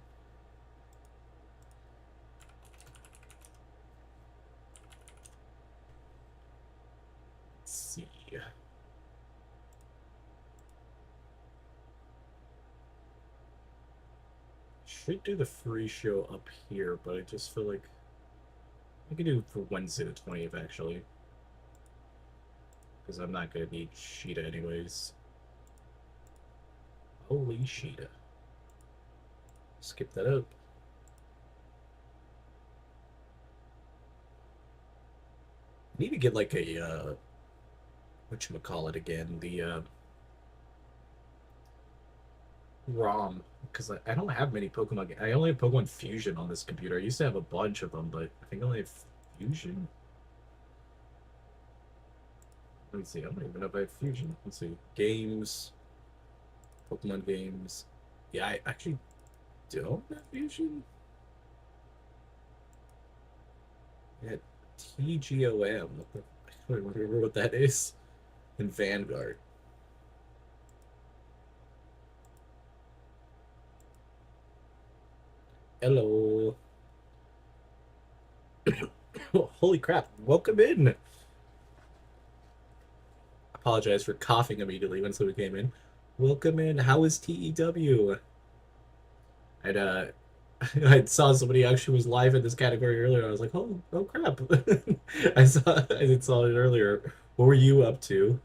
Let's see. Should do the free show up here, but I just feel like I could do it for Wednesday the 20th actually, because I'm not gonna need Sheeta anyways. Holy Sheeta! Skip that up. I need to get like a whatchamacallit again, the ROM, because I don't have many Pokemon. I only have Pokemon Fusion on this computer. I used to have a bunch of them, but I think I only have Fusion. Let me see. I don't even know if I have Fusion. Let's see. Games. Pokemon games. Yeah, I actually don't have Fusion. Yeah, TGOM. I don't remember what that is. In Vanguard. Hello. Holy crap. Welcome in. Apologize for coughing immediately when somebody came in. Welcome in. How is TEW? I'd I saw somebody actually was live in this category earlier. I was like, oh crap. I saw it earlier. What were you up to?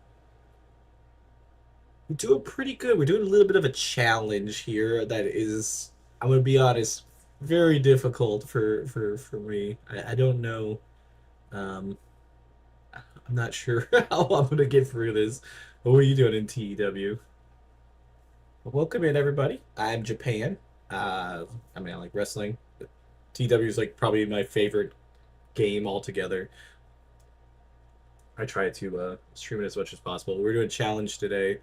We're doing pretty good. We're doing a little bit of a challenge here that is, I'm gonna be honest, very difficult for me. I don't know. Um, I'm not sure how I'm gonna get through this. What were you doing in TEW? Well, welcome in, everybody. I'm Japan. I mean, I like wrestling. TEW is like probably my favorite game altogether. I try to stream it as much as possible. We're doing a challenge today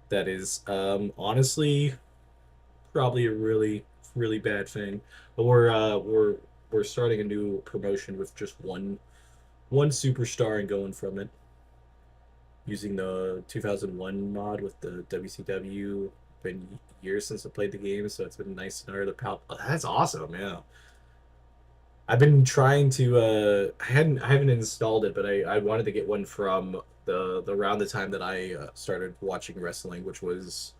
that is honestly probably a really bad thing. But we're starting a new promotion with just one superstar and going from it, using the 2001 mod with the WCW. Been years since I played the game, so it's been nice to know the pal. Oh, that's awesome, yeah. I've been trying to I haven't installed it, but I wanted to get one from the around the time that I started watching wrestling, which was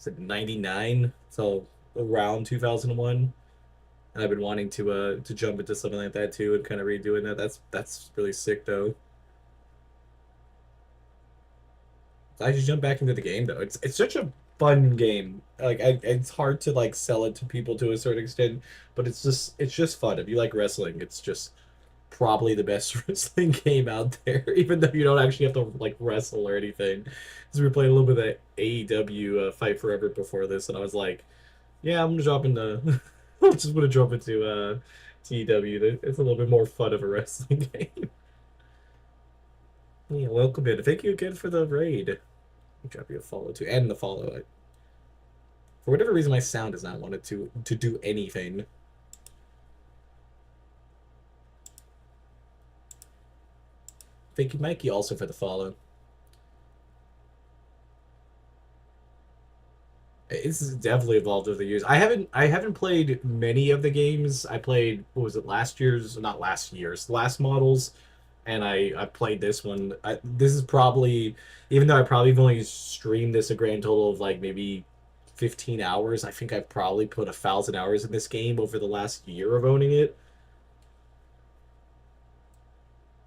it 99? So around 2001. And I've been wanting to jump into something like that too and kind of redoing that. That's really sick though. I just jump back into the game though. It's such a fun game. Like it's hard to like sell it to people to a certain extent, but it's just fun. If you like wrestling, it's just probably the best wrestling game out there. Even though you don't actually have to like wrestle or anything. Because we were playing a little bit of AEW Fight Forever before this, and I was like, yeah, I'm gonna drop into. I'm just gonna drop into TEW. It's a little bit more fun of a wrestling game. Yeah, welcome in. Thank you again for the raid. I'll drop you a follow too, and the follow. For whatever reason, my sound does not want it to do anything. Thank you, Mikey, also for the follow. It's definitely evolved over the years. I haven't played many of the games. I played, what was it, last year's, not last year's, last models, and I played this one. This is probably, even though I probably have only streamed this a grand total of like maybe 15 hours, I think I've probably put 1,000 hours in this game over the last year of owning it.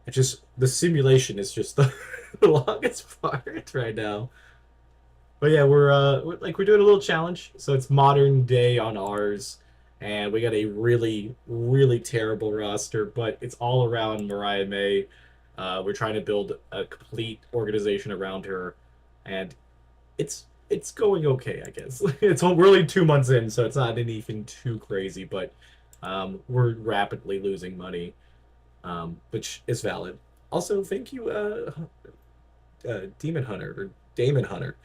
It just, the simulation is just the, the longest part right now. But yeah, we're doing a little challenge. So it's modern day on ours, and we got a really terrible roster, but it's all around Mariah May. We're trying to build a complete organization around her, and it's going okay, I guess. We're only 2 months in, so it's not anything too crazy, but we're rapidly losing money, which is valid. Also, thank you, Demon Hunter or Damon Hunter.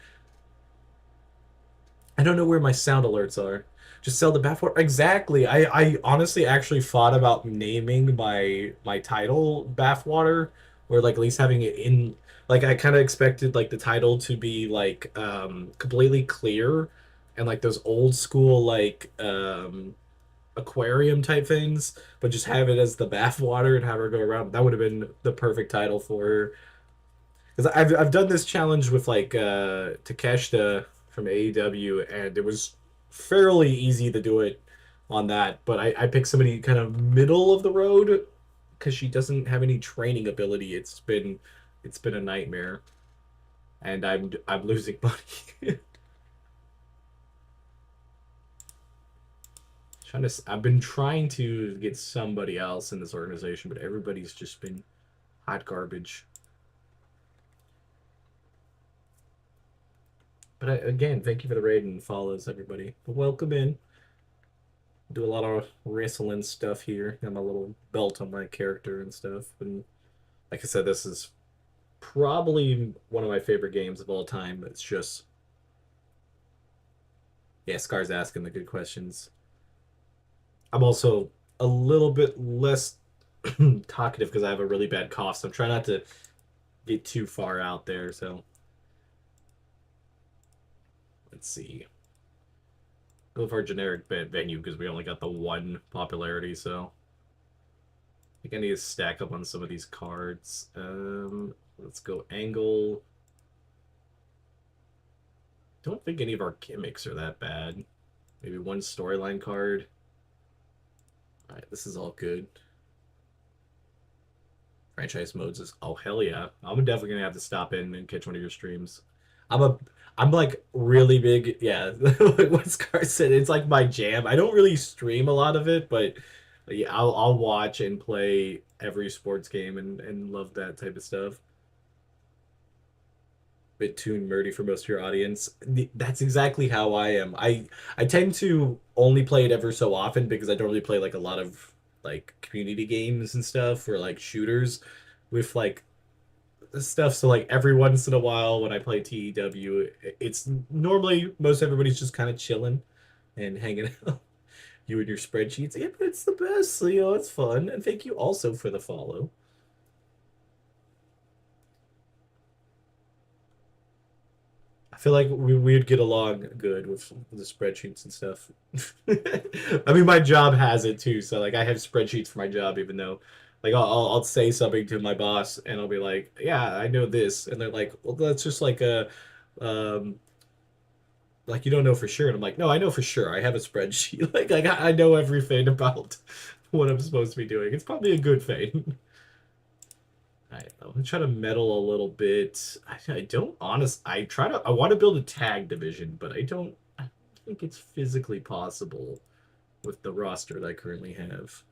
I don't know where my sound alerts are. Just sell the bathwater. Exactly. I honestly actually thought about naming my title bathwater or like at least having it in, like I kind of expected like the title to be like completely clear and like those old school like aquarium type things, but just have it as the bath water and have her go around. That would have been the perfect title for her. Because I've done this challenge with like Takeshita from AEW, and it was fairly easy to do it on that. But I picked somebody kind of middle of the road because she doesn't have any training ability. It's been a nightmare, and I'm losing money. I've been trying to get somebody else in this organization, but everybody's just been hot garbage. But again, thank you for the raid and follows, everybody. But welcome in. Do a lot of wrestling stuff here. Got my little belt on my character and stuff. And like I said, this is probably one of my favorite games of all time. It's just, yeah, Scar's asking the good questions. I'm also a little bit less talkative because I have a really bad cough, so I'm trying not to get too far out there. So let's see. Go with our generic venue because we only got the one popularity, so I think I need to stack up on some of these cards. Let's go angle. Don't think any of our gimmicks are that bad. Maybe one storyline card. All right, this is all good. Franchise modes is, oh hell yeah! I'm definitely gonna have to stop in and catch one of your streams. I'm a I'm like really big, yeah. What Scar said, it's like my jam. I don't really stream a lot of it, but yeah, I'll watch and play every sports game and love that type of stuff. Bit too nerdy for most of your audience. That's exactly how I am. I tend to only play it ever so often because I don't really play like a lot of like community games and stuff or like shooters with like stuff. So like every once in a while when I play TEW, it's normally most everybody's just kind of chilling and hanging out. You and your spreadsheets. Yeah, but it's the best. So, it's fun. And thank you also for the follow. I feel like we'd get along good with the spreadsheets and stuff. I mean, my job has it too. So like, I have spreadsheets for my job, even though, like, I'll say something to my boss, and I'll be like, "Yeah, I know this," and they're like, "Well, that's just like a, um, like you don't know for sure." And I'm like, "No, I know for sure. I have a spreadsheet. Like I know everything about what I'm supposed to be doing. It's probably a good thing." I'm gonna try to meddle a little bit. I don't honest. I want to build a tag division, but I don't think it's physically possible with the roster that I currently have.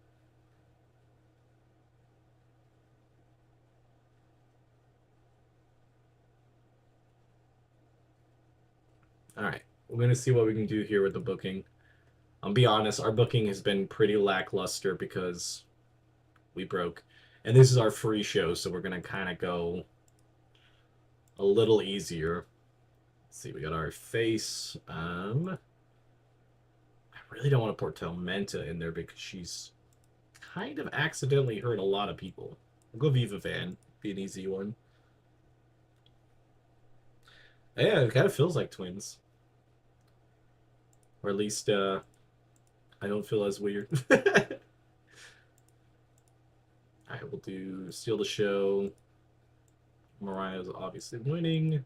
All right, we're gonna see what we can do here with the booking. I'll be honest, our booking has been pretty lackluster because we broke, and this is our free show, so we're gonna kind of go a little easier. Let's see, we got our face. I really don't want to put Tormenta in there because she's kind of accidentally hurt a lot of people. I'll go Viva Van. Be an easy one. Yeah, it kind of feels like twins. Or at least I don't feel as weird. Alright, we'll do Steal the Show. Mariah's obviously winning.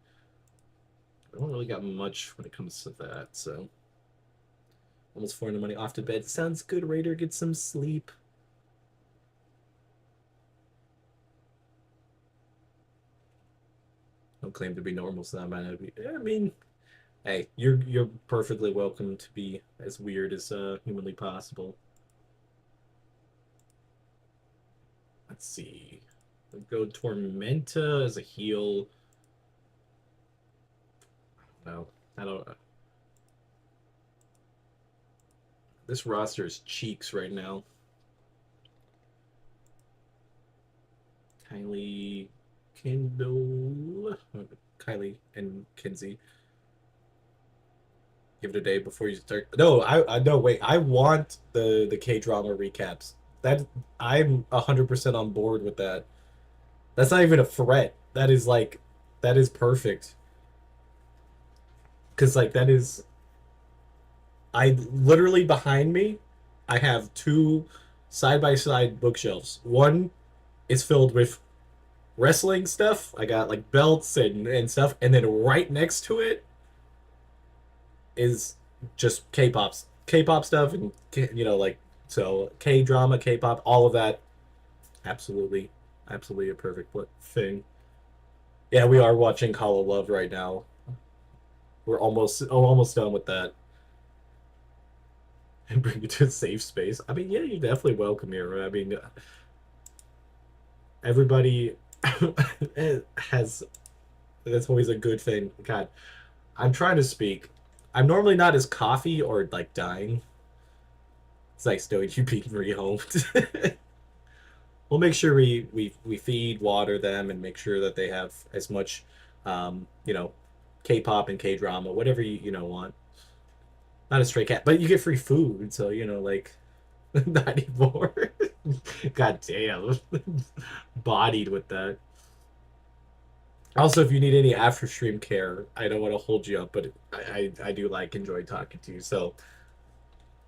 I don't really got much when it comes to that, so. Almost 400 money off to bed. Sounds good, Raider. Get some sleep. Don't claim to be normal, so that might not be. I mean, hey, you're perfectly welcome to be as weird as humanly possible. Let's see. We'll go Tormenta as a heal. No, I don't. This roster is cheeks right now. Kylie, Kendall, Kylie and Kinsey. Give it a day before you start. No, I no wait. I want the K drama recaps. That I'm 100% on board with that. That's not even a threat. That is like, that is perfect. Because like that is, I literally behind me, I have two side by side bookshelves. One is filled with wrestling stuff. I got like belts and stuff, and then right next to it is just K-pop stuff, and like so K drama, K-pop, all of that. Absolutely, absolutely a perfect thing. Yeah, we are watching Call of Love right now. We're almost done with that. And bring you to a safe space. I mean, yeah, you're definitely welcome here. I mean, everybody has. That's always a good thing. God, I'm trying to speak. I'm normally not as coffee or like dying. It's nice knowing you being rehomed. We'll make sure we feed, water them, and make sure that they have as much, um, you know, K-pop and K-drama, whatever you want. Not a stray cat, but you get free food, so like not anymore. God damn, bodied with that. Also, if you need any after stream care, I don't want to hold you up, but I do like enjoy talking to you. So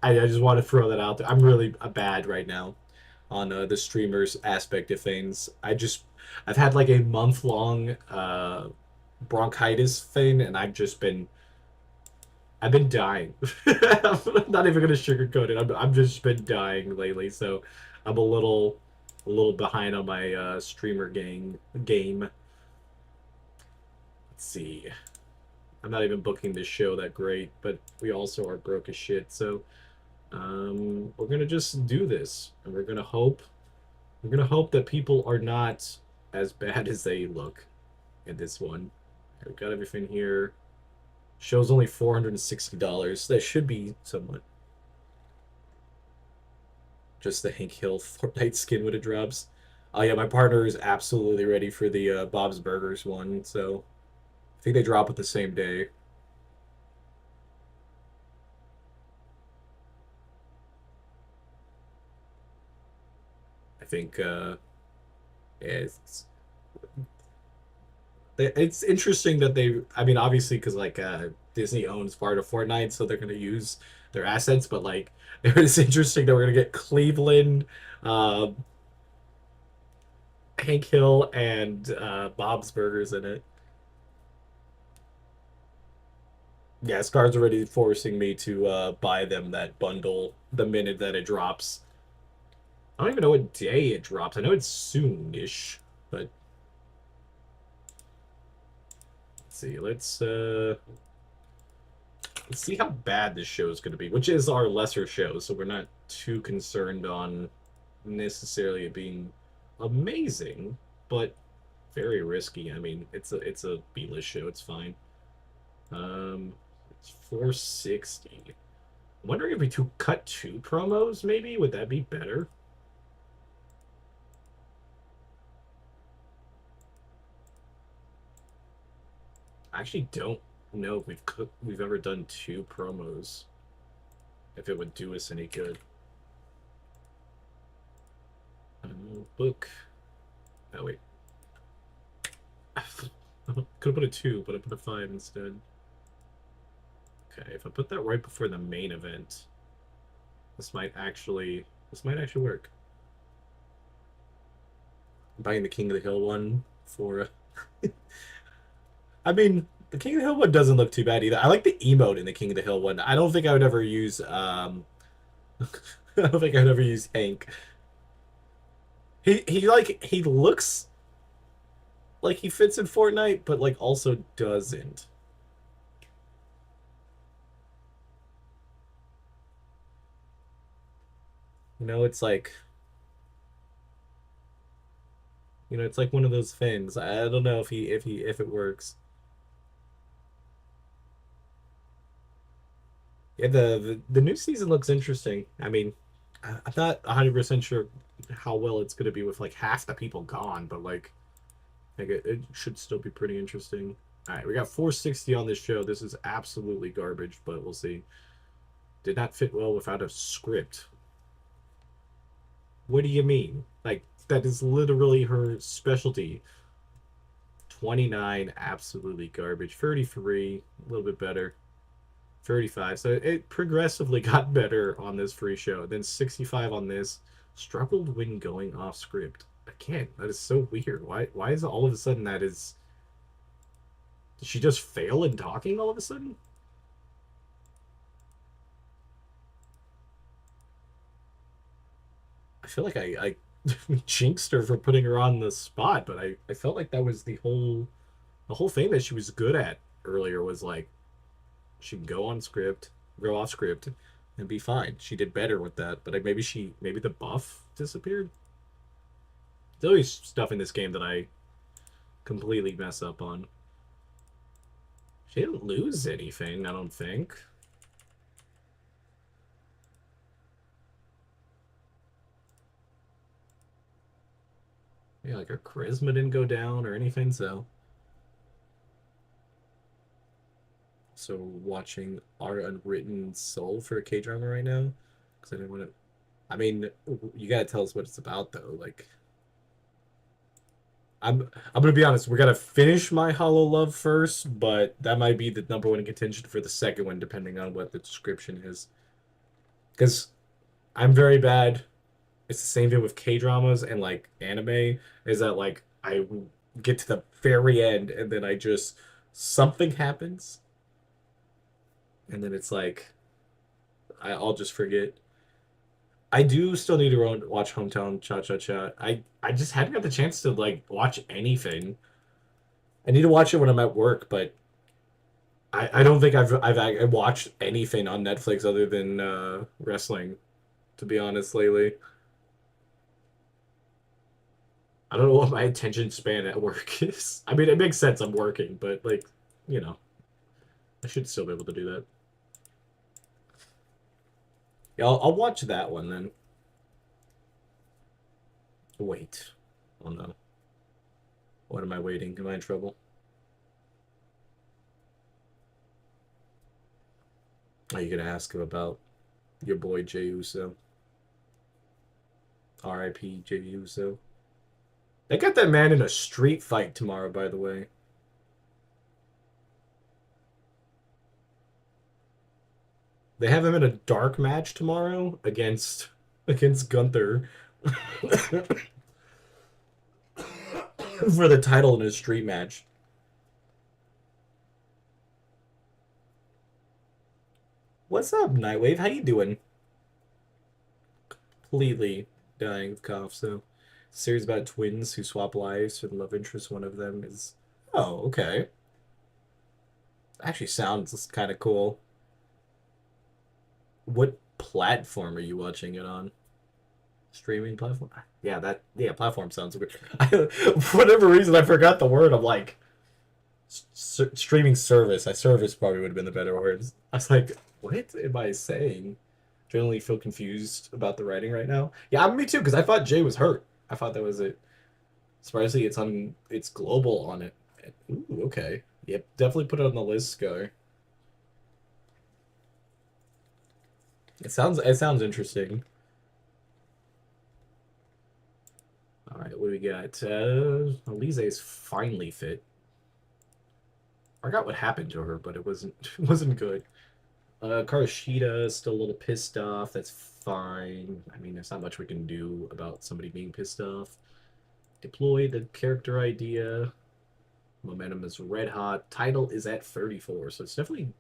I just want to throw that out there. I'm really bad right now on the streamers aspect of things. I've had like a month long bronchitis thing, and I've been dying. I'm not even gonna sugarcoat it. I'm just been dying lately, so I'm a little behind on my streamer game. Let's see. I'm not even booking this show that great, but we also are broke as shit. So we're gonna just do this, and we're gonna hope that people are not as bad as they look in this one. We've got everything here. Show's only $460. That should be somewhat. Just the Hank Hill Fortnite skin when it drops. Oh yeah, my partner is absolutely ready for the Bob's Burgers one, so I think they drop it the same day. I think it's it's interesting that I mean, obviously, because like Disney owns part of Fortnite, so they're gonna use their assets. But like, it's interesting that we're gonna get Cleveland, uh, Hank Hill, and Bob's Burgers in it. Yeah, Scar's already forcing me to buy them that bundle the minute that it drops. I don't even know what day it drops. I know it's soon-ish, but let's see. Let's see how bad this show is going to be, which is our lesser show, so we're not too concerned on necessarily it being amazing, but very risky. I mean, it's a B-list show. It's fine. It's 460. I'm wondering if we cut two promos, maybe would that be better? I actually don't know if we've ever done two promos. If it would do us any good. Book. Oh wait. Could have put a 2, but I put a 5 instead. Okay, if I put that right before the main event, this might actually work. I'm buying the King of the Hill one for. I mean, the King of the Hill one doesn't look too bad either. I like the emote in the King of the Hill one. I don't think I would ever use. I don't think I'd ever use Hank. He looks like he fits in Fortnite, but like also doesn't. You know, it's like it's like one of those things. I don't know if it works. Yeah, the new season looks interesting. I mean, I'm not 100% sure how well it's going to be with like half the people gone, but like it should still be pretty interesting. All right, we got 460 on this show. This is absolutely garbage, but we'll see. Did not fit well without a script. What do you mean? Like that is literally her specialty. 29, absolutely garbage. 33, a little bit better. 35. So it progressively got better on this free show. Then 65 on this. Struggled when going off script. Again, that is so weird. Why is it all of a sudden that is... Did she just fail in talking all of a sudden? I feel like I jinxed her for putting her on the spot, but I felt like that was the whole thing that she was good at earlier was like she can go on script, go off script, and be fine. She did better with that, but maybe the buff disappeared. There's always stuff in this game that I completely mess up on. She didn't lose anything, I don't think. Yeah, like her charisma didn't go down or anything, so. So watching Our Unwritten Soul for a K-drama right now, because I didn't want to. I mean, you gotta tell us what it's about though. Like, I'm gonna be honest. We gotta finish My Hollow Love first, but that might be the number one in contention for the second one, depending on what the description is. Because I'm very bad. It's the same thing with K-dramas and like anime. Is that like I get to the very end and then I just something happens, and then it's like I'll just forget. I do still need to watch Hometown Cha Cha Cha. I just hadn't got the chance to like watch anything. I need to watch it when I'm at work, but I don't think I've watched anything on Netflix other than wrestling, to be honest, lately. I don't know what my attention span at work is. I mean, it makes sense I'm working, but like, you know, I should still be able to do that. Yeah, I'll watch that one then. Wait. Oh no. What am I waiting? Am I in trouble? Are you gonna ask him about your boy Jey Uso? R.I.P. Jey Uso. They got that man in a street fight tomorrow, by the way. They have him in a dark match tomorrow against Gunther for the title in a street match. What's up, Nightwave? How you doing? Completely dying of cough. So, series about twins who swap lives for the love interest. One of them is. Oh, okay. Actually, sounds kind of cool. What platform are you watching it on? Streaming platform? Yeah, platform sounds good. For whatever reason, I forgot the word. I'm like, streaming service. Service probably would have been the better words. I was like, what am I saying? Generally feel confused about the writing right now. Yeah, me too, because I thought Jay was hurt. I thought that was it. Surprisingly, it's global on it. Ooh, okay. Yep, definitely put it on the list, Scar. It sounds interesting. All right, what do we got? Elise is finally fit. I forgot what happened to her, but it wasn't good. Karashida is still a little pissed off. That's fine. I mean, there's not much we can do about somebody being pissed off. Deploy the character idea. Momentum is red hot. Title is at 34, so it's definitely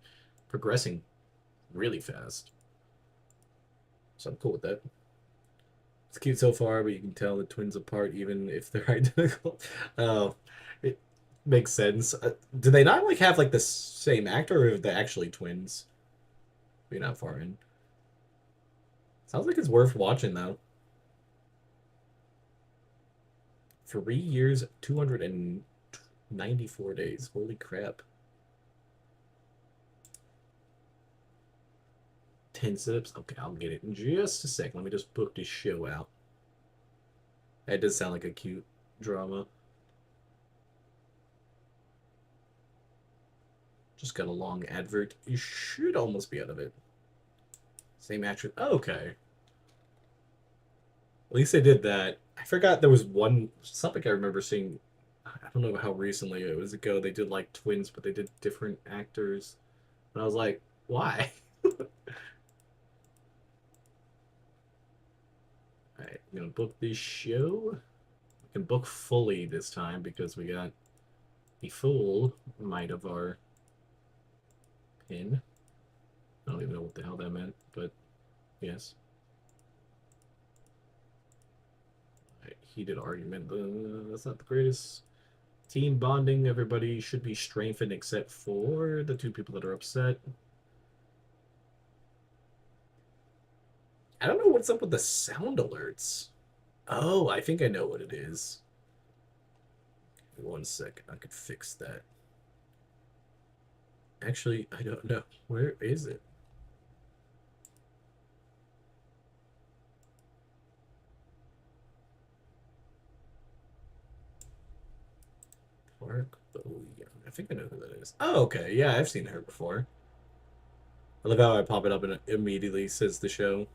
progressing really fast. So I'm cool with that. It's cute so far, but you can tell the twins apart even if they're identical. Oh, it makes sense. Do they not like have like the same actor, or are they actually twins? We're not far in. Sounds like it's worth watching though. 3 years, 294 days. Holy crap. 10 sit-ups? Okay, I'll get it in just a sec. Let me just book this show out. That does sound like a cute drama. Just got a long advert. You should almost be out of it. Same actress. Oh, okay. At least they did that. I I forgot there was one something I remember seeing. I don't know how recently it was ago. They did like twins, but they did different actors, and I was like, why? All right, I'm gonna book this show. We can book fully this time because we got the full might of our pin. I don't even know what the hell that meant, but yes. Right, heated argument. That's not the greatest. Team bonding. Everybody should be strengthened except for the two people that are upset. I don't know what's up with the sound alerts. Oh, I think I know what it is. One second, I could fix that. Actually, I don't know. Where is it? Park Boyan. I think I know who that is. Oh, okay. Yeah, I've seen her before. I love how I pop it up and it immediately says the show.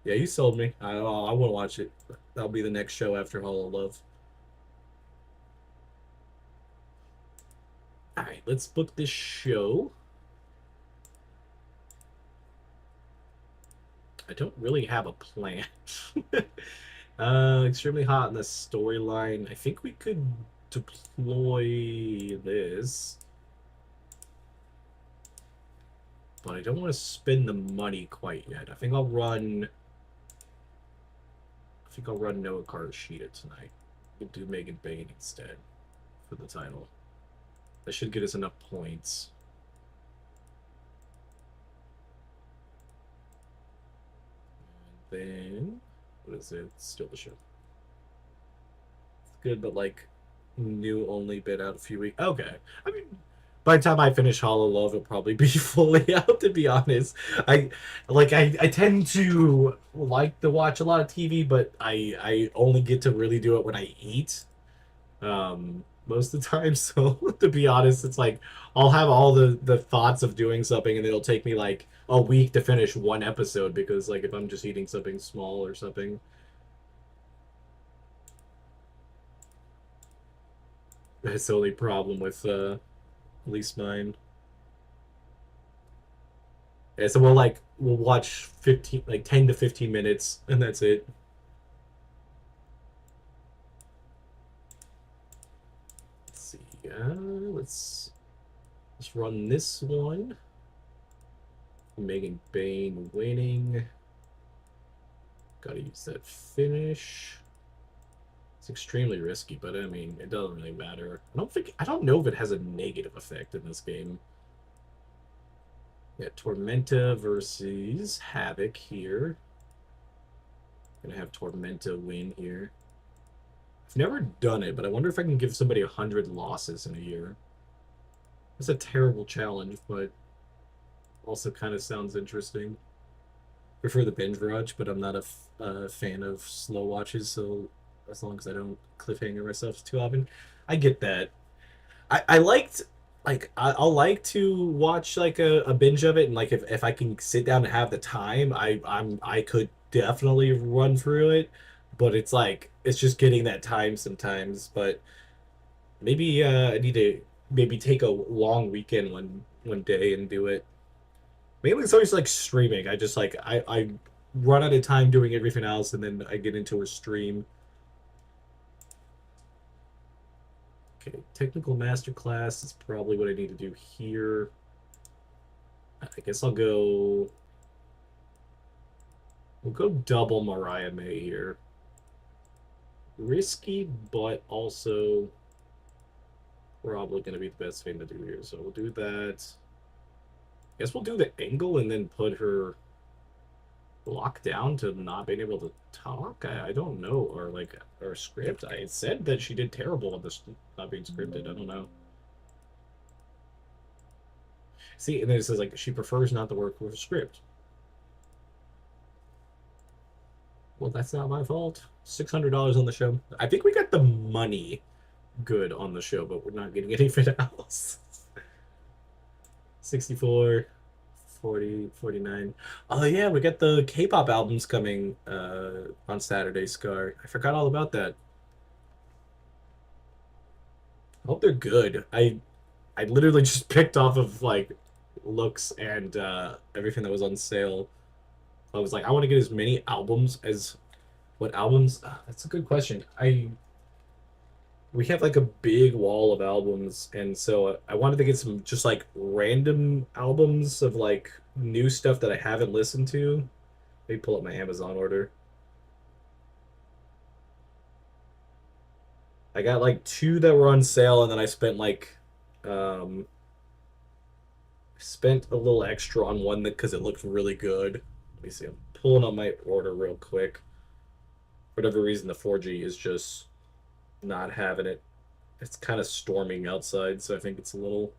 Yeah, you sold me. I want to watch it. That'll be the next show after Hall of Love. All right, let's book this show. I don't really have a plan. Extremely hot in the storyline. I think we could deploy this. But I don't want to spend the money quite yet. I think I'll run Noah Karashita tonight. We'll do Megan Bane instead for the title. That should get us enough points. And then what is it? Still the show. It's good, but like new only been out a few weeks. Okay. I mean, by the time I finish Hollow Love, it'll probably be fully out, to be honest. I tend to like to watch a lot of TV, but I only get to really do it when I eat. Most of the time, so to be honest, it's like I'll have all the thoughts of doing something and it'll take me like a week to finish one episode because like if I'm just eating something small or something. That's the only problem with at least mine. Yeah, so we'll watch 15 like 10 to 15 minutes and that's it. Let's see. Let's run this one. Megan Bane winning. Gotta use that finish. It's extremely risky, but I mean, it doesn't really matter. I don't know if it has a negative effect in this game. Yeah, Tormenta versus Havoc here. Gonna have Tormenta win here. I've never done it, but I wonder if I can give somebody 100 losses in a year. It's a terrible challenge, but also kind of sounds interesting. Prefer the binge watch, but I'm not a fan of slow watches, so as long as I don't cliffhanger myself too often. I get that. I liked I'll like to watch like a binge of it and like if I can sit down and have the time, I could definitely run through it, but it's like it's just getting that time sometimes. But maybe I need to maybe take a long weekend one day and do it. Mainly it's always like streaming. I just like I run out of time doing everything else and then I get into a stream. Okay, technical masterclass is probably what I need to do here. I guess we'll go double Mariah May here. Risky, but also probably going to be the best thing to do here. So we'll do that. I guess we'll do the angle and then put her locked down to not being able to talk. I don't know, or like her script. I said that she did terrible with this not being scripted. I don't know. See, and then it says like she prefers not to work with a script. Well, that's not my fault. $600 on the show. I think we got the money good on the show, but we're not getting anything else. 64, 40, 49. Oh yeah, we got the K-pop albums coming on Saturday, Scar. I forgot all about that. I hope they're good. I literally just picked off of like looks and everything that was on sale. I was like, I want to get as many albums as what albums? That's a good question. I We have like a big wall of albums, and so I wanted to get some just like random albums of like new stuff that I haven't listened to. Let me pull up my Amazon order. I got like two that were on sale, and then I um, spent a little extra on one that because it looked really good. Let me see. I'm pulling up my order real quick. For whatever reason, the 4G is just not having it. It's kind of storming outside, so I think it's a little.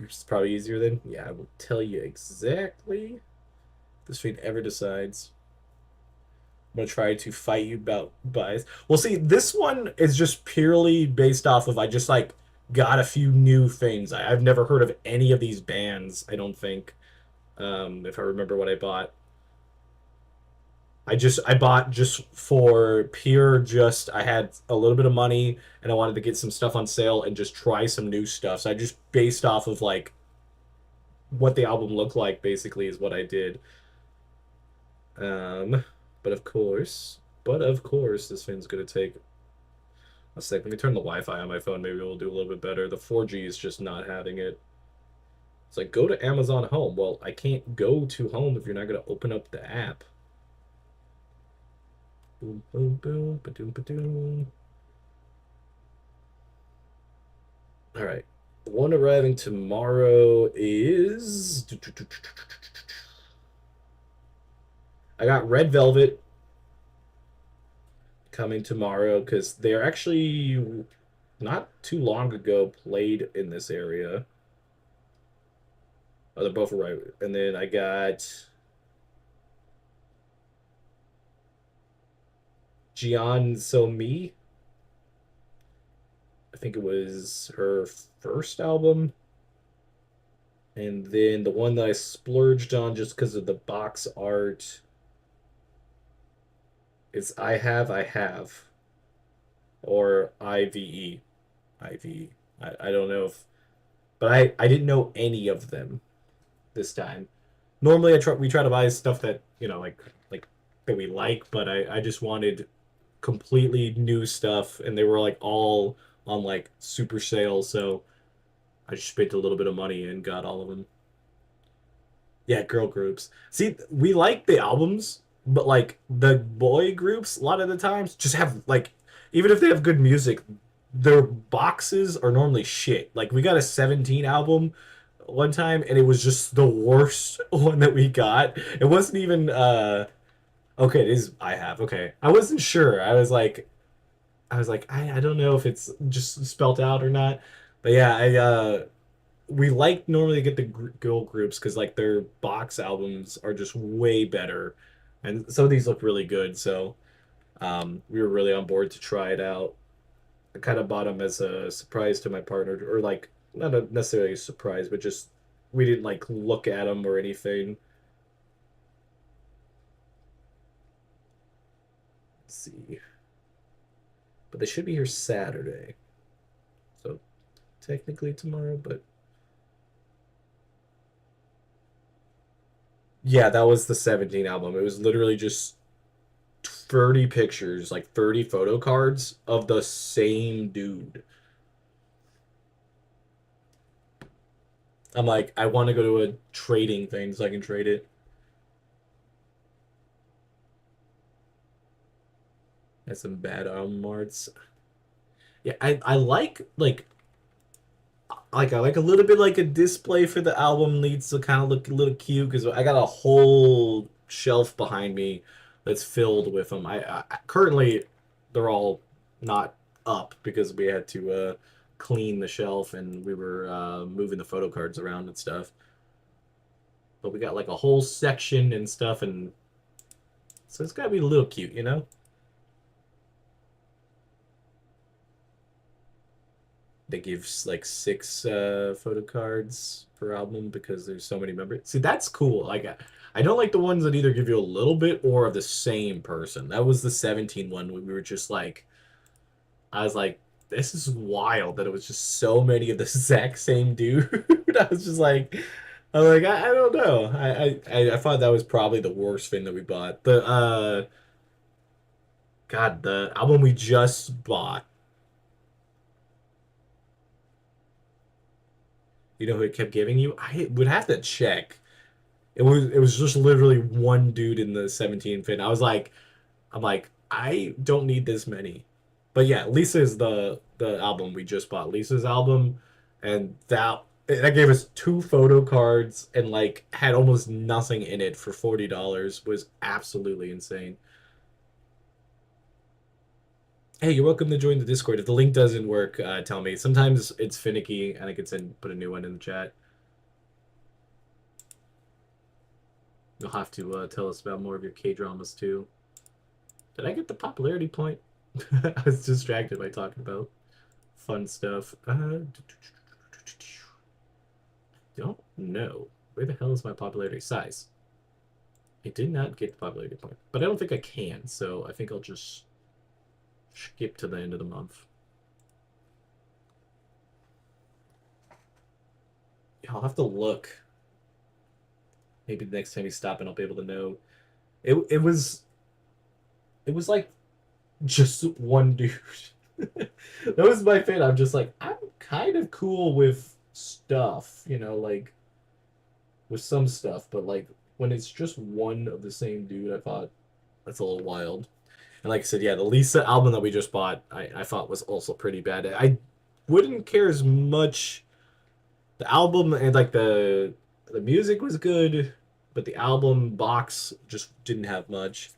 It's probably easier then. Yeah, I will tell you exactly. If this feed ever decides. I'm gonna try to fight you about buys. Well, see, this one is just purely based off of I just like got a few new things. I've never heard of any of these bands. I don't think. If I remember what I bought. I bought just for pure just I had a little bit of money and I wanted to get some stuff on sale and just try some new stuff. So I just based off of like what the album looked like basically is what I did. Um, but of course, this thing's gonna take a sec. Let me turn the Wi-Fi on my phone. Maybe we'll do a little bit better. The 4G is just not having it. It's like go to Amazon Home. Well, I can't go to Home if you're not gonna open up the app. Boom, boom, boom, ba-doom, ba-doom. All right. The one arriving tomorrow is. I got Red Velvet coming tomorrow because they're actually not too long ago played in this area. Oh, they're both right. And then I got Jian So Mi. I think it was her first album. And then the one that I splurged on just because of the box art is I Have, or IVE. IVE. I don't know if, but I didn't know any of them this time. Normally we try to buy stuff that, like that we like, but I just wanted completely new stuff and they were like all on like super sale, so I just spent a little bit of money and got all of them. Yeah, girl groups. See, we like the albums, but like the boy groups, a lot of the times just have like, even if they have good music, their boxes are normally shit. Like we got a 17 album one time, and it was just the worst one that we got. It wasn't even okay. It is I Have. Okay, I wasn't sure. I was like I don't know if it's just spelt out or not, but yeah, I we like normally get the girl groups because like their box albums are just way better, and some of these look really good. So we were really on board to try it out. I kind of bought them as a surprise to my partner, or like not necessarily a surprise, but just we didn't like look at them or anything. Let's see, but they should be here Saturday, so technically tomorrow, but. Yeah, that was the 17 album. It was literally just 30 pictures, like 30 photo cards of the same dude. I'm like, I want to go to a trading thing so I can trade it. Has some bad album arts. Yeah, I like I like a little bit like a display for the album needs to kind of look a little cute because I got a whole shelf behind me that's filled with them. I currently they're all not up because we had to clean the shelf and we were moving the photo cards around and stuff. But we got like a whole section and stuff, and so it's gotta be a little cute, they give like 6 photo cards per album because there's so many members. See, that's cool. Like I don't like the ones that either give you a little bit or of the same person. That was the 17 one when we were just like, I was like, this is wild that it was just so many of the exact same dude. I was just like, I don't know. I thought that was probably the worst thing that we bought. God, the album we just bought. You know who it kept giving you? I would have to check. It was just literally one dude in the 17 fin. I'm like, I don't need this many. But yeah, Lisa is the album we just bought. Lisa's album, and that gave us 2 photo cards and like had almost nothing in it for $40. Was absolutely insane. Hey, you're welcome to join the Discord. If the link doesn't work, tell me. Sometimes it's finicky, and I could put a new one in the chat. You'll have to tell us about more of your K-dramas too. Did I get the popularity point? I was distracted by talking about fun stuff. Don't know. Where the hell is my popularity size? I did not get the popularity point, but I don't think I can, so I think I'll just skip to the end of the month. I'll have to look. Maybe the next time you stop and I'll be able to know. It was like just one dude. That was my fate. I'm just like, I'm kind of cool with stuff, like with some stuff, but like when it's just one of the same dude, I thought that's a little wild. And like I said, yeah, the Lisa album that we just bought, I thought was also pretty bad. I wouldn't care as much. The album and like the music was good, but the album box just didn't have much.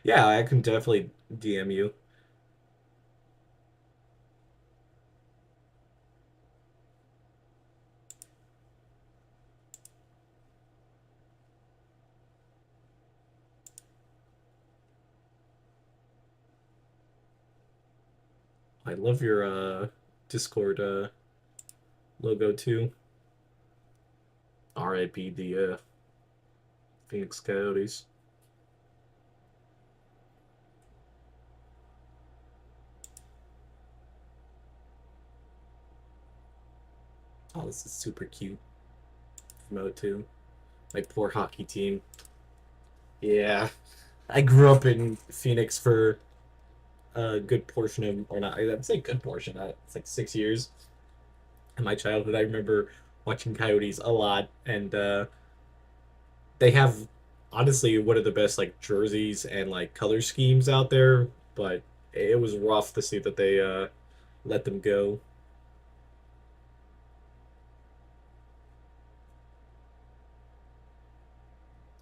Yeah, I can definitely DM you. I love your Discord logo too. RIP the Phoenix Coyotes. Oh, this is super cute. Mode too. My poor hockey team. Yeah. I grew up in Phoenix for a good portion of, or not, I'd say good portion. It's like 6 years. In my childhood, I remember watching Coyotes a lot, and they have honestly one of the best like jerseys and like color schemes out there. But it was rough to see that they let them go.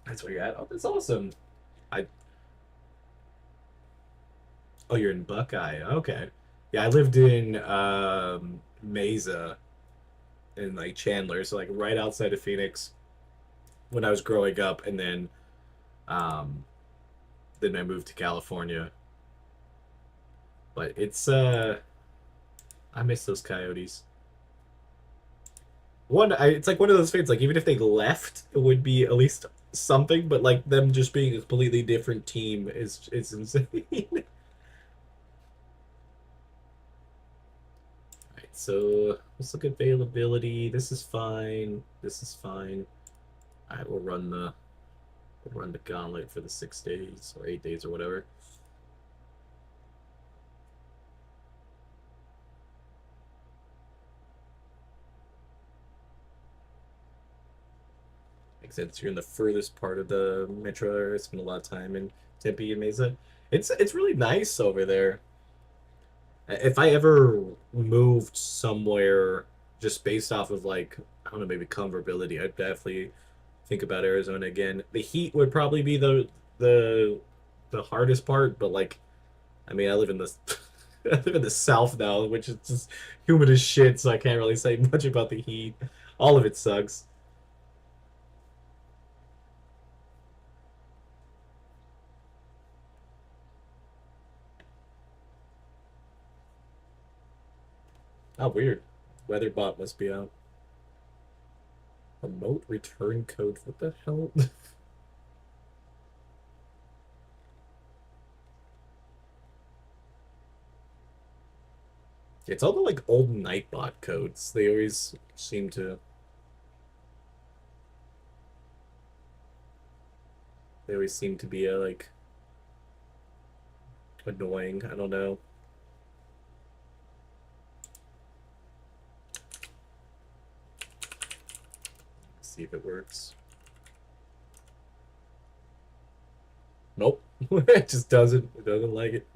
That's where you're at. Oh, that's awesome. I Oh, you're in Buckeye. Okay. Yeah, I lived in Mesa in like Chandler, so like right outside of Phoenix when I was growing up, and um then I moved to California. But I miss those Coyotes. It's like one of those things, like even if they left, it would be at least something, but like them just being a completely different team is insane. Alright, so let's look at availability. This is fine. This is fine. Alright, we'll run the gauntlet for the 6 days or 8 days or whatever. Makes sense. You're in the furthest part of the metro area. Spend a lot of time in Tempe and Mesa. It's really nice over there. If I ever moved somewhere just based off of like, I don't know, maybe comfortability, I'd definitely think about Arizona again. The heat would probably be the the hardest part, but like, I mean, I live in the I live in the South now, which is just humid as shit, so I can't really say much about the heat. All of it sucks. Oh, weird. Weatherbot must be out. Remote return code. What the hell? It's all the like old Nightbot codes. They always seem to. They always seem to be like annoying. I don't know. See if it works. Nope. It just doesn't. It doesn't like it.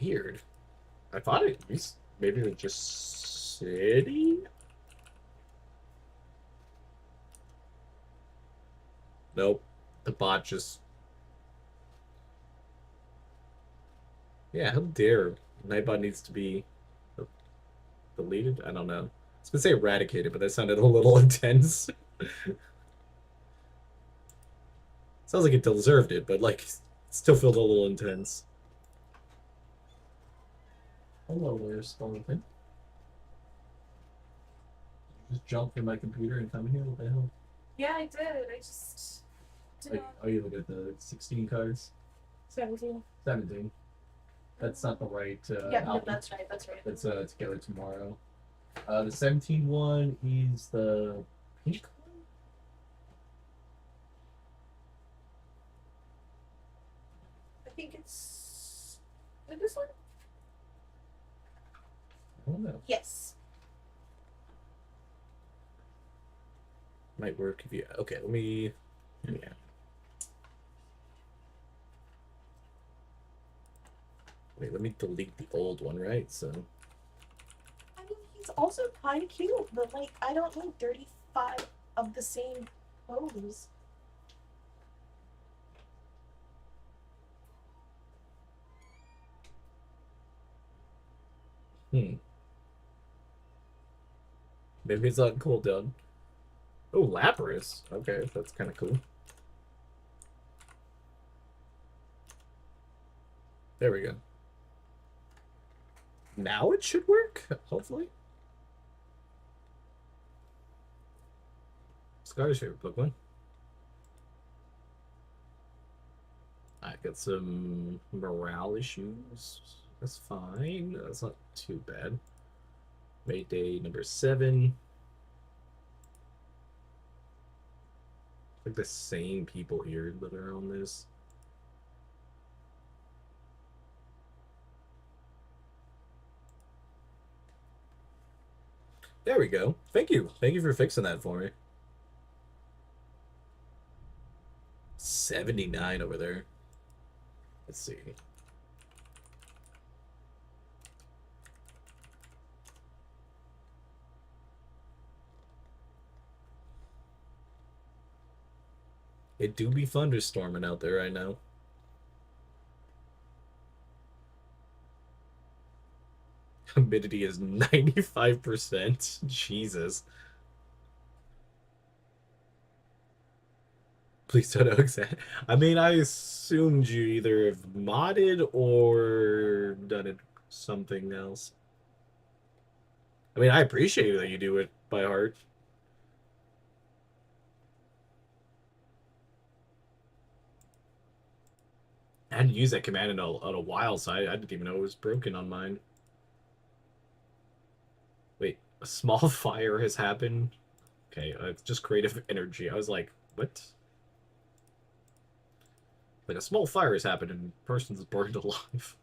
Weird. I thought it was maybe it was just city. Nope. The bot just. Yeah, how dare. Nightbot needs to be deleted? I don't know. I was gonna say eradicated, but that sounded a little intense. Sounds like it deserved it, but like it still felt a little intense. Hello there, Skeleton. Just jump from my computer and come here? What the hell? Yeah, I did. I just did Like, not. oh, you look at the 16 cards? 17. 17. That's not the right Yeah, no, album. that's right. That's right. That's together tomorrow. The 17 one is the pink one? I think it's. Is it this one? I don't know. Yes. Might work if you. Okay, let me. Yeah. Wait, let me delete the old one, right? So. I mean, he's also kind of cute, but like, I don't need 35 of the same pose. Hmm. Maybe it's on cooldown. Oh, Lapras. Okay, that's kind of cool. There we go. Now it should work, hopefully. Scar's favorite Pokemon. I got some morale issues. That's fine. That's not too bad. Mayday number 7. Like the same people here that are on this. There we go. Thank you. Thank you for fixing that for me. 79 over there. Let's see. It do be thunderstorming out there right now. Humidity is 95%. Jesus. Please don't know exact. I mean, I assumed you either have modded or done it something else. I mean, I appreciate that you do it by heart. I hadn't used that command in a while, so I didn't even know it was broken on mine. Wait, a small fire has happened? Okay, it's just creative energy. I was like, what? Like a small fire has happened and person's burned alive.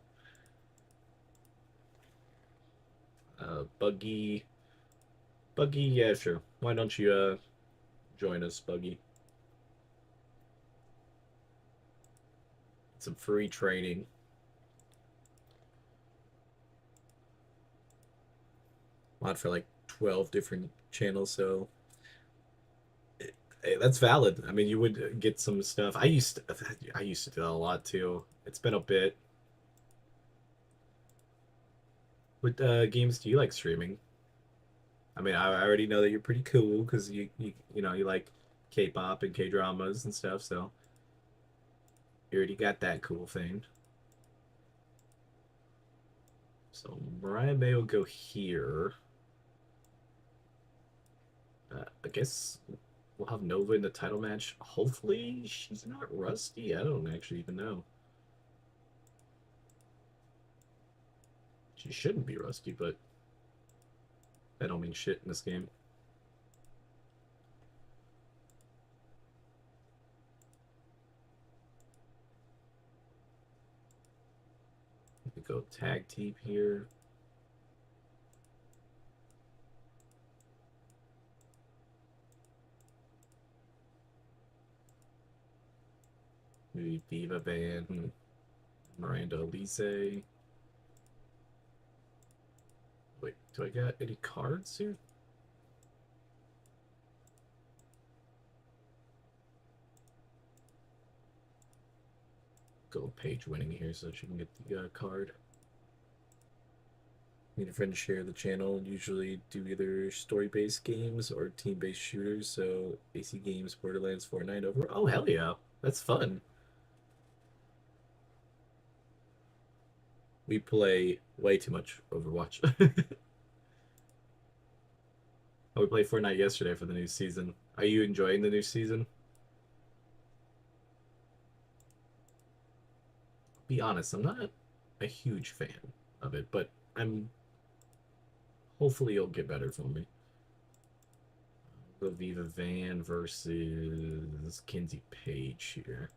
Buggy. Buggy, yeah, sure. Why don't you join us, Buggy? Some free training. Mod for like 12 different channels, so that's valid. I mean, you would get some stuff. I used to do that a lot too. It's been a bit. What games do you like streaming? I mean, I already know that you're pretty cool because you know you like K-pop and K-dramas and stuff. So You already got that cool thing. So Mariah May will go here. I guess we'll have Nova in the title match. Hopefully she's not rusty. I don't actually even know. She shouldn't be rusty, but that don't mean shit in this game. We go tag team here. Maybe Viva Van, Miranda Elise. Wait, do I got any cards here? Go Paige winning here so she can get the card. Me and a friend share the channel. Usually do either story-based games or team-based shooters. So AC Games, Borderlands, Fortnite over. Oh hell yeah, that's fun. We play way too much Overwatch. Oh, we played Fortnite yesterday for the new season. Are you enjoying the new season? Be honest, I'm not a huge fan of it, but I'm hopefully it'll get better for me. Go Viva Van versus Kinsey Page here.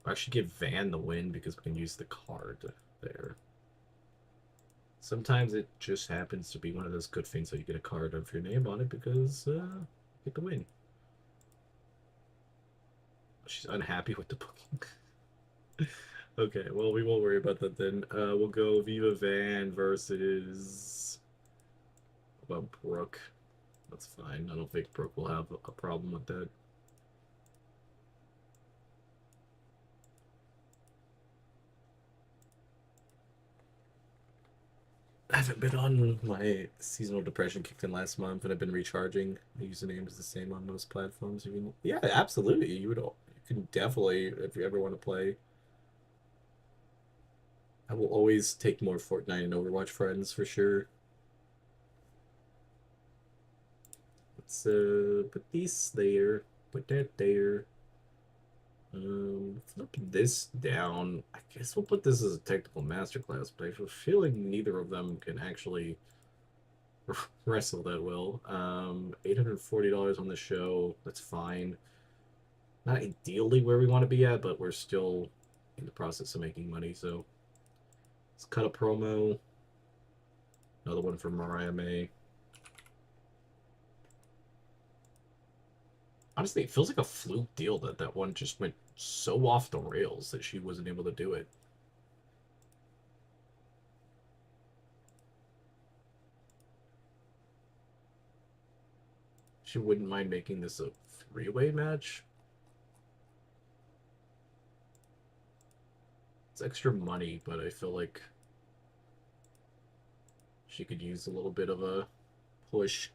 I should give Van the win because we can use the card there. Sometimes it just happens to be one of those good things that you get a card of your name on it because you get the win. She's unhappy with the booking. Okay, well, we won't worry about that then. We'll go Viva Van versus... What about Brooke? That's fine. I don't think Brooke will have a problem with that. I haven't been on my seasonal depression kicked in last month, and I've been recharging. The username is the same on most platforms. Yeah, absolutely. You can definitely, if you ever want to play. I will always take more Fortnite and Overwatch friends for sure. Let's put these there. Put that there. Flip this down. I guess we'll put this as a technical masterclass, but I have a feeling neither of them can actually wrestle that well. $840 on the show. That's fine. Not ideally where we want to be at, but we're still in the process of making money, so let's cut a promo. Another one for Mariah May. Honestly, it feels like a fluke deal that that one just went so off the rails that she wasn't able to do it. She wouldn't mind making this a three-way match. It's extra money, but I feel like she could use a little bit of a push.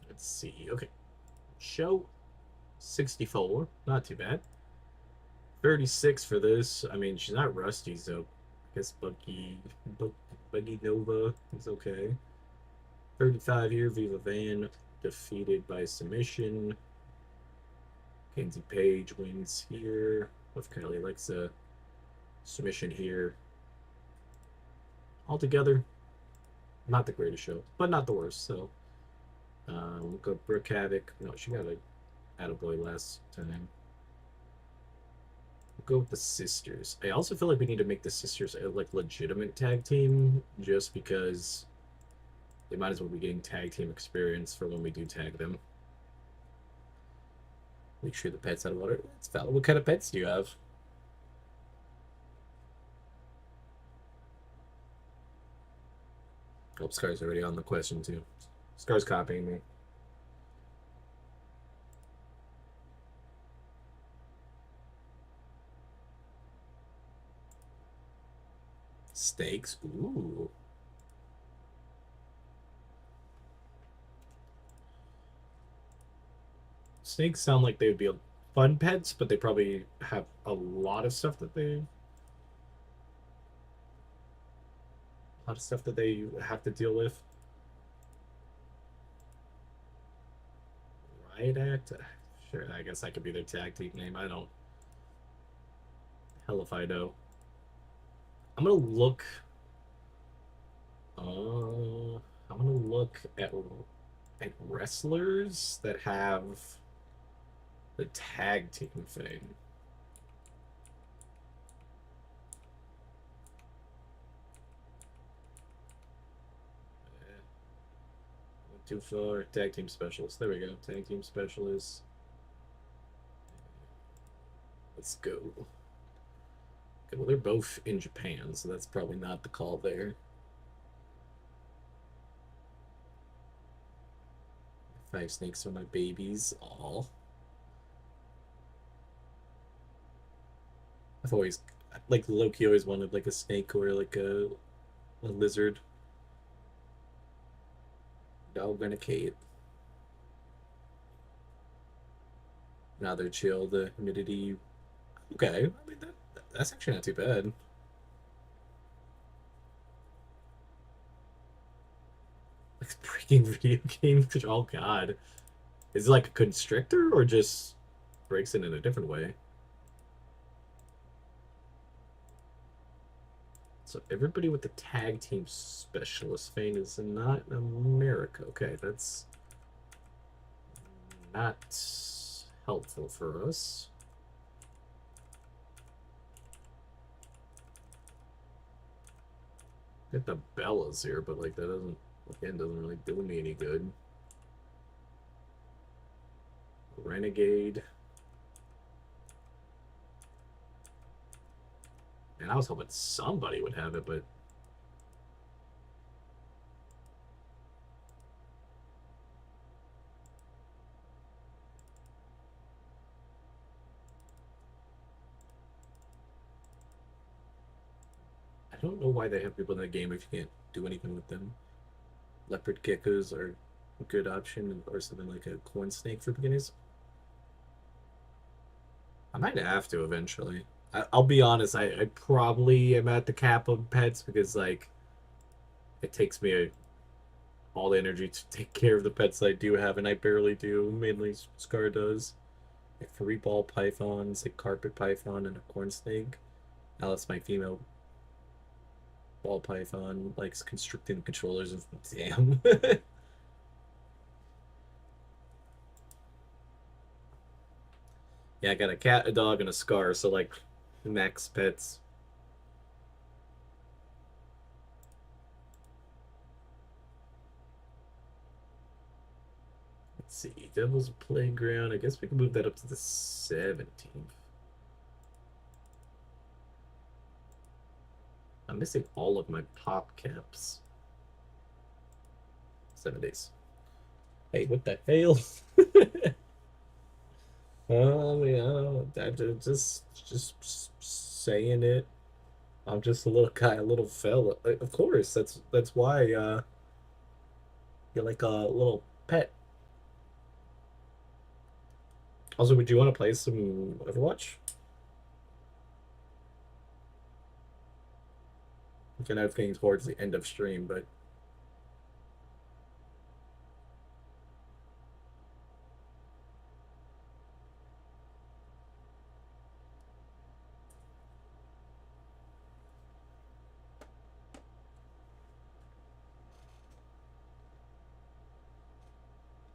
Let's see. Okay. Show 64. Not too bad. 36 for this. I mean, she's not rusty, so I guess Buggy Nova is okay. 35 here. Viva Van defeated by submission. Kinsey Page wins here. With Kylie Alexa. Submission here. Altogether, not the greatest show, but not the worst. So we'll go Brooke Havoc. No, she got a attaboy last time. We'll go with the sisters. I also feel like we need to make the sisters a like legitimate tag team, just because they might as well be getting tag team experience for when we do tag them. Make sure the pet's out of water. It's valid. What kind of pets do you have? Oh, Scar's already on the question too. Scar's copying me. Snakes. Ooh. Snakes sound like they would be fun pets, but they probably have a lot of stuff that have to deal with. Riot Act? Sure, I guess that could be their tag team name. I don't. Hell if I know. I'm gonna look. I'm gonna look at wrestlers that have the tag team thing. Went too far. Tag team specialist. There we go. Tag team specialist. Let's go. Okay, well, they're both in Japan, so that's probably not the call there. Five snakes are my babies. All. I've always, like, Loki always wanted like a snake or like a lizard. Dog and a cat. Now they're chill. The humidity. Okay, I mean that's actually not too bad. Like breaking video games. Oh God, is it like a constrictor or just breaks it in a different way? So everybody with the tag team specialist thing is not in America. Okay, that's not helpful for us. Get the Bellas here, but like that doesn't really do me any good. Renegade. And I was hoping somebody would have it, but I don't know why they have people in the game if you can't do anything with them. Leopard geckos are a good option, or something like a corn snake for beginners. I might have to eventually. I'll be honest, I probably am at the cap of pets because like it takes me all the energy to take care of the pets I do have, and I barely do. Mainly Scar does. Like three ball pythons, a carpet python, and a corn snake. Now that's my female ball python, likes constricting the controllers of damn. Yeah, I got a cat, a dog, and a Scar, so like max pets. Let's see, Devil's Playground. I guess we can move that up to the 17th. I'm missing all of my pop caps. 7 days. Hey, what the hell? Oh yeah, just saying it. I'm just a little guy, a little fella. Of course, that's why you're like a little pet. Also, would you want to play some Overwatch? I know it's getting towards the end of stream, but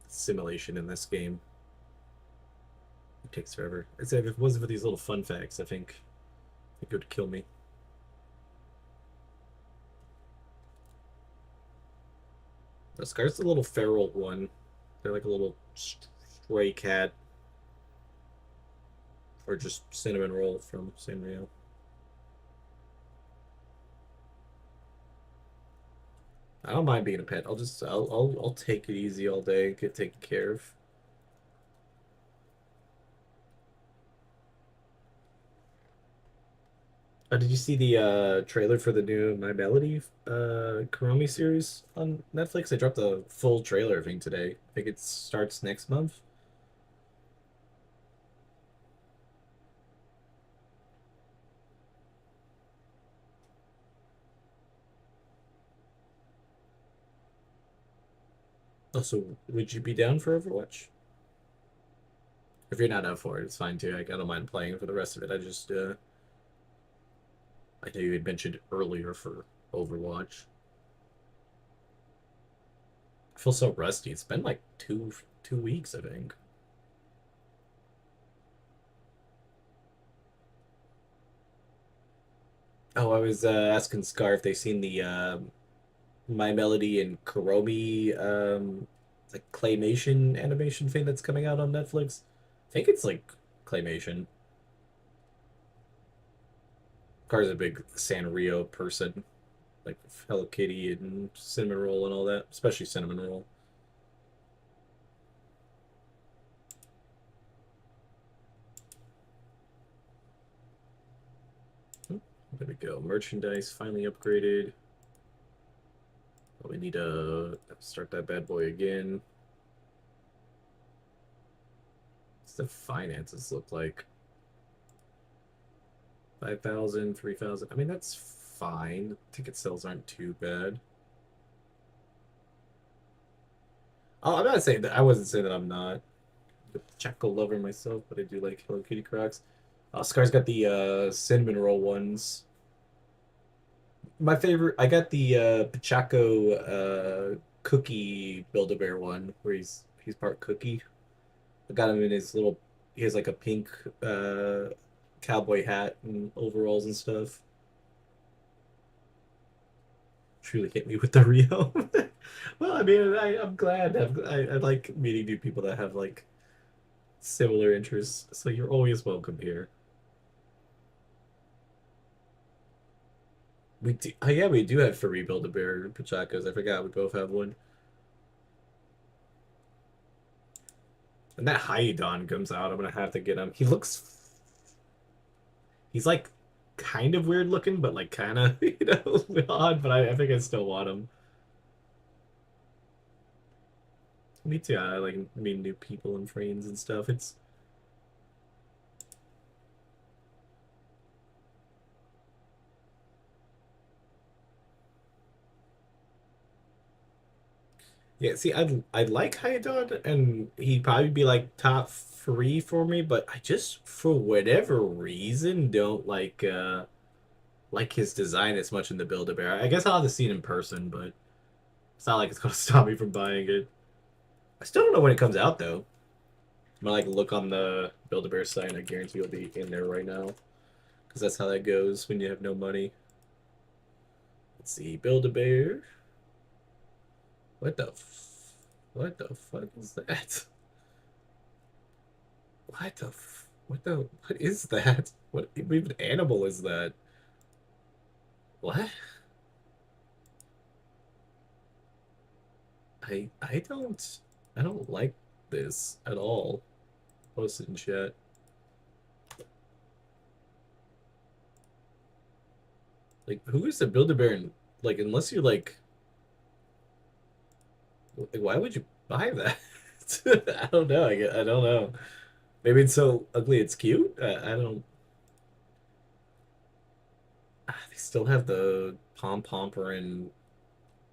simulation in this game. It takes forever. If it wasn't for these little fun facts, I think it would kill me. The Scar's the little feral one. They're like a little stray cat. or just cinnamon roll from Sanrio. I don't mind being a pet. I'll take it easy all day and get taken care of. Did you see the trailer for the new My Melody Kuromi series on Netflix? They dropped a full trailer, I think, today. I think it starts next month. Also, would you be down for Overwatch? If you're not up for it, it's fine too. I don't mind playing for the rest of it. I know you had mentioned earlier for Overwatch. I feel so rusty. It's been like two weeks, I think. Oh, I was asking Scar if they've seen the My Melody and Kuromi like claymation animation thing that's coming out on Netflix. I think it's like claymation. Car's a big Sanrio person, like Hello Kitty and Cinnamon Roll and all that, especially Cinnamon Roll. Oh, there we go. Merchandise finally upgraded. Oh, we need to start that bad boy again. What's the finances look like? 5,000, 3,000. I mean, that's fine. Ticket sales aren't too bad. Oh, I'm not saying that. I wasn't saying that I'm not a Chaco lover myself, but I do like Hello Kitty Crocs. Scar's got the cinnamon roll ones. My favorite, I got the Pachaco cookie Build-A-Bear one where he's part cookie. I got him in his little. He has like a pink cowboy hat and overalls and stuff. Truly hit me with the Rio. Well, I mean, I'm glad. I like meeting new people that have like similar interests. So you're always welcome here. We do, oh, yeah, we do have free Build-A-Bear Pachacos. I forgot we both have one. And that Hyedon comes out. I'm gonna have to get him. He's like kind of weird looking, but like kind of odd. But I think I still want him. Me too. I like meeting new people and friends and stuff. It's yeah. See, I'd like Hyedon, and he'd probably be like top three for me. But I just for whatever reason don't like his design as much in the Build-A-Bear. I guess I'll have to see it in person, but it's not like it's gonna stop me from buying it. I still don't know when it comes out though. I'm gonna like look on the Build-A-Bear site, and I guarantee it'll be in there right now. Because that's how that goes when you have no money. Let's see, Build-A-Bear. What the what the fuck is that? What is that? What even animal is that? What? I don't like this at all. Post it in chat. Like, who is the Build-A-Bear? Like, unless you're like, why would you buy that? I don't know. I don't know. Maybe it's so ugly it's cute. I don't. They still have the pom pomperin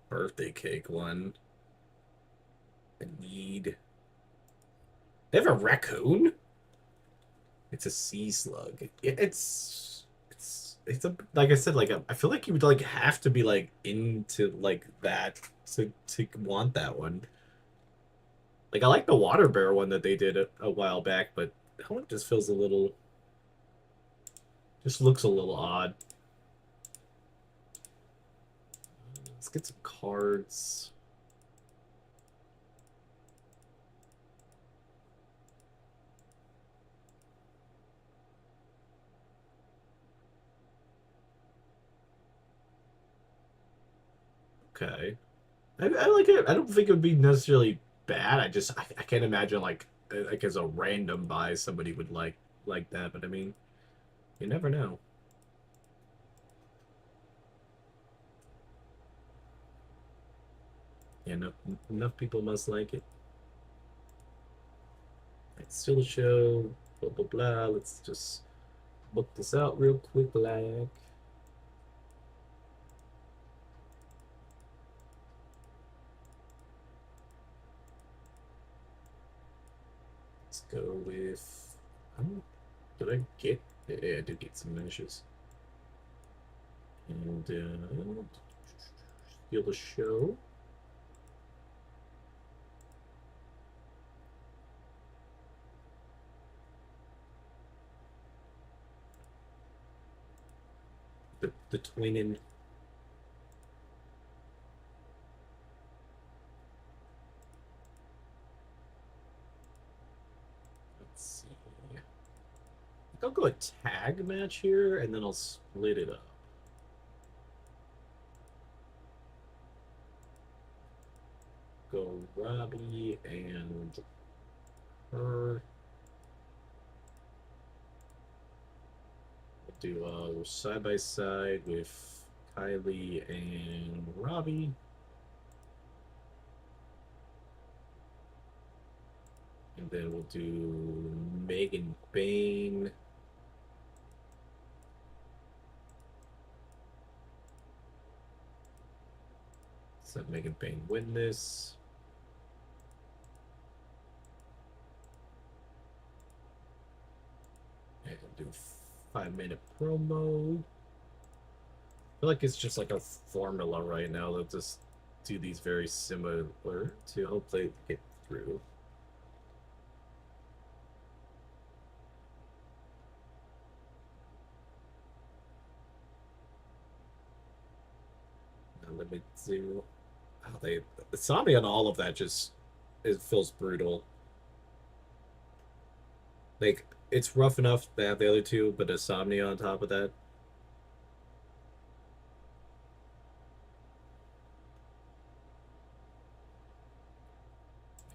birthday cake one. I need. They have a raccoon. It's a sea slug. It's a like I said, like I feel like you would like have to be like into like that to want that one. Like I like the water bear one that they did a while back, but that one just feels a little, just looks a little odd. Let's get some cards. okay. I like it. I don't think it would be necessarily bad. I can't imagine like as a random buy somebody would like that. But I mean, you never know. Yeah, enough people must like it. It's still a show. Blah blah blah. Let's just book this out real quick, like. Let's go with. I don't, did I get? Yeah, I did get some meshes. And steal the show. The twinning. Let's see. I'll go a tag match here, and then I'll split it up. Go Robbie and her. We'll do side by side with Kylie and Robbie. And then we'll do Megan Bain. Let Megan Bain win this. And do 5-minute promo. I feel like it's just like a formula right now. They'll just do these very similar to hopefully get through. Now let me do. Oh, the zombie on all of that just it feels brutal. Like it's rough enough to have the other two, but Insomnia on top of that.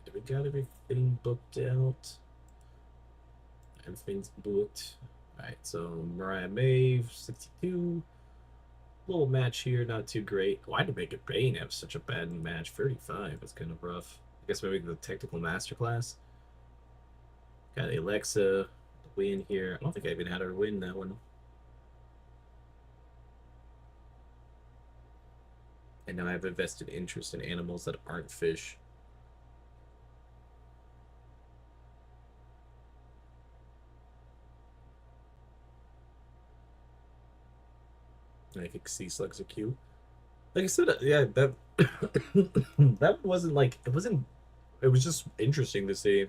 Do we got everything booked out? Everything's booked. Alright, so Mariah May, 62. Little match here, not too great. Why did Megan Bain have such a bad match? 35, that's kind of rough. I guess maybe the technical masterclass. Got Alexa win here. I don't think I even had her win that one. And now I have a vested interest in animals that aren't fish. I think sea slugs are cute. Like I said, yeah, that that wasn't like it wasn't. It was just interesting to see.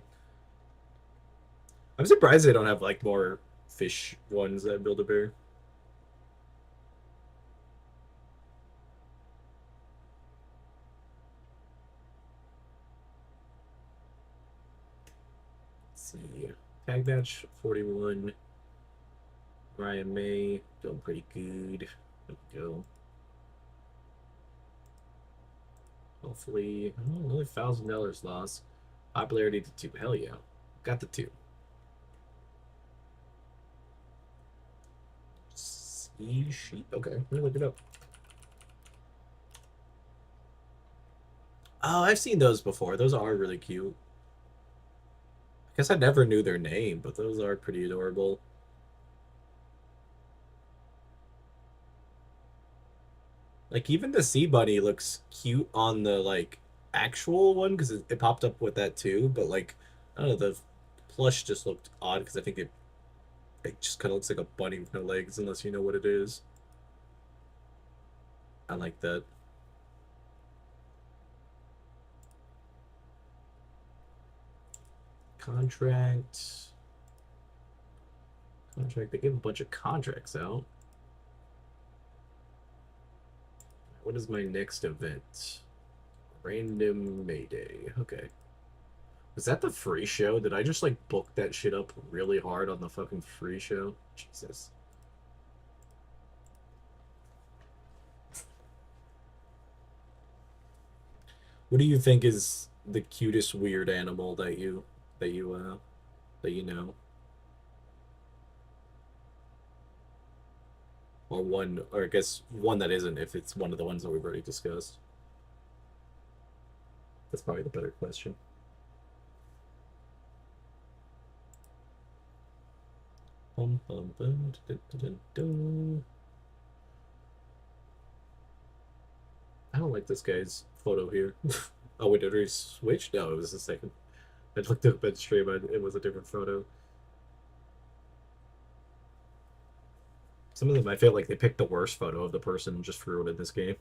I'm surprised they don't have like more fish ones at Build-A-Bear. Let's see, tag match 41. Ryan May doing pretty good. There we go. Hopefully, oh, only $1,000 lost. Popularity to 2. Hell yeah, got the 2. Sea sheep. Okay, let me look it up. Oh, I've seen those before. Those are really cute. I guess I never knew their name, but those are pretty adorable. Like even the sea bunny looks cute on the like actual one because it popped up with that too. But like I don't know, the plush just looked odd because I think it just kind of looks like a bunny with no legs unless you know what it is. I like that. Contract. Contract. They give a bunch of contracts out. What is my next event? Random Mayday. Okay. Was that the free show? Did I just like book that shit up really hard on the fucking free show? Jesus. What do you think is the cutest weird animal that you that you know, or one, or I guess one that isn't, if it's one of the ones that we've already discussed? That's probably the better question. Bum, bum, bum, dun, dun, dun, dun. I don't like this guy's photo here. Oh, wait, did he switch? No, it was the second. I looked up at stream, it was a different photo. Some of them, I feel like they picked the worst photo of the person and just threw it in this game.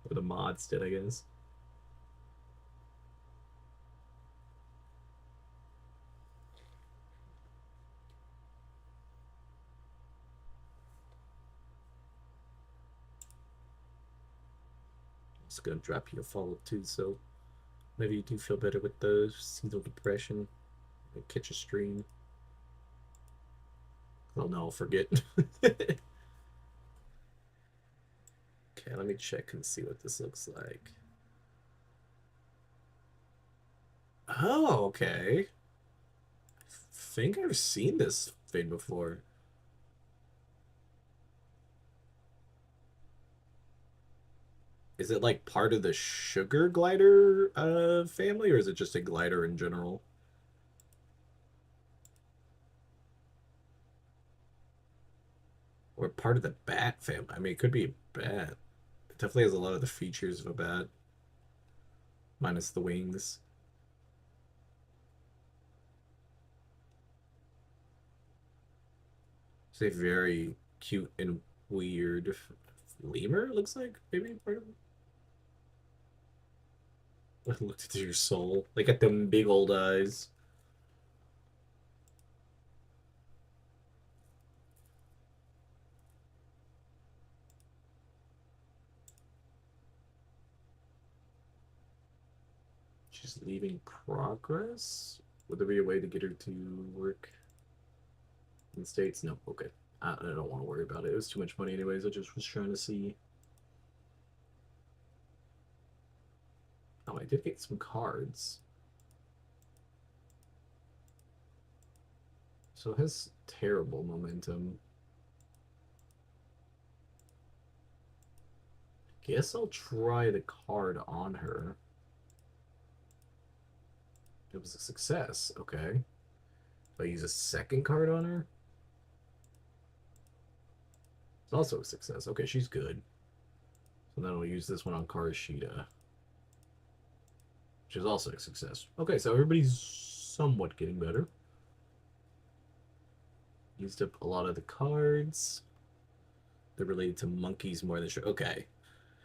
Or the mods did, I guess. It's gonna drop you a follow too, so maybe you do feel better with the seasonal depression. Catch a stream. Oh no, I'll forget. Okay, let me check and see what this looks like. Oh, okay. I think I've seen this thing before. Is it like part of the sugar glider family, or is it just a glider in general? Or part of the bat family? I mean, it could be a bat. It definitely has a lot of the features of a bat, minus the wings. It's a very cute and weird lemur, it looks like. Maybe part of it. Looked into your soul. They got them big old eyes. She's leaving progress? Would there be a way to get her to work in the States? No. Okay. I don't want to worry about it. It was too much money anyways. I just was trying to see. Oh, I did get some cards. So it has terrible momentum. Guess I'll try the card on her. It was a success. Okay. If I use a second card on her, it's also a success. Okay, she's good. So then we'll use this one on Karashida, which is also a success. Okay, so everybody's somewhat getting better. Used up a lot of the cards. They're related to monkeys more than sure. Okay.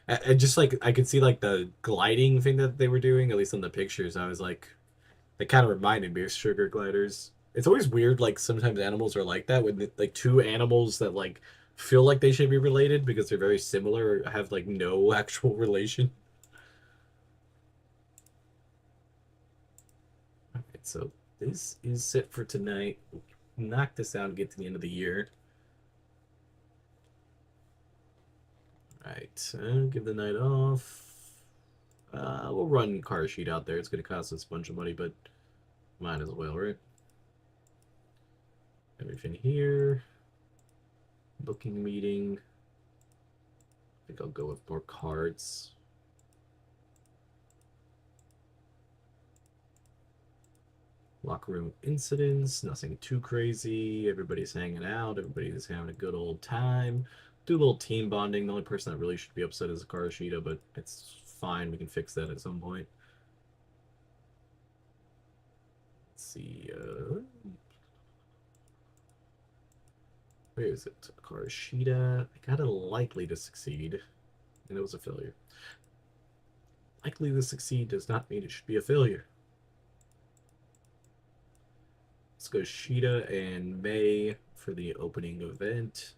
I just like I could see like the gliding thing that they were doing, at least in the pictures. I was like, it kind of reminded me of sugar gliders. It's always weird, like sometimes animals are like that when like two animals that like feel like they should be related because they're very similar have like no actual relation. Alright, so this is set for tonight. Knock this out and get to the end of the year. Alright, give the night off. We'll run car sheet out there. It's going to cost us a bunch of money, but might as well, right? Everything here. Booking meeting. I think I'll go with more cards. Locker room incidents, nothing too crazy. Everybody's hanging out. Everybody's having a good old time. Do a little team bonding. The only person that really should be upset is Karashida, but it's fine. We can fix that at some point. Let's see. Where is it? Karashida. I got a likely to succeed, and it was a failure. Likely to succeed does not mean it should be a failure. Let's go Sheeta and May for the opening event.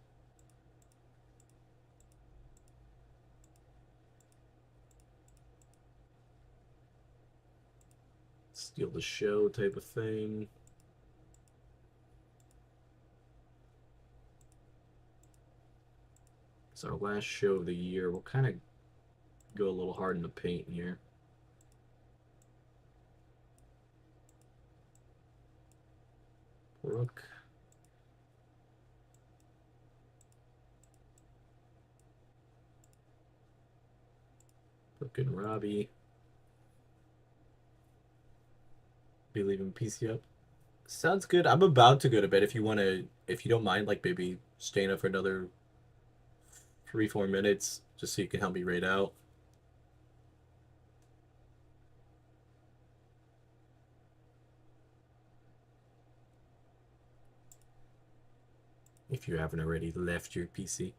Steal the show type of thing. It's our last show of the year. We'll kind of Go a little hard in the paint here. Rook. Rook and Robbie. Be leaving PC up. Sounds good. I'm about to go to bed. If you don't mind, like maybe staying up for another 3-4 minutes, just so you can help me raid out. If you haven't already left your PC.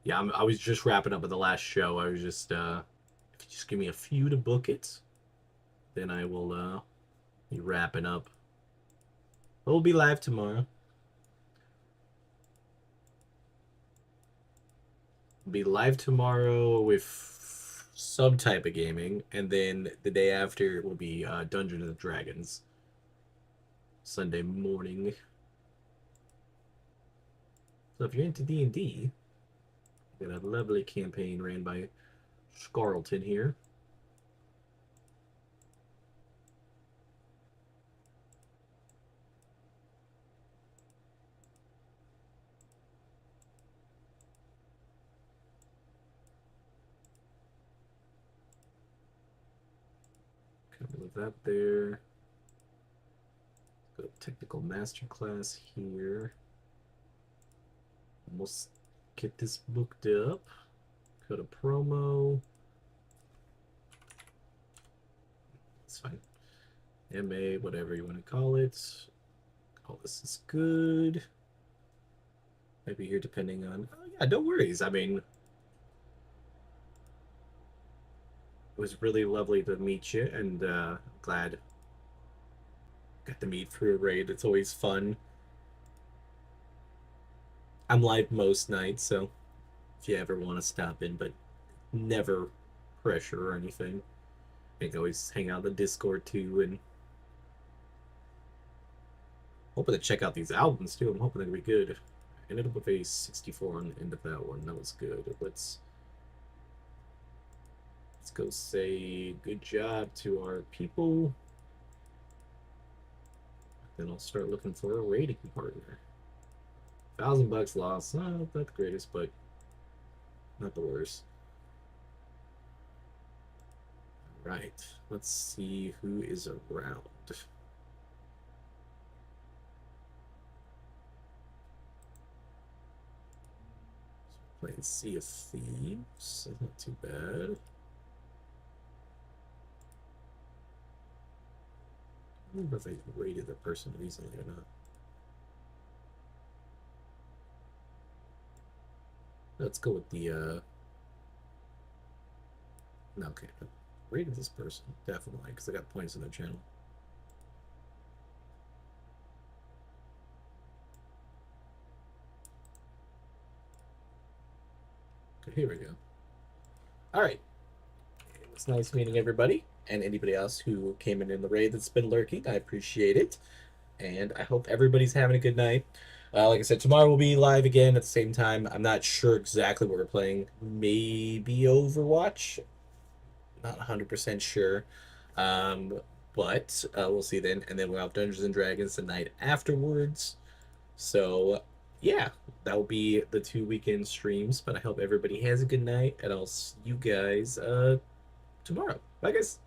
Yeah, I was just wrapping up with the last show. I was just, if you just give me a few to book it, then I will be wrapping up. We'll be live tomorrow. Be live tomorrow with some type of gaming, and then the day after will be Dungeons and Dragons. Sunday morning. So if you're into D&D, got a lovely campaign ran by Scarleton here. With that there. Go to technical masterclass here. Almost get this booked up. Go to promo. It's fine. MA, whatever you want to call it. All this is good. Maybe here depending on. Oh yeah, no worries. I mean, it was really lovely to meet you, and glad got to meet through a raid. It's always fun. I'm live most nights, so if you ever want to stop in, but never pressure or anything. I can always hang out in the Discord too, and hoping to check out these albums too. I'm hoping they're gonna be good. I ended up with a 64 on the end of that one. That was good. Let's go say good job to our people. Then I'll start looking for a rating partner. $1,000 lost. Not the greatest, but not the worst. Right. Let's see who is around. Playing Sea of Thieves. That's not too bad. I don't know if I rated the person recently or not. Let's go with the no, okay. I rated this person, definitely, because I got points in their channel. Okay, here we go. Alright. It was nice meeting everybody, and anybody else who came in the raid that's been lurking. I appreciate it. And I hope everybody's having a good night. Like I said, tomorrow we'll be live again at the same time. I'm not sure exactly what we're playing. Maybe Overwatch. Not 100% sure. But we'll see then. And then we'll have Dungeons and Dragons the night afterwards. So, yeah, that will be the 2 weekend streams. But I hope everybody has a good night. And I'll see you guys tomorrow. Bye, guys.